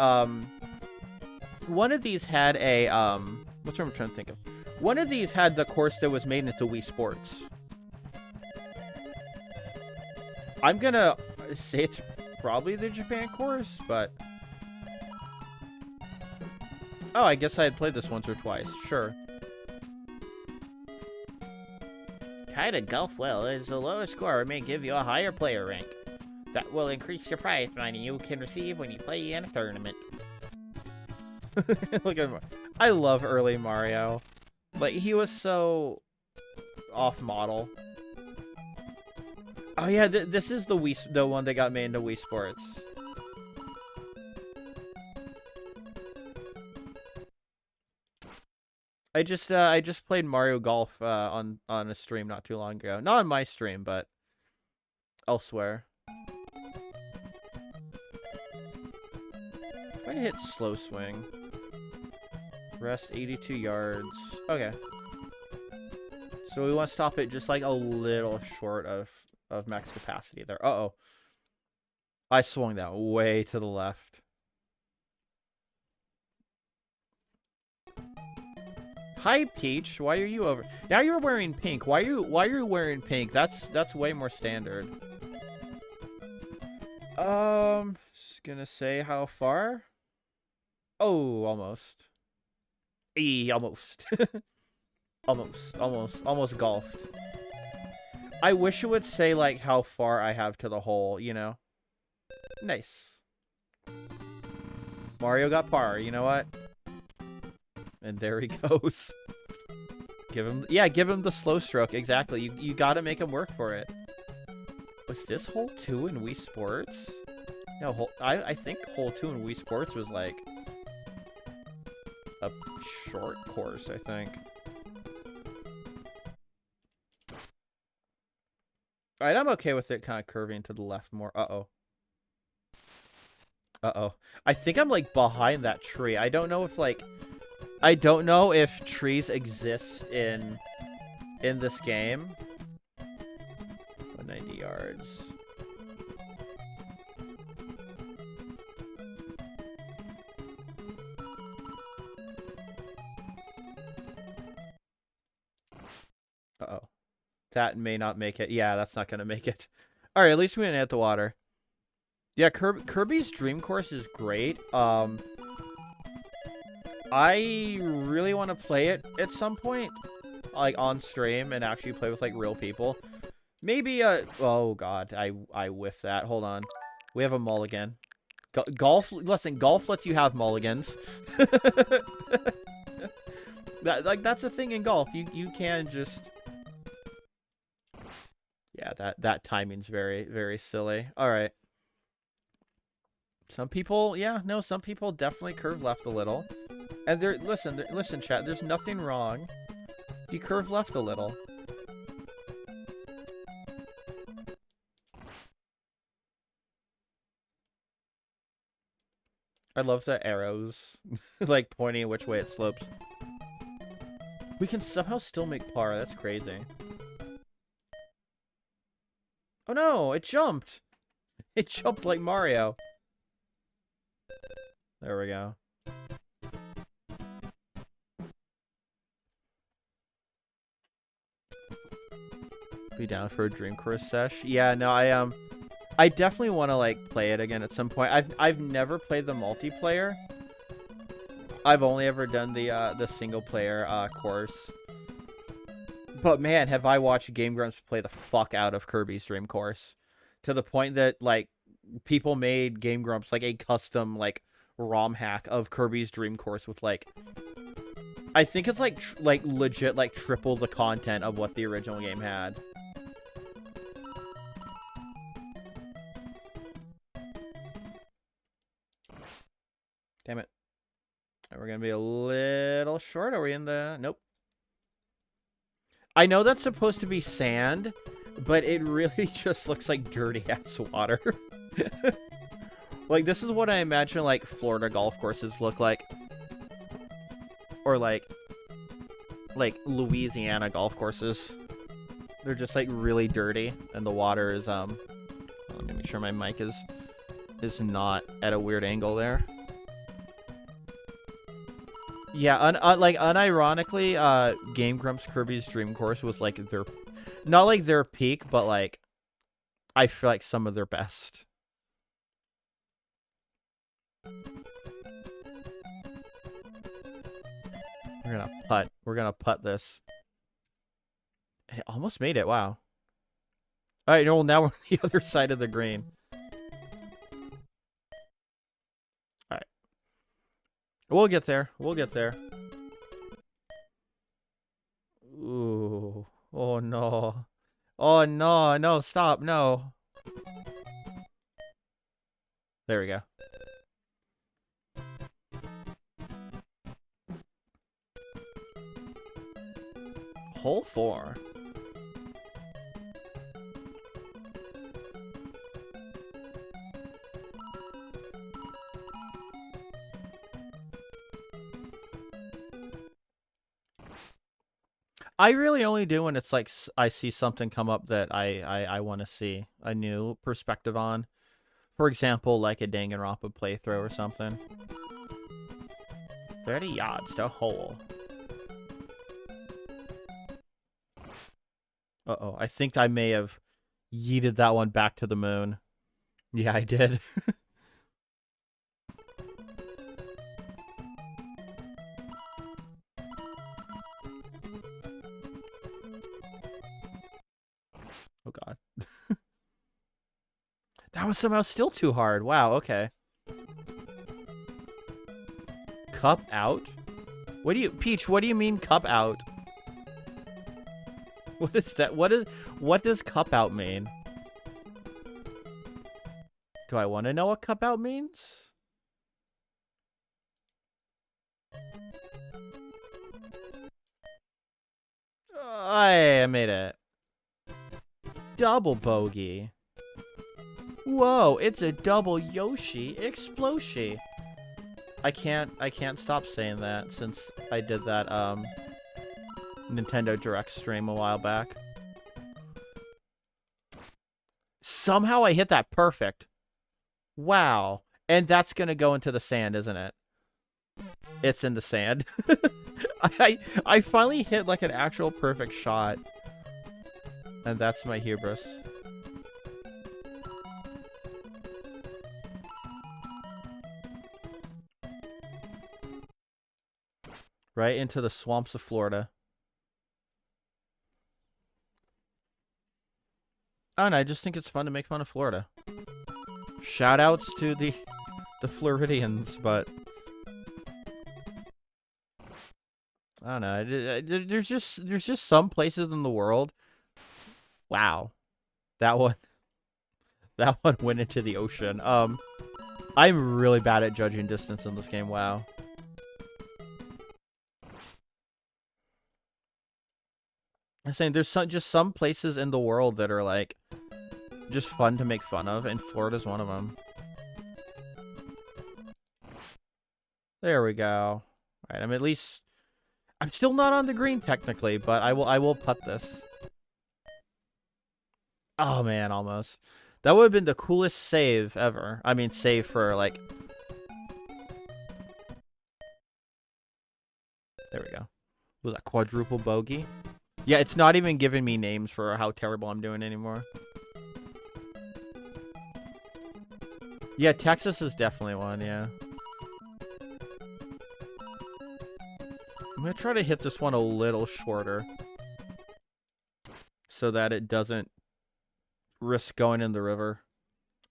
what's what I'm trying to think of? One of these had the course that was made into Wii Sports. I'm gonna say it's probably the Japan course, but... Oh, I guess I had played this once or twice. Sure. Try to golf well as the lowest score may give you a higher player rank. That will increase your prize money you can receive when you play in a tournament. Look at him. I love early Mario. Like, he was so off model. Oh yeah, this is the one that got made into Wii Sports. I just played Mario Golf on a stream not too long ago. Not on my stream, but elsewhere. If I hit slow swing. Rest 82 yards. Okay. So we want to stop it just like a little short of max capacity there. Uh-oh. I swung that way to the left. Hi, Peach. Why are you over? Now you're wearing pink. Why are you wearing pink? That's way more standard. Just gonna say how far? Oh, almost. Almost. almost golfed. I wish it would say like how far I have to the hole, you know? Nice. Mario got par, you know what? And there he goes. Give him the slow stroke. Exactly. You gotta make him work for it. Was this hole 2 in Wii Sports? No, I think hole 2 in Wii Sports was like a short course, I think. Alright, I'm okay with it kind of curving to the left more. Uh-oh. Uh-oh. I think I'm like behind that tree. I don't know if trees exist in this game. 190 yards. Uh-oh. That may not make it. Yeah, that's not going to make it. All right, at least we didn't hit the water. Yeah, Kirby's Dream Course is great. I really want to play it at some point, like on stream, and actually play with like real people. Maybe oh god, I whiffed that. Hold on, we have a mulligan. Golf. Listen, golf lets you have mulligans. That's a thing in golf. You can just. Yeah, that timing's very, very silly. All right. Some people, yeah, no, some people definitely curve left a little. And listen, chat, there's nothing wrong. You curve left a little. I love the arrows, like pointing which way it slopes. We can somehow still make par. That's crazy. Oh no, it jumped. It jumped like Mario. There we go. Be down for a Dream Course sesh. Yeah, no, I definitely want to like play it again at some point. I've never played the multiplayer. I've only ever done the single player course. But man, have I watched Game Grumps play the fuck out of Kirby's Dream Course, to the point that like people made Game Grumps like a custom like ROM hack of Kirby's Dream Course with like, I think it's like legit like triple the content of what the original game had. Damn it. We're gonna be a little short. Are we in the... Nope. I know that's supposed to be sand, but it really just looks like dirty-ass water. Like, this is what I imagine, like, Florida golf courses look like. Or, like Louisiana golf courses. They're just, like, really dirty, and the water is, let me make sure my mic is not at a weird angle there. Yeah, unironically, Game Grumps Kirby's Dream Course was, like, not, like, their peak, but, like, I feel like some of their best. We're gonna putt this. It almost made it, wow. Alright, well, now we're on the other side of the green. Alright. We'll get there. We'll get there. Ooh. Oh no. Oh no, no, stop, no. There we go. Hole 4. I really only do when it's like I see something come up that I want to see a new perspective on. For example, like a Danganronpa playthrough or something. 30 yards to hole. Uh-oh, I think I may have yeeted that one back to the moon. Yeah, I did. Oh god. That was somehow still too hard. Wow, okay. Cup out? What do you, Peach, what do you mean cup out? What is that? What does cup out mean? Do I want to know what cup out means? I made it. Double bogey. Whoa, it's a double Yoshi explosion. I can't stop saying that since I did that Nintendo Direct stream a while back. Somehow I hit that perfect. Wow. And that's going to go into the sand, isn't it? It's in the sand. I finally hit like an actual perfect shot. And that's my hubris. Right into the swamps of Florida. Oh, and I just think it's fun to make fun of Florida. Shoutouts to the Floridians, but I don't know. There's just some places in the world. Wow, that one went into the ocean. I'm really bad at judging distance in this game. Wow. I'm saying there's just some places in the world that are like just fun to make fun of, and Florida's one of them. There we go. All right, I'm still not on the green technically, but I will putt this. Oh man, almost. That would have been the coolest save ever. I mean, save for like. There we go. Was that quadruple bogey? Yeah, it's not even giving me names for how terrible I'm doing anymore. Yeah, Texas is definitely one, yeah. I'm going to try to hit this one a little shorter. So that it doesn't risk going in the river.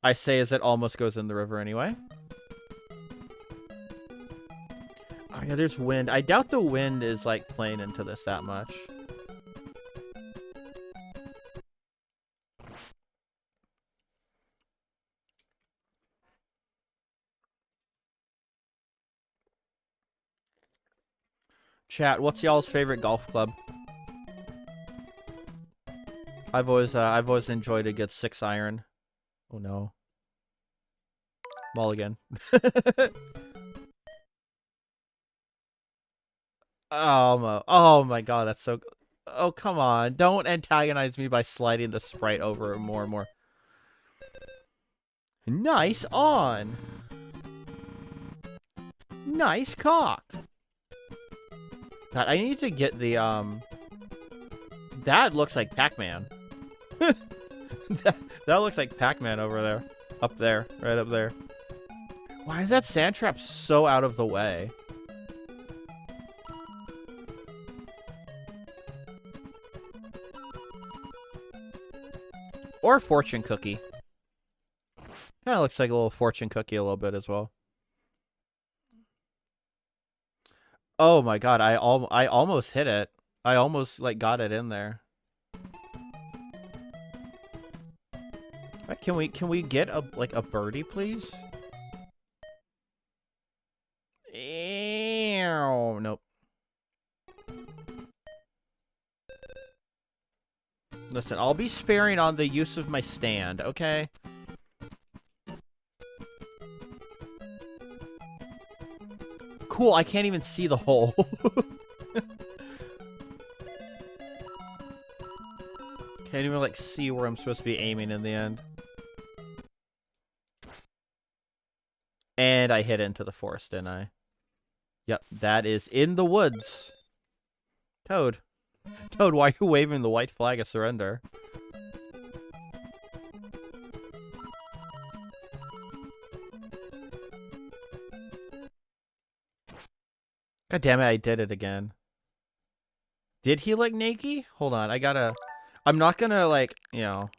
I say as it almost goes in the river anyway. Oh yeah, there's wind. I doubt the wind is like playing into this that much. Chat, what's y'all's favorite golf club? I've always enjoyed a good 6-iron. Oh no. Mulligan. Oh my god, that's so. Oh come on! Don't antagonize me by sliding the sprite over more and more. Nice on. Nice cock. God, I need to get the That looks like Pac-Man. that looks like Pac-Man over there. Up there. Right up there. Why is that sand trap so out of the way? Or fortune cookie. Kind of looks like a little fortune cookie a little bit as well. Oh my god, I almost hit it. I almost like got it in there. Right, can we get a like a birdie, please? Ew, nope. Listen, I'll be sparing on the use of my stand, okay? Cool, I can't even see the hole. Can't even, like, see where I'm supposed to be aiming in the end. And I hit into the forest, didn't I? Yep, that is in the woods. Toad. Toad, why are you waving the white flag of surrender? God damn it, I did it again. Did he like Nakey? Hold on, I'm not gonna, like, you know...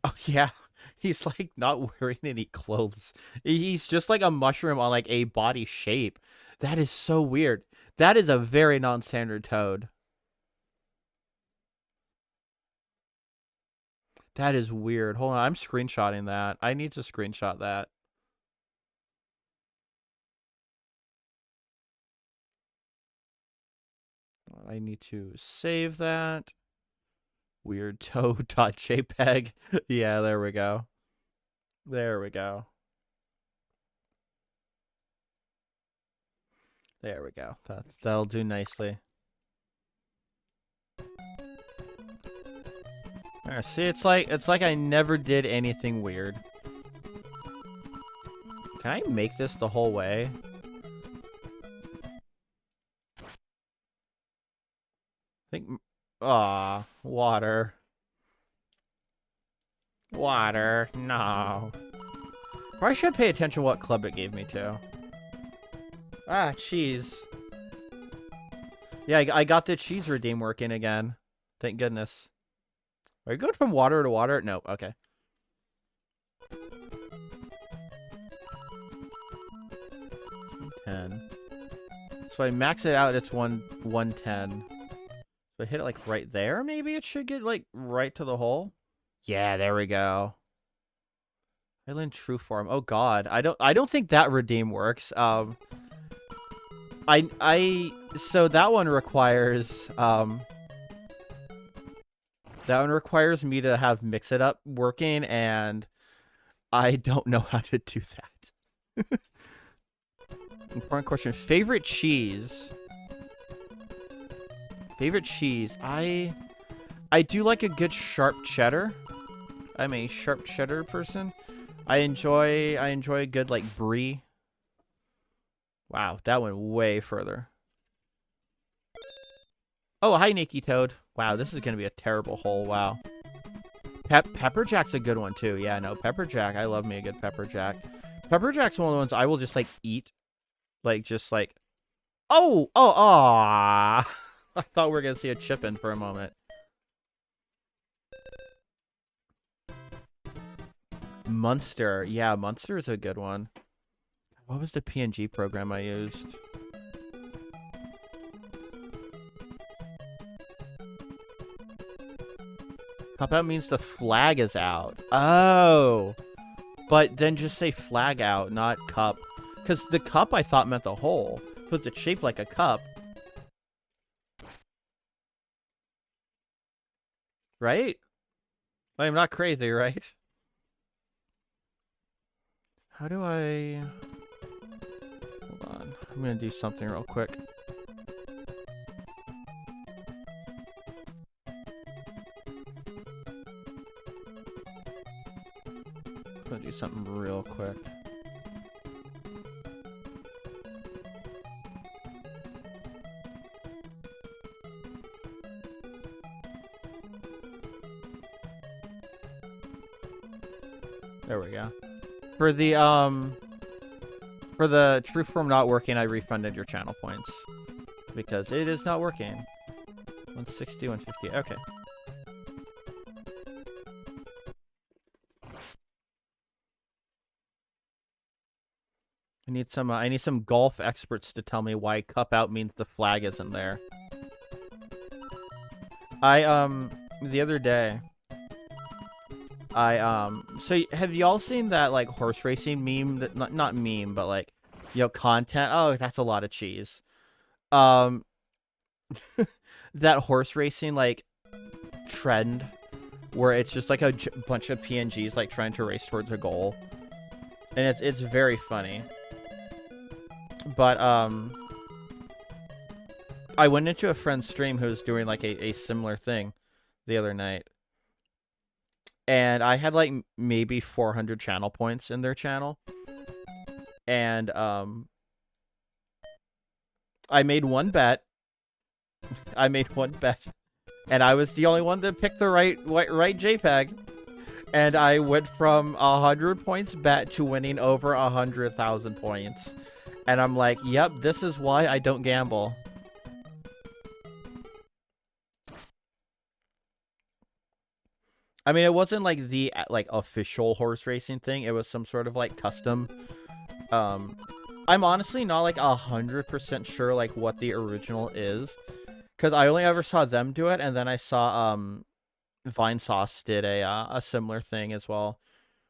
Oh, yeah. He's, like, not wearing any clothes. He's just, like, a mushroom on, like, a body shape. That is so weird. That is a very non-standard Toad. That is weird. Hold on, I'm screenshotting that. I need to screenshot that. I need to save that. Weird Toad.jpg. Yeah, there we go. There we go. There we go. That'll do nicely. Alright, see, it's like I never did anything weird. Can I make this the whole way? I think... Aw, water. Water, no. Probably should pay attention to what club it gave me to. Ah, cheese. Yeah, I got the cheese redeem working again. Thank goodness. Are you going from water to water? No, okay. So I max it out, it's 110. So I hit it like right there, maybe it should get like right to the hole. Yeah, there we go. Island True Form. Oh god. I don't think that redeem works. So that one requires me to have Mix It Up working, and I don't know how to do that. Important question. Favorite cheese? Favorite cheese? I do like a good sharp cheddar. I'm a sharp cheddar person. I enjoy a good like brie. Wow, that went way further. Oh, hi Nikki Toad. Wow, this is gonna be a terrible hole. Wow. Pepper Jack's a good one too. Yeah, no, Pepper Jack. I love me a good Pepper Jack. Pepper Jack's one of the ones I will just like eat. Like just like ah. I thought we were gonna see a chip in for a moment. Munster. Yeah, Munster is a good one. What was the PNG program I used? Pop out means the flag is out. Oh. But then just say flag out, not cup. Because the cup I thought meant the hole. Because it's shaped like a cup. Right? I'm not crazy, right? How do I... Hold on. I'm going to do something real quick. I'm going to do something real quick. There we go. For the true form not working, I refunded your channel points. Because it is not working. 160, 150. Okay. I need some golf experts to tell me why cup out means the flag isn't there. The other day So have y'all seen that like horse racing meme? That not meme, but like, content. Oh, that's a lot of cheese. Um, that horse racing like trend where it's just like a bunch of PNGs like trying to race towards a goal, and it's very funny. But I went into a friend's stream who was doing like a similar thing the other night, and I had like maybe 400 channel points in their channel, and I made one bet. I made one bet, and I was the only one that picked the right JPEG. And I went from 100 points bet to winning over 100,000 points. And I'm like, yep, this is why I don't gamble. I mean, it wasn't like the like official horse racing thing. It was some sort of like custom. I'm honestly not like 100% sure like what the original is, because I only ever saw them do it, and then I saw Vine Sauce did a similar thing as well,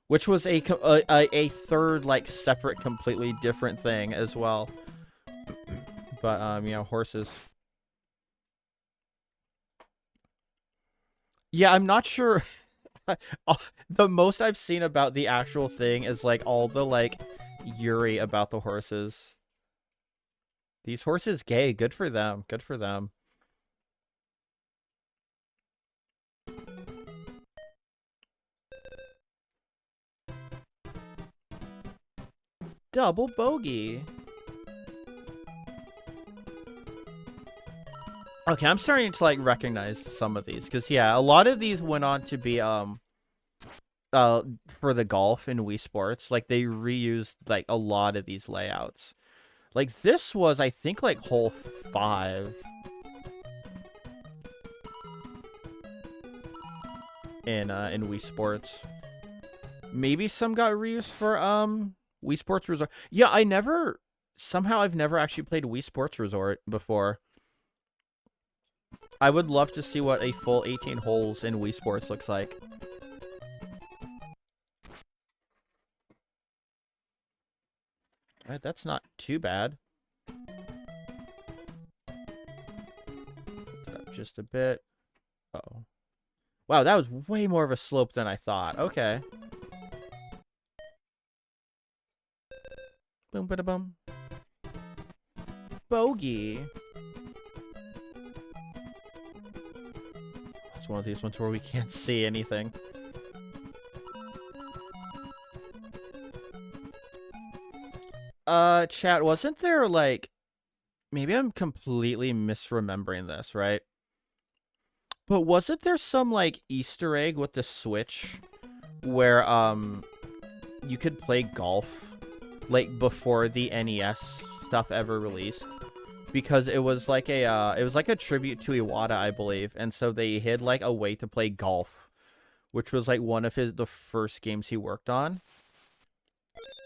which was a third like separate, completely different thing as well. But horses. Yeah, I'm not sure. The most I've seen about the actual thing is like all the like Yuri about the horses. These horses gay. Good for them. Good for them. Double bogey. Okay, I'm starting to like recognize some of these, because yeah, a lot of these went on to be for the golf and Wii Sports. Like they reused like a lot of these layouts. Like this was, I think, like hole 5 in Wii Sports. Maybe some got reused for Wii Sports Resort. Yeah, I've never actually played Wii Sports Resort before. I would love to see what a full 18 holes in Wii Sports looks like. Alright, that's not too bad. Up just a bit. Uh-oh. Wow, that was way more of a slope than I thought. Okay. Boom, bada bum. Bogey. It's one of these ones where we can't see anything. Chat, wasn't there like, maybe I'm completely misremembering this, right? But wasn't there some like Easter egg with the Switch where you could play golf like before the NES stuff ever released? Because it was like a tribute to Iwata, I believe, and so they hid like a way to play golf, which was like one of the first games he worked on.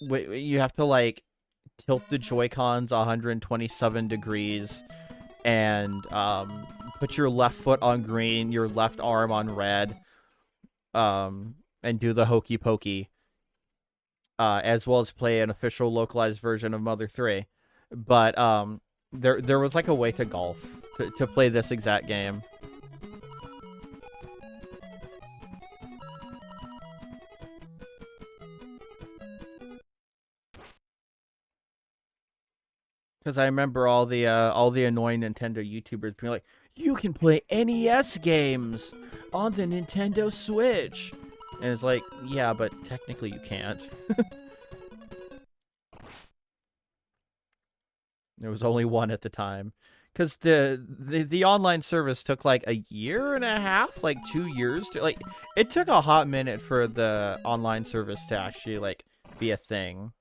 You have to like tilt the Joy-Cons 127 degrees and put your left foot on green, your left arm on red, and do the hokey pokey, as well as play an official localized version of Mother 3. But there was like a way to golf to play this exact game. Because I remember all the annoying Nintendo YouTubers being like, "You can play NES games on the Nintendo Switch," and it's like, yeah, but technically you can't. There was only one at the time, because the online service took like a year and a half, like 2 years to like. It took a hot minute for the online service to actually like be a thing.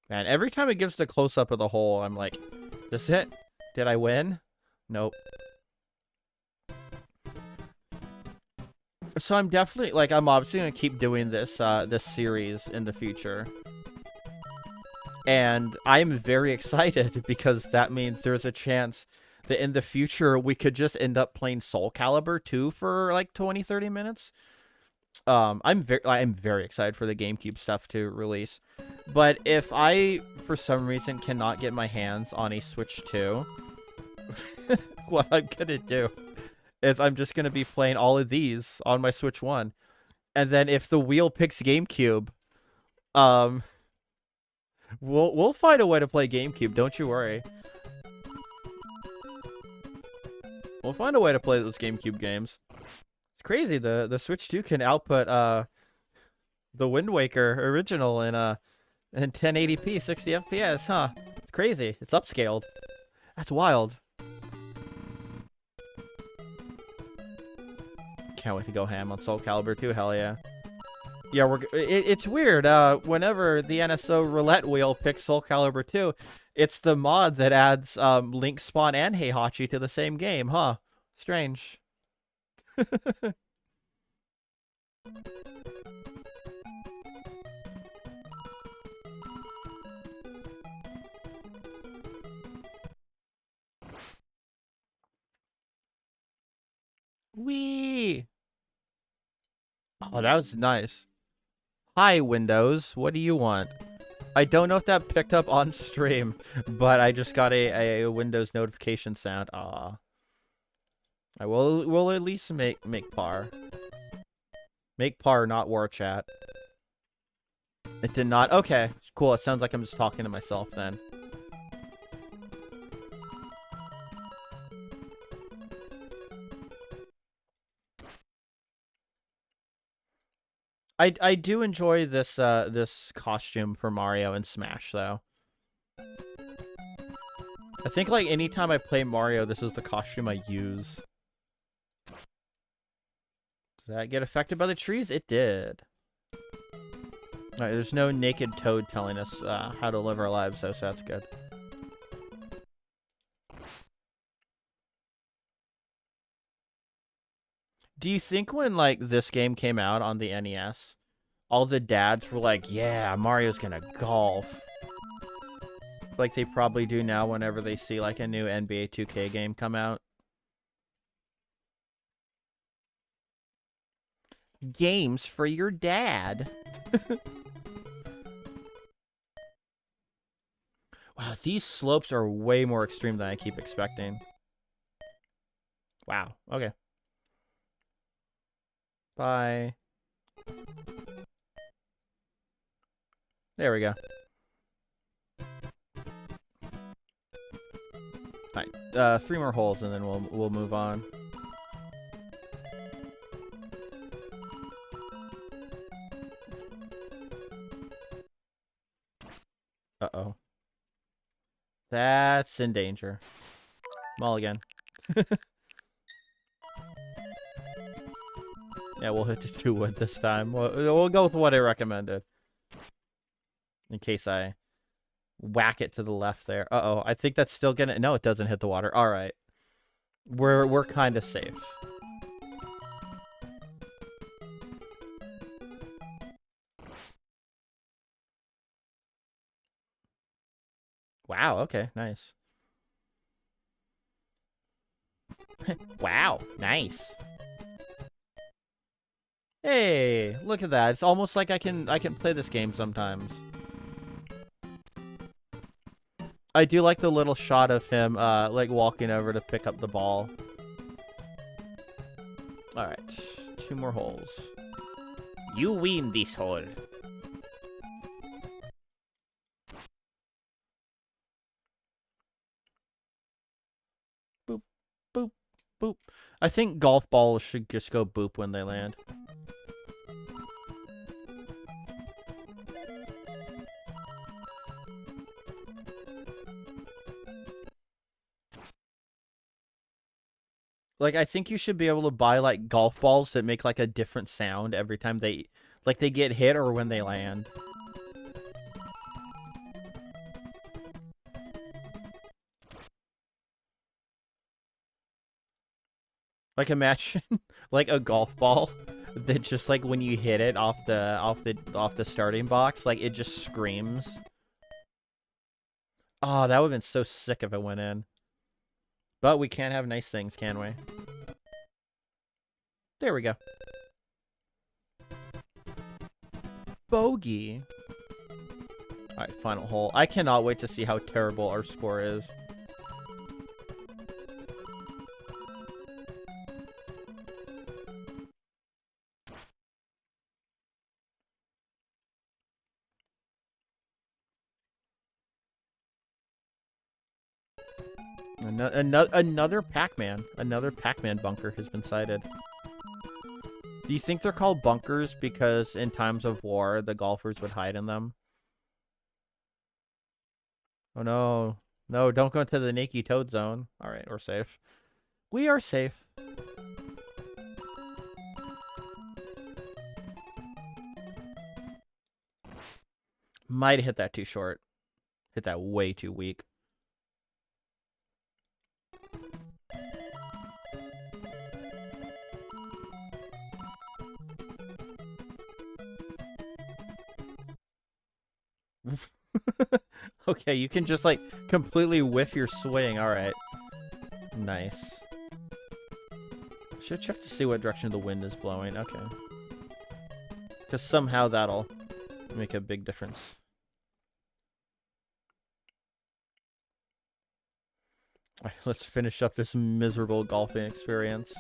Man, every time it gives the close-up of the hole, I'm like, this it? Did I win? Nope. So I'm definitely, like, I'm obviously going to keep doing this, this series in the future. And I'm very excited because that means there's a chance that in the future we could just end up playing Soul Calibur 2 for like 20-30 minutes. I'm very excited for the GameCube stuff to release. But if I for some reason cannot get my hands on a Switch 2, what I'm gonna do is I'm just gonna be playing all of these on my Switch 1. And then if the wheel picks GameCube, um we'll find a way to play GameCube, don't you worry. We'll find a way to play those GameCube games. It's crazy. The Switch 2 can output the Wind Waker original in 1080p 60 FPS, huh? It's crazy. It's upscaled. That's wild. Can't wait to go ham on Soul Calibur 2. Hell yeah. Yeah, it's weird. Whenever the NSO Roulette wheel picks Soul Calibur 2, it's the mod that adds Link, Spawn, and Heihachi to the same game, huh? Strange. Wee. Oh, that was nice. Hi, Windows. What do you want? I don't know if that picked up on stream, but I just got a Windows notification sound. Ah. I will at least make par. Make par, not war chat. It did not. Okay, cool. It sounds like I'm just talking to myself then. I do enjoy this this costume for Mario and Smash though. I think like anytime I play Mario, this is the costume I use. Did that get affected by the trees? It did. Alright, there's no naked toad telling us how to live our lives though, so that's good. Do you think when like this game came out on the NES, all the dads were like, yeah, Mario's gonna golf? Like they probably do now whenever they see like a new NBA 2K game come out. Games for your dad. Wow, these slopes are way more extreme than I keep expecting. Wow, okay. Bye. There we go. Alright, 3 more holes and then we'll move on. Uh-oh. That's in danger. Mulligan. Yeah, we'll hit the 2 wood this time. We'll go with what I recommended. In case I whack it to the left there. Uh-oh, I think that's still gonna... No, it doesn't hit the water. All right. We're kind of safe. Wow, okay, nice. Wow, nice. Hey, look at that. It's almost like I can play this game sometimes. I do like the little shot of him like walking over to pick up the ball. All right. 2 more holes. You win this hole. Boop, boop, boop. I think golf balls should just go boop when they land. Like, I think you should be able to buy, like, golf balls that make, like, a different sound every time they get hit or when they land. Like, imagine, like, a golf ball that just, like, when you hit it off the starting box, like, it just screams. Oh, that would have been so sick if it went in. But we can't have nice things, can we? There we go. Bogey. Alright, final hole. I cannot wait to see how terrible our score is. Another Pac-Man. Another Pac-Man bunker has been sighted. Do you think they're called bunkers because in times of war, the golfers would hide in them? Oh no. No, don't go into the Naked Toad zone. Alright, we're safe. We are safe. Might have hit that too short. Hit that way too weak. Okay, you can just like completely whiff your swing. Alright. Nice. Should check to see what direction the wind is blowing. Okay. Because somehow that'll make a big difference. Alright, let's finish up this miserable golfing experience.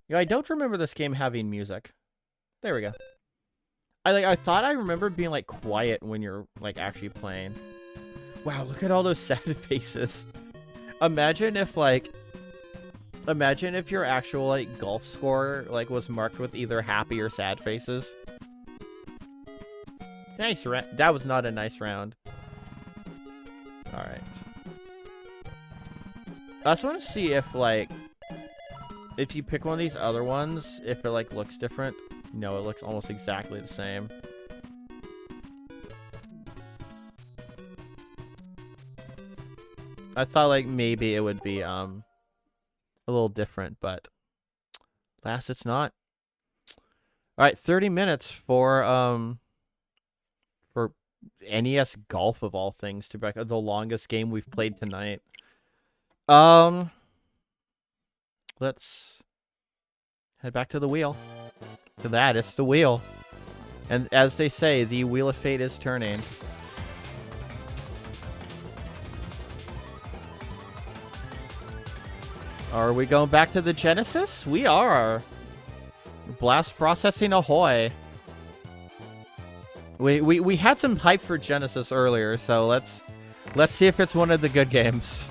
Yeah, I don't remember this game having music. There we go. I thought I remembered being like quiet when you're like actually playing. Wow, look at all those sad faces. Imagine if your actual like golf score like was marked with either happy or sad faces. Nice round. That was not a nice round. All right. I just want to see if like if you pick one of these other ones, if it like looks different. No, it looks almost exactly the same. I thought like maybe it would be a little different, but alas, it's not. All right, 30 minutes for NES Golf of all things to be like the longest game we've played tonight. Let's head back to the wheel. To that, it's the wheel. And as they say, the wheel of fate is turning. Are we going back to the Genesis? We are. Blast processing ahoy. We had some hype for Genesis earlier, so let's see if it's one of the good games.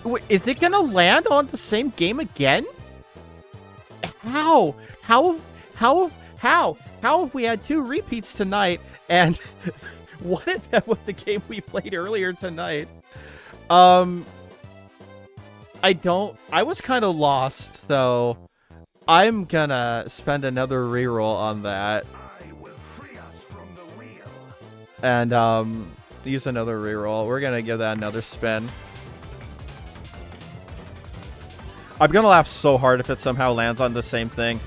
Wait, is it gonna land on the same game again? How? How have we had 2 repeats tonight and one of them was the game we played earlier tonight? I was kind of lost, so I'm gonna spend another reroll on that. And use another reroll. We're gonna give that another spin. I'm gonna laugh so hard if it somehow lands on the same thing.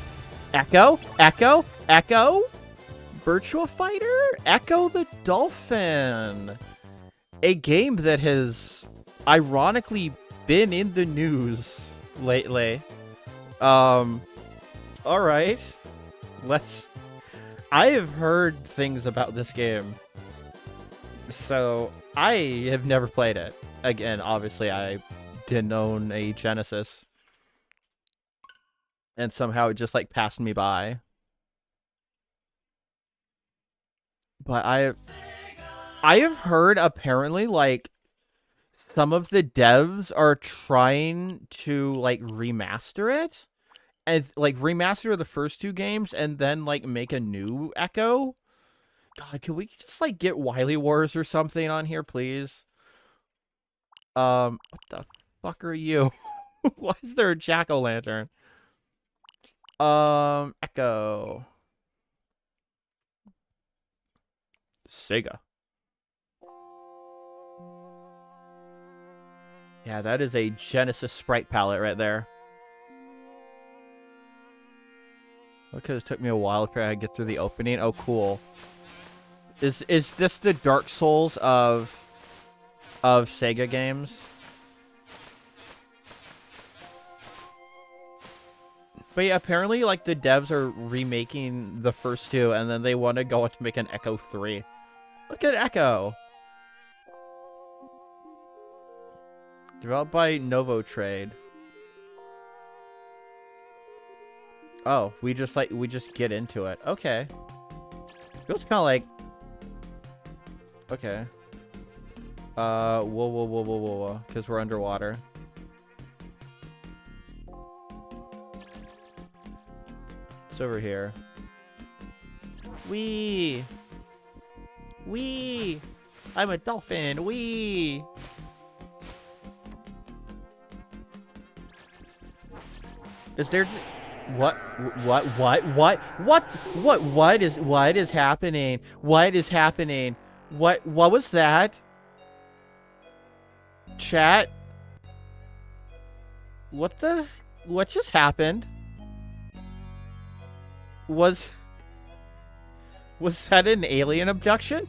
Echo? Echo? Echo? Virtua Fighter? Echo the Dolphin. A game that has ironically been in the news lately. Alright. I have heard things about this game. So, I have never played it. Again, obviously, I didn't own a Genesis. And somehow it just, like, passed me by. But I have heard, apparently, like, some of the devs are trying to, like, remaster it. And, like, remaster the first 2 games and then, like, make a new Echo. God, can we just, like, get Wily Wars or something on here, please? What the fuck are you? Why is there a jack-o'-lantern? Echo. Sega. Yeah, that is a Genesis sprite palette right there. Because it took me a while to get through the opening. Oh, cool. Is this the Dark Souls of Sega games? But yeah, apparently, like, the devs are remaking the first two, and then they want to go on to make an Echo 3. Look at Echo! Developed by Novo Trade. Oh, we just get into it. Okay. Feels kind of like... Okay. Whoa. Because we're underwater. It's over here. Wee! Wee! I'm a dolphin! Wee! Is there... What is happening? What is happening? What was that? Chat? What just happened? Was that an alien abduction?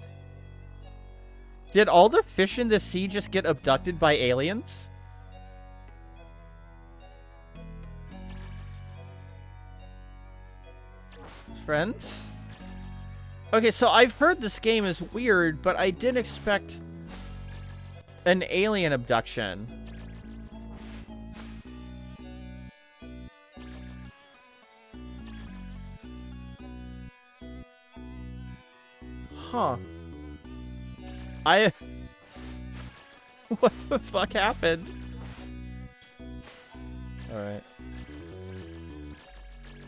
Did all the fish in the sea just get abducted by aliens? Friends? Okay, so I've heard this game is weird, but I didn't expect an alien abduction. Huh. What the fuck happened? Alright.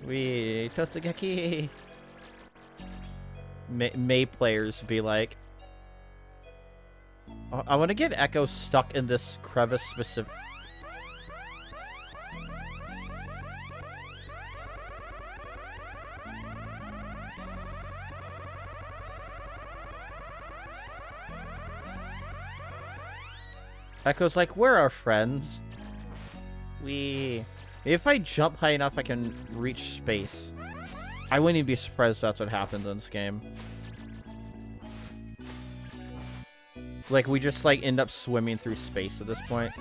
Wee, Totsugeki. May players be like, I want to get Echo stuck in this crevice specific. Echo's like, we're our friends. Maybe if I jump high enough, I can reach space. I wouldn't even be surprised if that's what happens in this game. Like, we just, like, end up swimming through space at this point.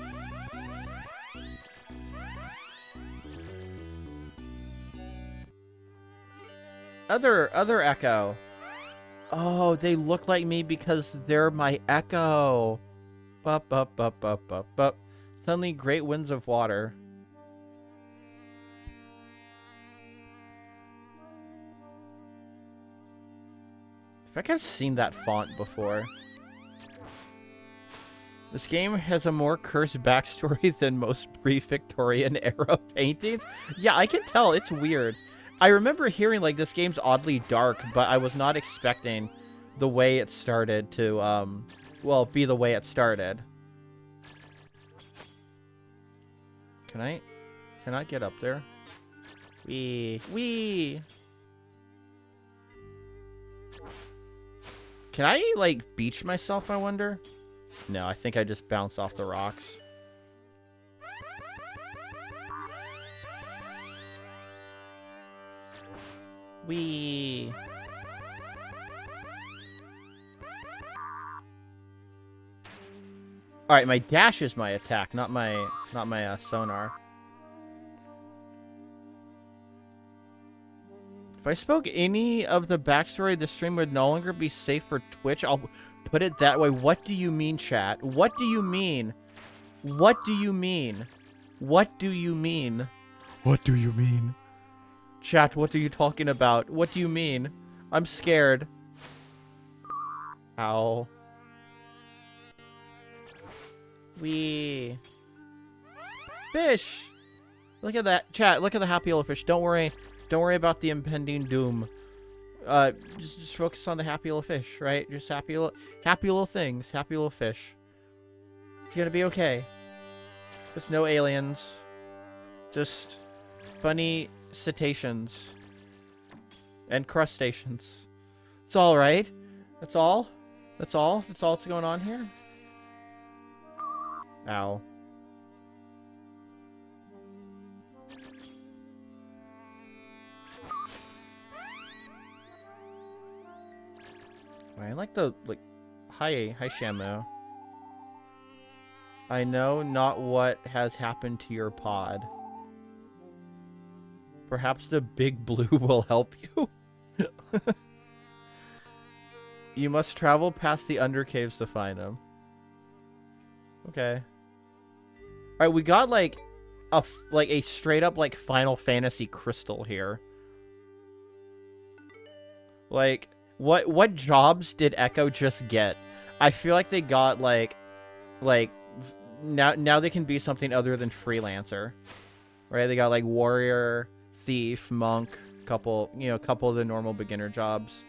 Other Echo. Oh, they look like me because they're my Echo. Bup. Suddenly, great winds of water. I feel like I've seen that font before. This game has a more cursed backstory than most pre-Victorian era paintings. Yeah, I can tell. It's weird. I remember hearing, like, this game's oddly dark, but I was not expecting the way it started to, well, be the way it started. Can I get up there? Wee! Can I, like, beach myself, I wonder? No, I think I just bounce off the rocks. Wee! Alright, my dash is my attack, not my sonar. If I spoke any of the backstory, the stream would no longer be safe for Twitch. I'll put it that way. What do you mean, chat? What do you mean? What do you mean? What do you mean? What do you mean? Chat, what are you talking about? What do you mean? I'm scared. Ow. Wee. Fish! Look at that. Chat, look at the happy little fish. Don't worry. Don't worry about the impending doom. Just focus on the happy little fish, right? Just happy little things. Happy little fish. It's gonna be okay. There's no aliens. Just funny cetaceans. And crustaceans. It's all right. That's all? That's all? That's all that's going on here? Ow. I like the, like, hi Shamu. I know not what has happened to your pod. Perhaps the big blue will help you? You must travel past the undercaves to find him. Okay. Alright, we got, like, a straight up, like, Final Fantasy crystal here. Like, what jobs did Echo just get? I feel like they got, like, now they can be something other than freelancer. Right? They got, like, warrior, thief, monk, couple of the normal beginner jobs.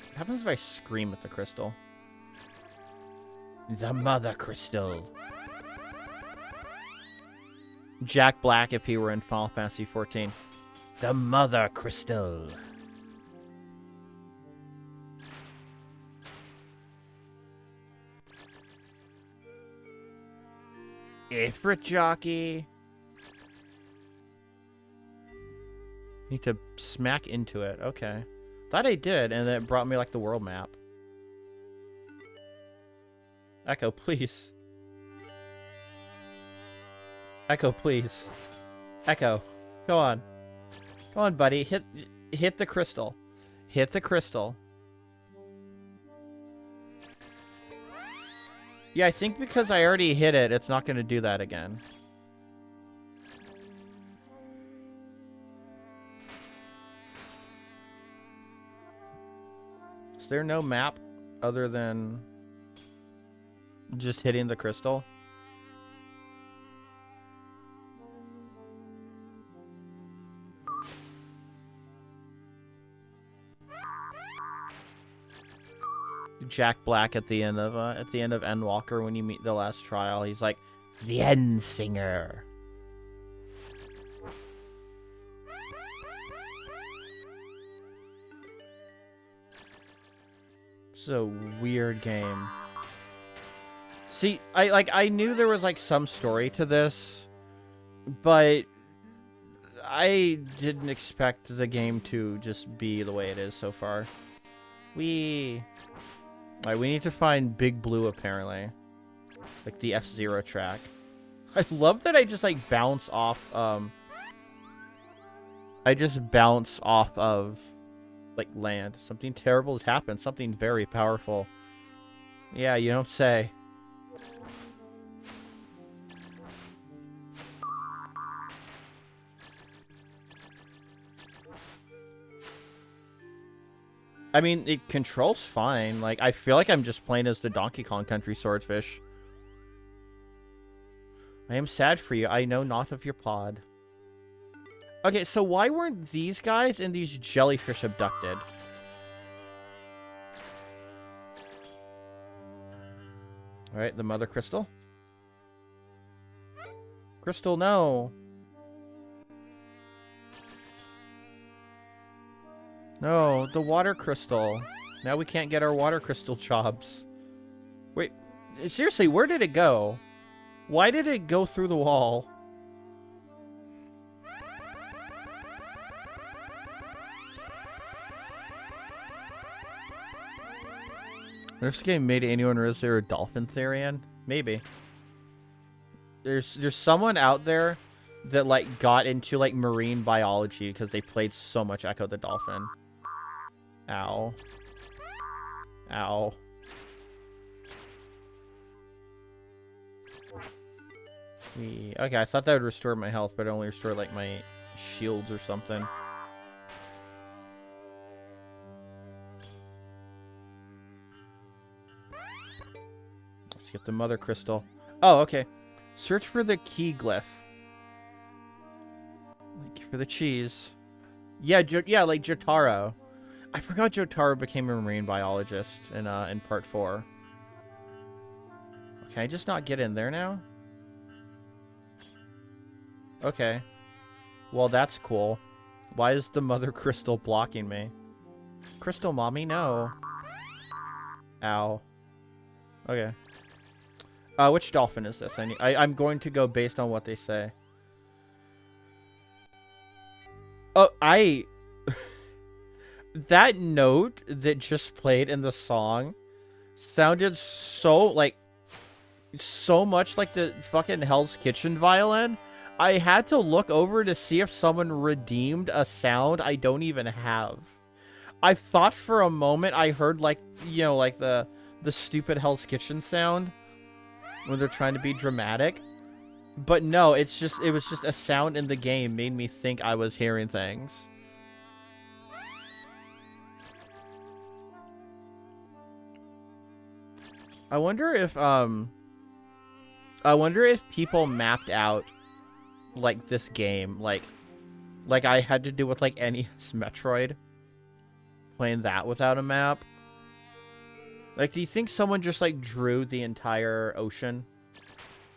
What happens if I scream at the crystal? The mother crystal. Jack Black if he were in Final Fantasy XIV. The mother crystal. Ifrit jockey. Need to smack into it. Okay. Thought I did, and then it brought me, like, the world map. Echo, please. Echo, please. Echo. Go on. Go on, buddy. Hit the crystal. Hit the crystal. Yeah, I think because I already hit it, it's not going to do that again. Is there no map other than just hitting the crystal? Jack Black at the end of Endwalker when you meet the last trial, he's like, the End Singer. It's a weird game. See, I knew there was, like, some story to this, but I didn't expect the game to just be the way it is so far. Alright, we need to find Big Blue, apparently. Like, the F-Zero track. I love that I just, like, bounce off, I just bounce off of, like, land. Something terrible has happened. Something very powerful. Yeah, you don't say. I mean, it controls fine. Like, I feel like I'm just playing as the Donkey Kong Country Swordfish. I am sad for you. I know not of your pod. Okay, so why weren't these guys and these jellyfish abducted? Alright, the Mother Crystal. Crystal, no. No, the water crystal. Now we can't get our water crystal jobs. Wait, seriously, where did it go? Why did it go through the wall? What if this game made anyone realize they were a dolphin Therian? Maybe. There's someone out there that, like, got into, like, marine biology because they played so much Echo the Dolphin. Ow. Ow. Okay, I thought that would restore my health, but it only restored, like, my shields or something. Let's get the Mother Crystal. Oh, okay. Search for the key glyph. Like, for the cheese. Yeah, yeah, like Jotaro. I forgot Jotaro became a marine biologist in part 4. Can I just not get in there now? Okay. Well, that's cool. Why is the Mother Crystal blocking me? Crystal Mommy, no. Ow. Okay. Which dolphin is this? I'm going to go based on what they say. Oh, that note that just played in the song sounded so much like the fucking Hell's Kitchen violin. I had to look over to see if someone redeemed a sound I don't even have. I thought for a moment I heard like the stupid Hell's Kitchen sound when they're trying to be dramatic. But no, it was just a sound in the game made me think I was hearing things. I wonder if people mapped out like this game like I had to do with like NES Metroid, playing that without a map. Like, do you think someone just like drew the entire ocean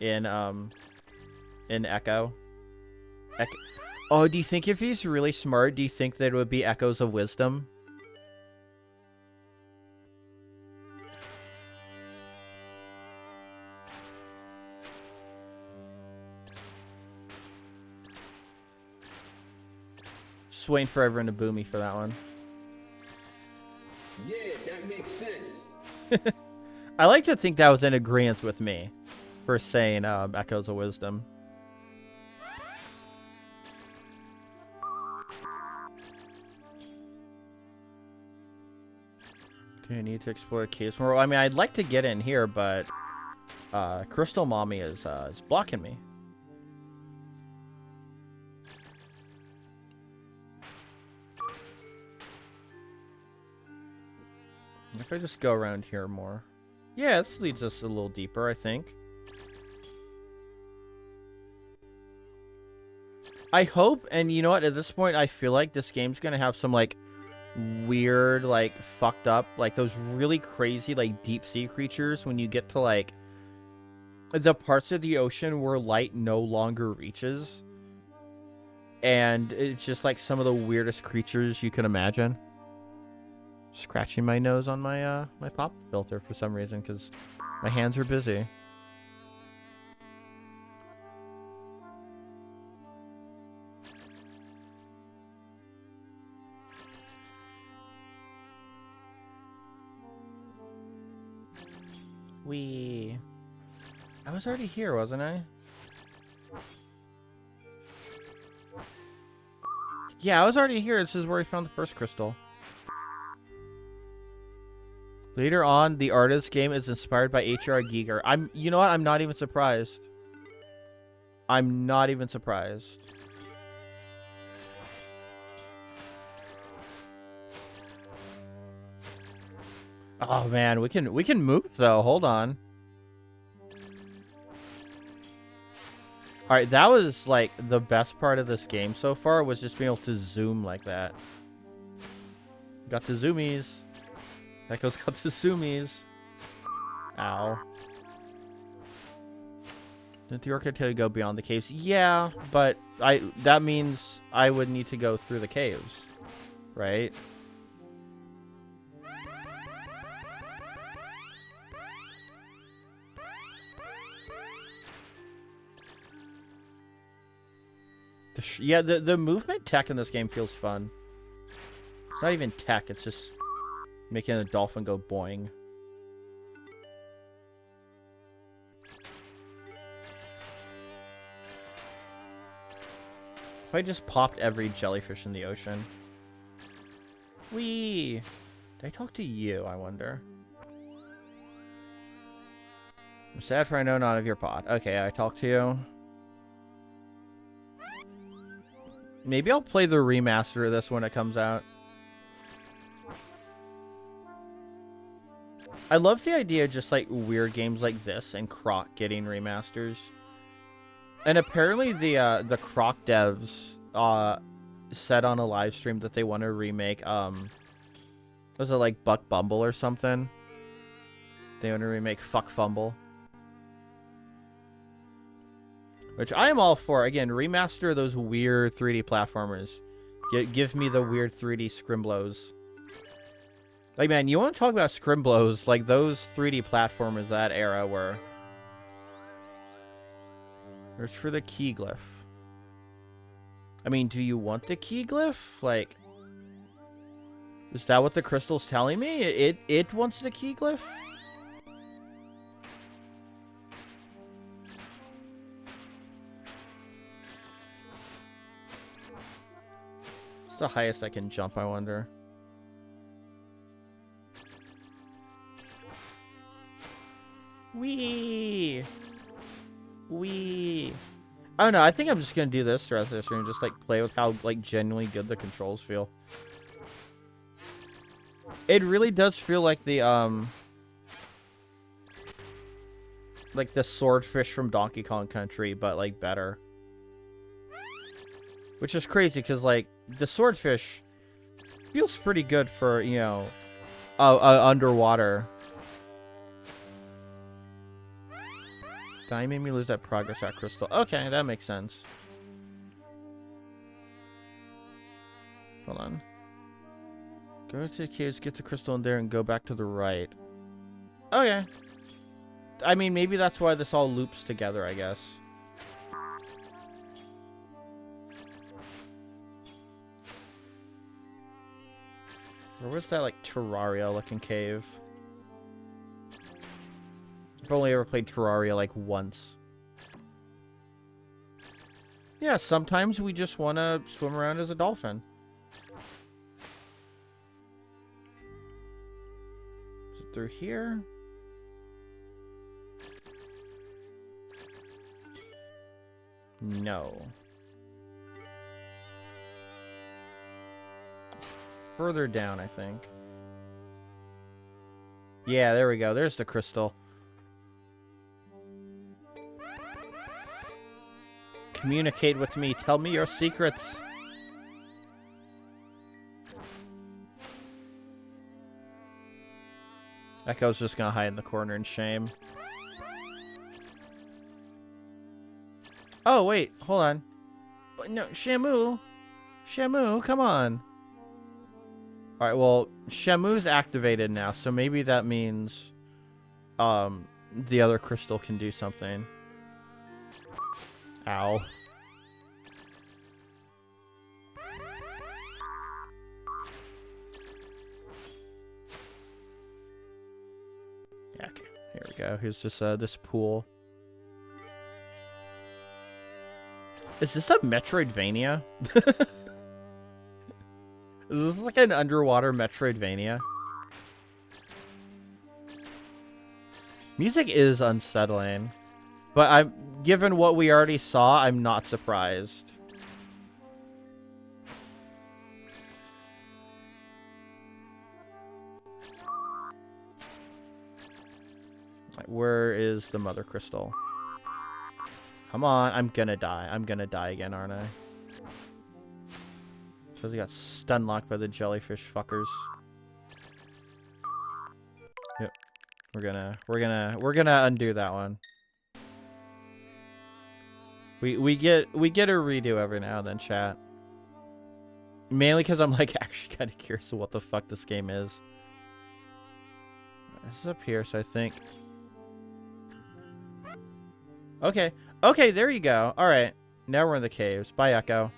in Echo? Oh, do you think if he's really smart, do you think that it would be Echoes of Wisdom? Just waiting for everyone to boo me for that one. Yeah, that makes sense. I like to think that was in agreement with me for saying Echoes of Wisdom. Do you need to explore caves more? I mean, I'd like to get in here, but Crystal Mommy is blocking me. If I just go around here more. Yeah, this leads us a little deeper, I think. I hope, and you know what, at this point, I feel like this game's gonna have some, like, weird, like, fucked up, like, those really crazy, like, deep-sea creatures when you get to, like, the parts of the ocean where light no longer reaches. And it's just, like, some of the weirdest creatures you can imagine. Scratching my nose on my my pop filter for some reason because my hands are busy. I was already here, wasn't I? Yeah, I was already here. This is where we found the first crystal. Later on, the artist game is inspired by H.R. Giger. You know what? I'm not even surprised. I'm not even surprised. Oh man, we can move though. Hold on. All right, that was like the best part of this game so far was just being able to zoom like that. Got the zoomies. Echo's got the zoomies. Ow. Didn't the orchid tell you to go beyond the caves? Yeah, but that means I would need to go through the caves, right? Yeah, the movement tech in this game feels fun. It's not even tech, it's just making a dolphin go boing. If I just popped every jellyfish in the ocean. Whee! Did I talk to you, I wonder? I'm sad for I know not of your pod. Okay, I talked to you. Maybe I'll play the remaster of this when it comes out. I love the idea of just like weird games like this and Croc getting remasters. And apparently the Croc devs said on a live stream that they want to remake was it like Buck Bumble or something? They want to remake Fuck Fumble. Which I am all for. Again, remaster those weird 3D platformers. Give me the weird 3D Scrimblows. Like, man, you want to talk about Scrimblows? Like, those 3D platformers that era were Search for the key glyph. I mean, do you want the key glyph? Like, is that what the crystal's telling me? It wants the key glyph? What's the highest I can jump, I wonder? Wee! Wee! I don't know, I think I'm just gonna do this throughout this stream, just like play with how like genuinely good the controls feel. It really does feel like the swordfish from Donkey Kong Country, but like better. Which is crazy because like the swordfish feels pretty good for, you know, underwater. That made me lose that progress at crystal. Okay, that makes sense. Hold on. Go to the caves, get the crystal in there, and go back to the right. Okay. I mean, maybe that's why this all loops together, I guess. Where was that, like, Terraria-looking cave? I've only ever played Terraria, like, once. Yeah, sometimes we just want to swim around as a dolphin. Is it through here? No. Further down, I think. Yeah, there we go. There's the crystal. Communicate with me. Tell me your secrets. Echo's just gonna hide in the corner in shame. Oh, wait. Hold on. But no, Shamu. Shamu, come on. Alright, well, Shamu's activated now, so maybe that means the other crystal can do something. Ow. Yeah, okay. Here we go. Here's this pool. Is this a Metroidvania? Is this like an underwater Metroidvania? Music is unsettling. But given what we already saw, I'm not surprised. Right, where is the mother crystal? Come on, I'm gonna die. I'm gonna die again, aren't I? Because I got stun locked by the jellyfish fuckers. Yep. We're gonna undo that one. We get a redo every now and then, chat. Mainly because I'm like actually kind of curious of what the fuck this game is. This is up here, so I think. Okay, okay, there you go. All right, now we're in the caves. Bye, Echo.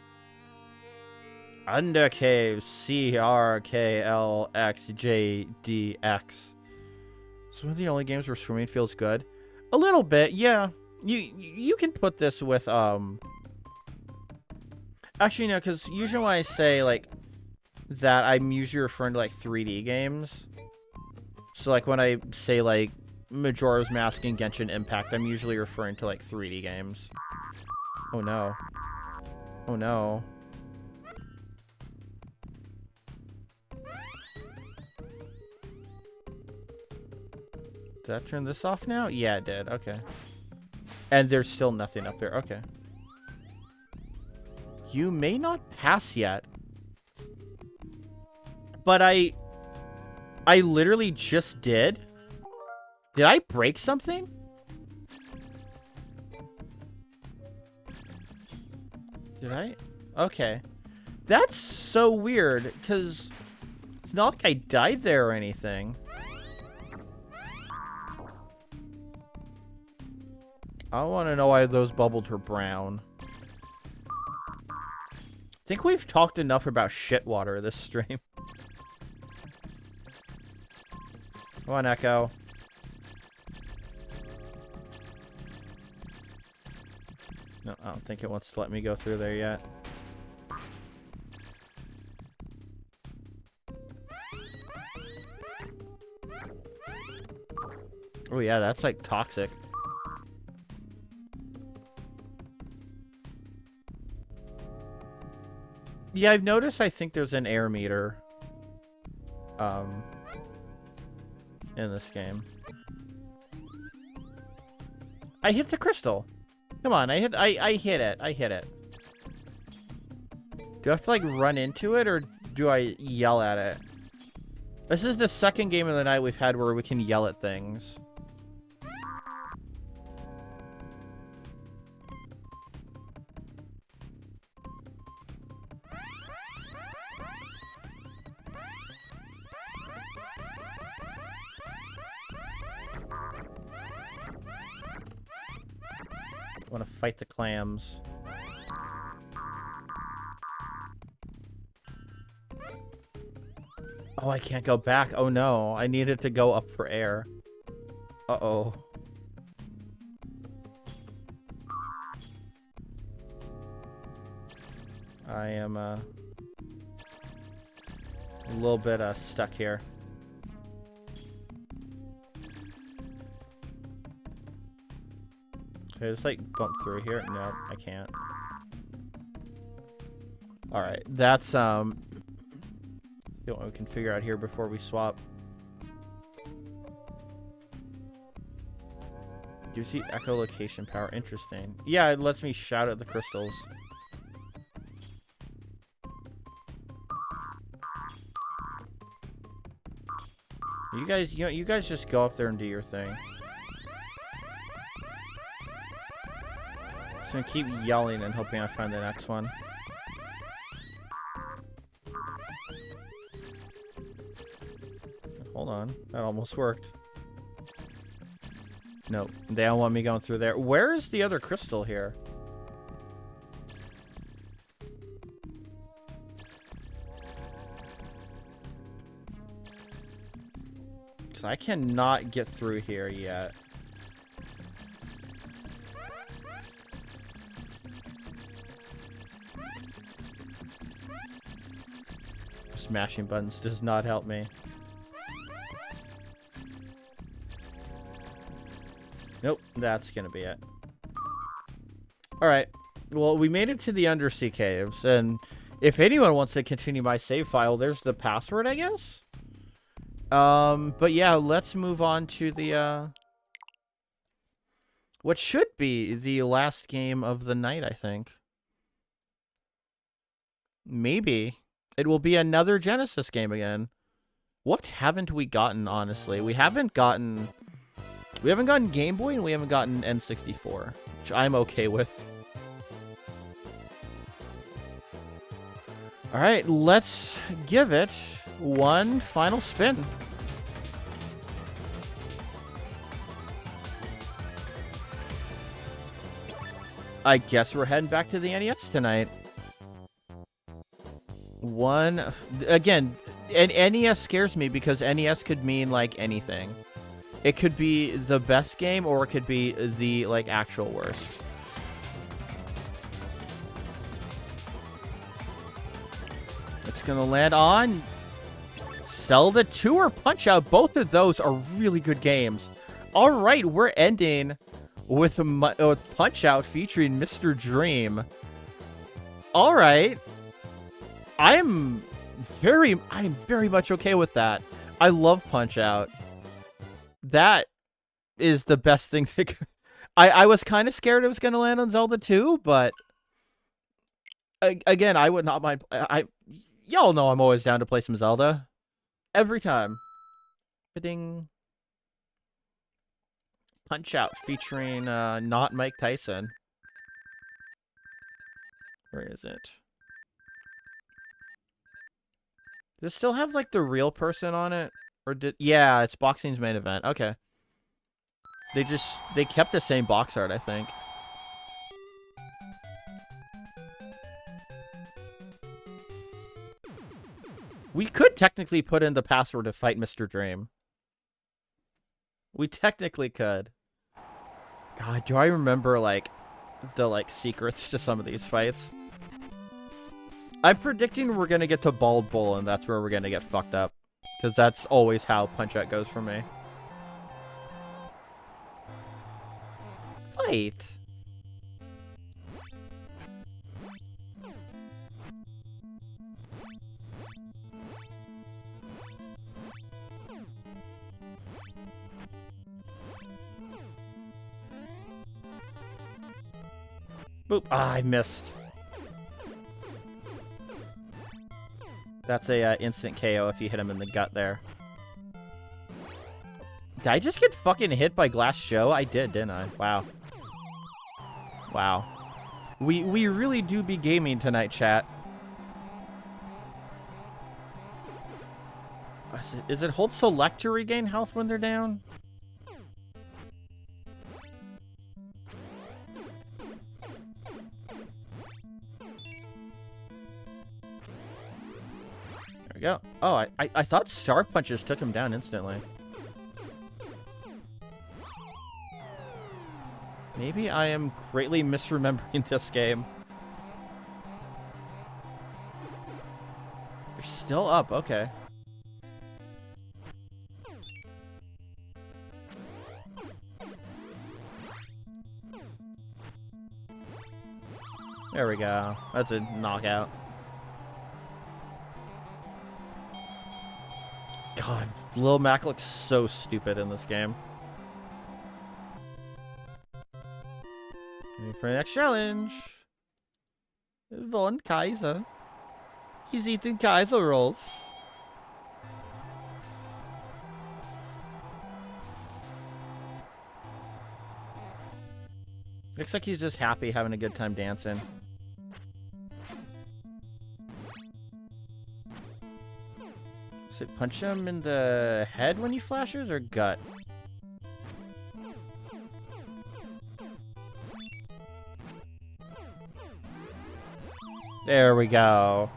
Under caves, CRKLXJDX. It's one of the only games where swimming feels good. A little bit, yeah. You can put this with actually no, because usually when I say like that, I'm usually referring to like 3D games. So like when I say like Majora's Mask and Genshin Impact, I'm usually referring to like 3D games. Oh no. Oh no. Did I turn this off now? Yeah, it did. Okay. And there's still nothing up there. Okay. You may not pass yet. But I literally just did. Did I break something? Did I? Okay. That's so weird, because it's not like I died there or anything. I want to know why those bubbles were brown. I think we've talked enough about shit water this stream. Come on, Echo. No, I don't think it wants to let me go through there yet. Oh yeah, that's like toxic. Yeah, I've noticed I think there's an air meter in this game. I hit the crystal. Come on, I hit it. I hit it. Do I have to like run into it or do I yell at it? This is the second game of the night we've had where we can yell at things. I want to fight the clams. Oh, I can't go back. Oh no, I needed to go up for air. Uh-oh. I am a little bit stuck here. Okay, just like bump through here. No, I can't. All right, that's what we can figure out here before we swap. Do you see echolocation power? Interesting. Yeah, it lets me shout at the crystals. You guys just go up there and do your thing. Just gonna keep yelling and hoping I find the next one. Hold on, that almost worked. Nope, they don't want me going through there. Where is the other crystal here? Because I cannot get through here yet. Smashing buttons does not help me. Nope, that's gonna be it. Alright, well, we made it to the undersea caves, and if anyone wants to continue my save file, there's the password, I guess? But yeah, let's move on to the, what should be the last game of the night, I think. Maybe. It will be another Genesis game again. What haven't we gotten, honestly? We haven't gotten Game Boy and we haven't gotten N64, which I'm okay with. All right, let's give it one final spin. I guess we're heading back to the NES tonight. Again, and NES scares me because NES could mean like anything. It could be the best game or it could be the like actual worst. It's gonna land on Zelda 2 or Punch-Out. Both of those are really good games. All right, we're ending with Punch-Out featuring Mr. Dream. All right. I'm very much okay with that. I love Punch-Out. That is the best thing to... I was kind of scared it was going to land on Zelda 2, but... Again, I would not mind... Y'all know I'm always down to play some Zelda. Every time. Ding. Punch-Out featuring not Mike Tyson. Where is it? Does it still have like the real person on it? Or did... Yeah, it's boxing's main event. Okay. They kept the same box art, I think. We could technically put in the password to fight Mr. Dream. We technically could. God, do I remember, like, the, like, secrets to some of these fights? I'm predicting we're gonna get to Bald Bull, and that's where we're gonna get fucked up. Because that's always how Punch-Out goes for me. Fight! Boop. Ah, I missed. That's a instant KO if you hit him in the gut there. Did I just get fucking hit by Glass Joe? I did, didn't I? Wow. Wow. We really do be gaming tonight, chat. Is it hold select to regain health when they're down? There we go. Oh, I thought Star Punches took him down instantly. Maybe I am greatly misremembering this game. You're still up, okay. There we go. That's a knockout. God, Lil Mac looks so stupid in this game. Ready for the next challenge. Von Kaiser. He's eating Kaiser rolls. Looks like he's just happy having a good time dancing. So punch him in the head when he flashes or gut? There we go.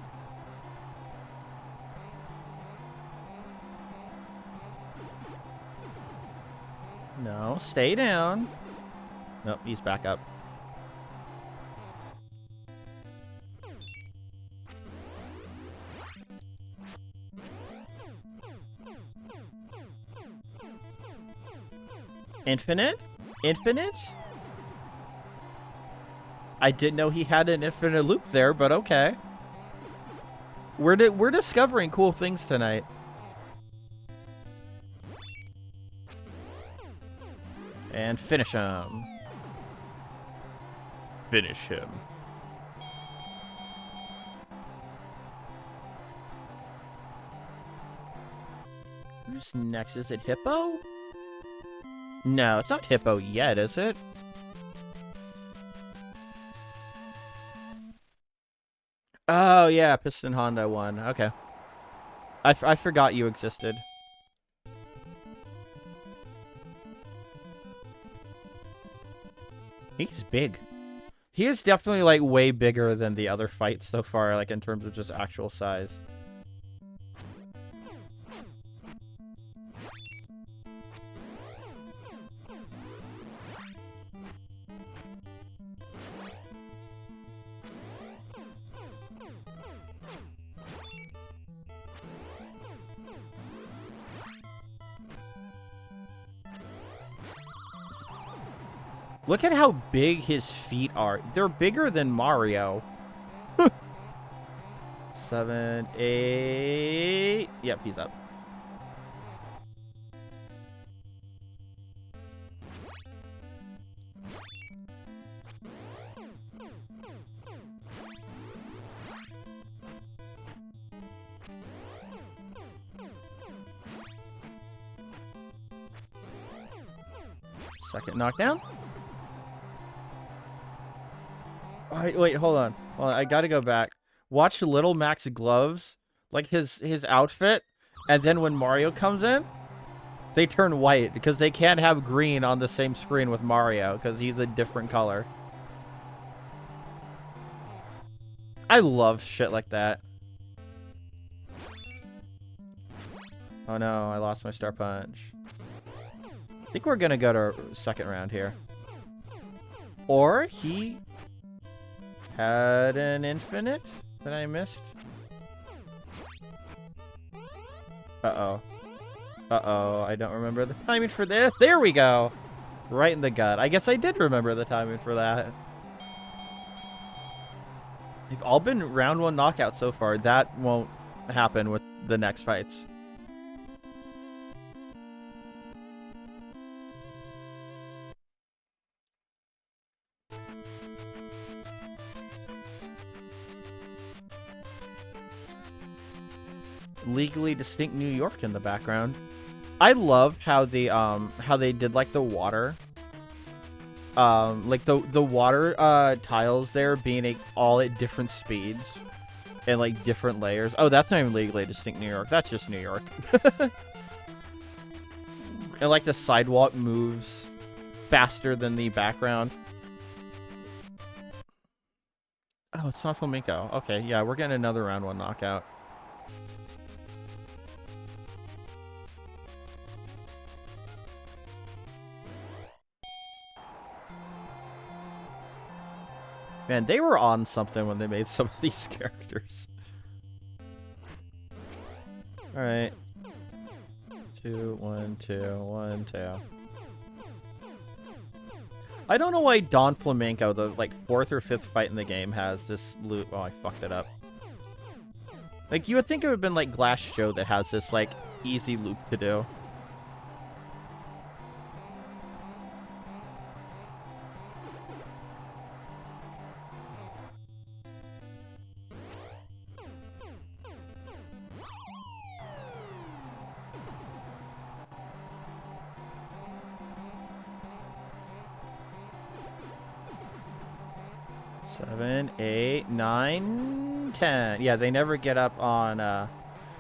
No, stay down. Nope, he's back up. Infinite? Infinite? I didn't know he had an infinite loop there, but okay. We're discovering cool things tonight. And finish him. Finish him. Who's next? Is it Hippo? No, it's not Hippo yet, is it? Oh, yeah, Piston Honda won. Okay. I forgot you existed. He's big. He is definitely, like, way bigger than the other fights so far, like, in terms of just actual size. Look at how big his feet are. They're bigger than Mario. 7, 8. Yep, he's up. Second knockdown. Wait, hold on. Well, I gotta go back. Watch Little Mac's gloves, like his outfit, and then when Mario comes in, They turn white because they can't have green on the same screen with Mario because he's a different color. I love shit like that. Oh no, I lost my Star Punch. I think we're gonna go to second round here. Or he had an infinite that I missed. Uh-oh. Uh-oh, I don't remember the timing for this. There we go. Right in the gut. I guess I did remember the timing for that. They've all been round 1 knockouts so far. That won't happen with the next fights. Legally distinct New York in the background. I love how they did like the water. Like the water tiles there being all at different speeds and like different layers. Oh, that's not even legally distinct New York. That's just New York. And like the sidewalk moves faster than the background. Oh, it's not flamenco. Okay, yeah, we're getting another round 1 knockout. Man, they were on something when they made some of these characters. Alright. 2, 1, 2, 1, 2. I don't know why Don Flamenco, the like 4th or 5th fight in the game, has this loop. Oh, I fucked it up. Like, you would think it would have been like Glass Joe that has this like easy loop to do. Seven, 8, 9, 10. Yeah, they never get up on,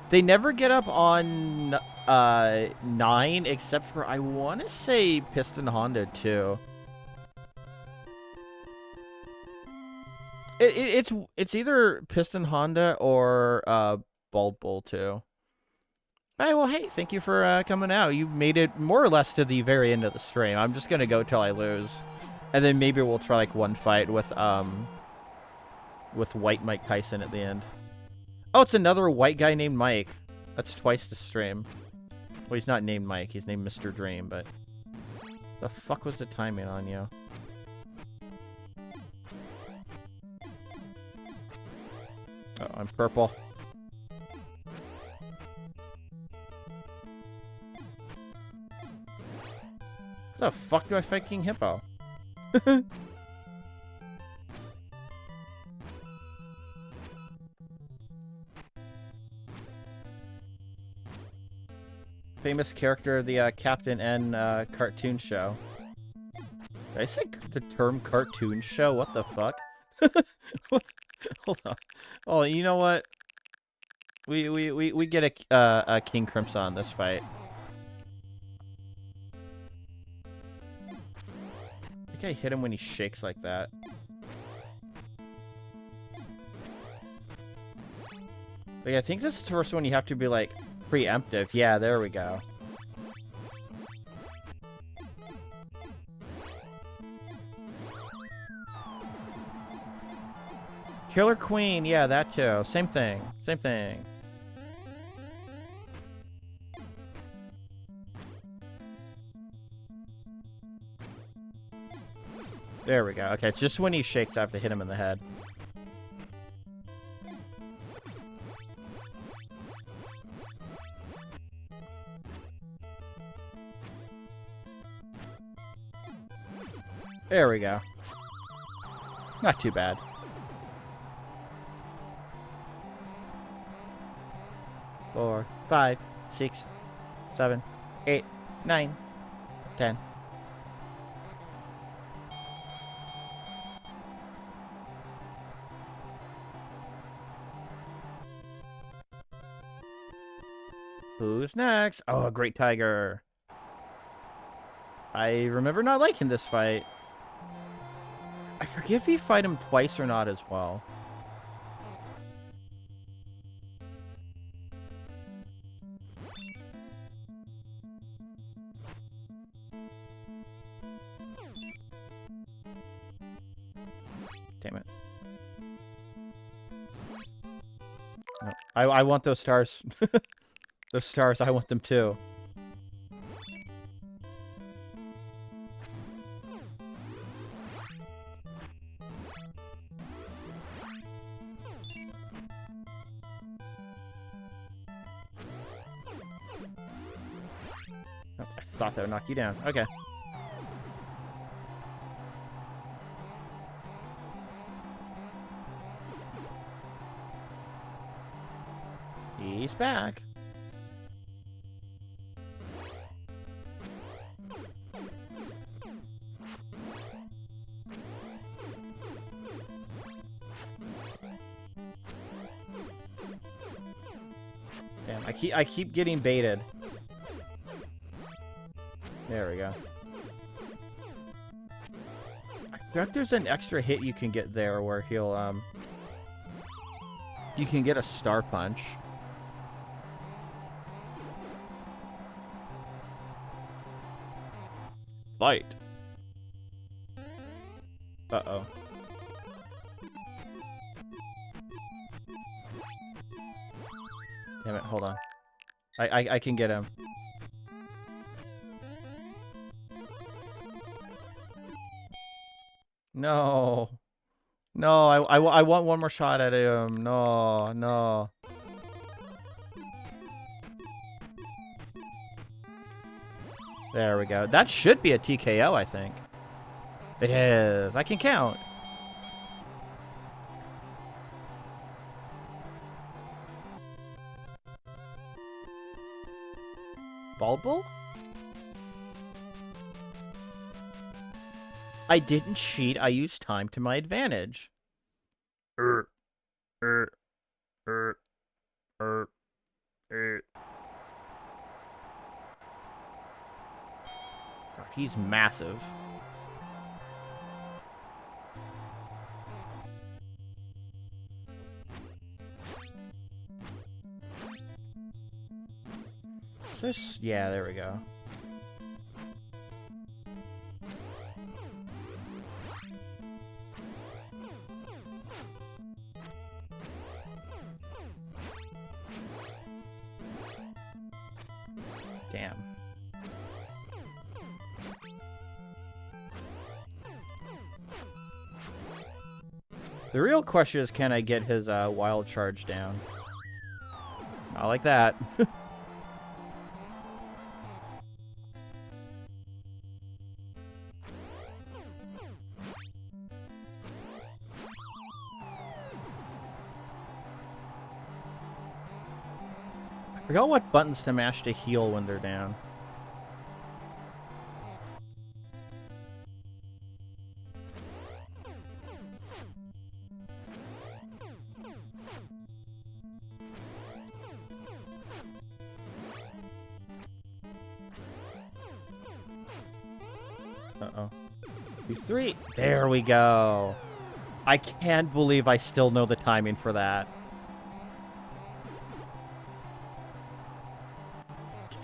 they never get up on, 9, except for, I want to say Piston Honda, too. It's either Piston Honda or, Bald Bull, too. Alright, well, hey, thank you for, coming out. You made it more or less to the very end of the stream. I'm just gonna go till I lose. And then maybe we'll try, like, one fight with white Mike Tyson at the end. Oh, it's another white guy named Mike. That's twice the stream. Well, he's not named Mike. He's named Mr. Dream, but... The fuck was the timing on you? Oh, I'm purple. How the fuck do I fight King Hippo? Famous character of the Captain N cartoon show. Did I say the term cartoon show? What the fuck? Hold on. Oh, you know what? We get a King Crimson on this fight. I think I hit him when he shakes like that. But yeah, I think this is the first one you have to be like preemptive. Yeah, there we go. Killer Queen, yeah, that too. Same thing. Same thing. There we go. Okay, it's just when he shakes, I have to hit him in the head. There we go. Not too bad. Four, 5, 6, 7, 8, 9, 10. Who's next? Oh, a great tiger. I remember not liking this fight. I forget if you fight him twice or not as well. Damn it. No, I want those stars. Those stars, I want them too. Oh, I thought that would knock you down. Okay. He's back. Damn, I keep getting baited. There we go. I bet there's an extra hit you can get there where he'll you can get a star punch. Fight. Uh-oh. Damn it, hold on. I can get him. No. No, I want one more shot at him. No, no. There we go. That should be a TKO, I think. It is. I can count. Bulble? I didn't cheat. I used time to my advantage. God, he's massive. So, yeah, there we go. Damn. The real question is, can I get his wild charge down? Not like that. I forgot what buttons to mash to heal when they're down. Uh-oh. B3. There we go. I can't believe I still know the timing for that.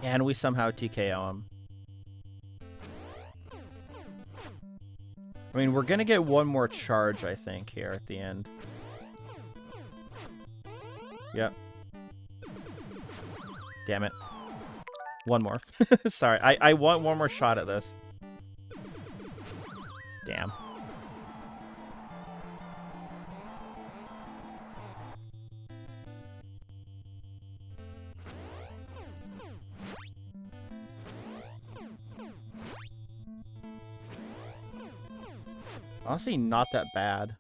Can we somehow TKO him? I mean, we're gonna get one more charge, I think, here at the end. Yep. Damn it. One more. Sorry, I want one more shot at this. Damn. Honestly, not that bad.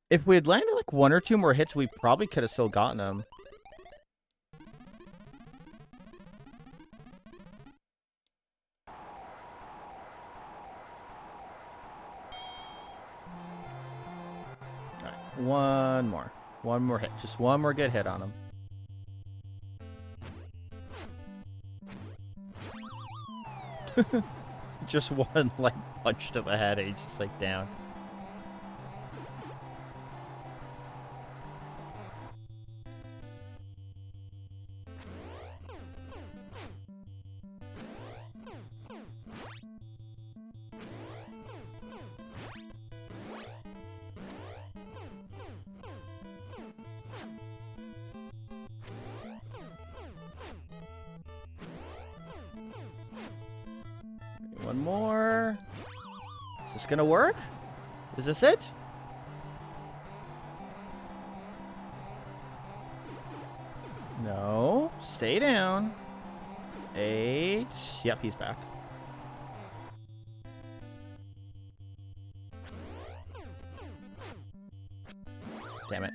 If we had landed like one or two more hits, we probably could have still gotten him. Alright, one more. One more hit. Just one more good hit on him. Just one, like, punch to the head, and he's just, like, down. One more. Is this gonna work? Is this it? No. Stay down. 8. Yep, he's back. Damn it.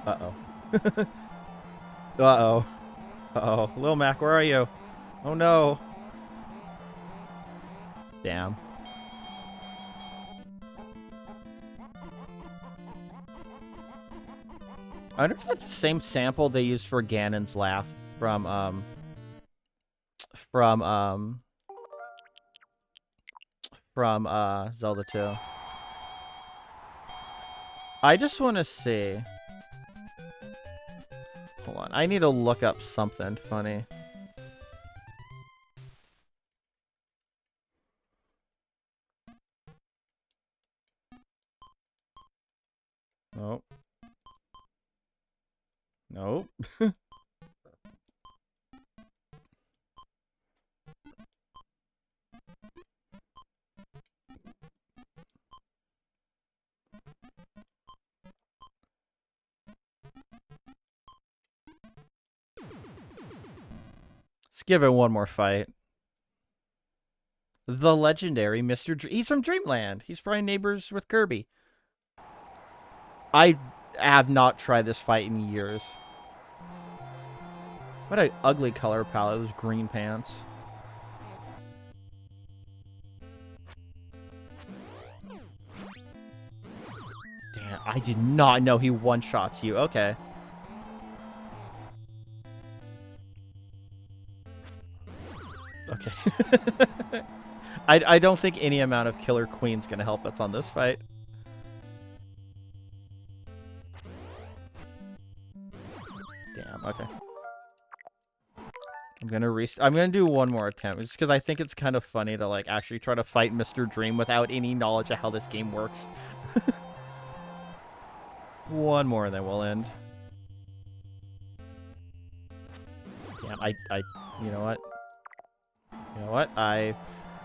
Uh-oh. Uh-oh. Uh-oh. Lil Mac, where are you? Oh, no. Damn. I wonder if that's the same sample they used for Ganon's laugh from Zelda 2. I just want to see. Hold on. I need to look up something funny. Nope. Nope. Let's give it one more fight. The legendary Mr. He's from Dreamland. He's probably neighbors with Kirby. I have not tried this fight in years. What an ugly color palette. Those green pants. Damn, I did not know he one-shots you. Okay. Okay. I don't think any amount of Killer Queen's gonna help us on this fight. Damn, okay. I'm gonna do one more attempt, just because I think it's kind of funny to, like, actually try to fight Mr. Dream without any knowledge of how this game works. One more, and then we'll end. Damn, you know what? You know what? I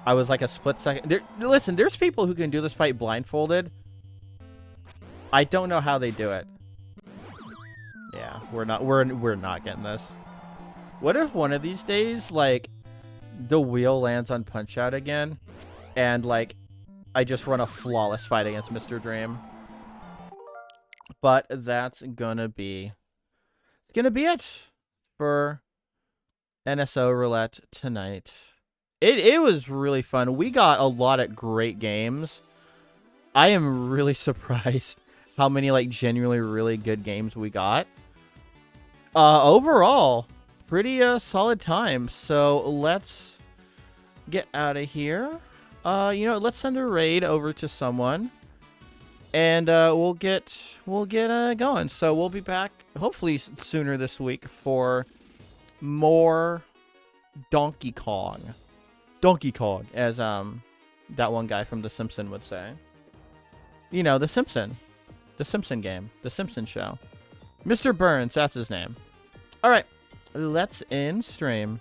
was like a split second. Listen, there's people who can do this fight blindfolded. I don't know how they do it. Yeah, we're not getting this. What if one of these days, like, the wheel lands on Punch-Out again, and, like, I just run a flawless fight against Mr. Dream? But that's gonna be it for NSO Roulette tonight. It was really fun. We got a lot of great games. I am really surprised how many, like, genuinely really good games we got. Overall, pretty solid time. So let's get out of here. You know, let's send a raid over to someone, and we'll get going. So we'll be back hopefully sooner this week for more Donkey Kong. Donkey Kong, as that one guy from The Simpsons would say. You know, The Simpson game, The Simpson show. Mr. Burns, that's his name. All right, let's end stream.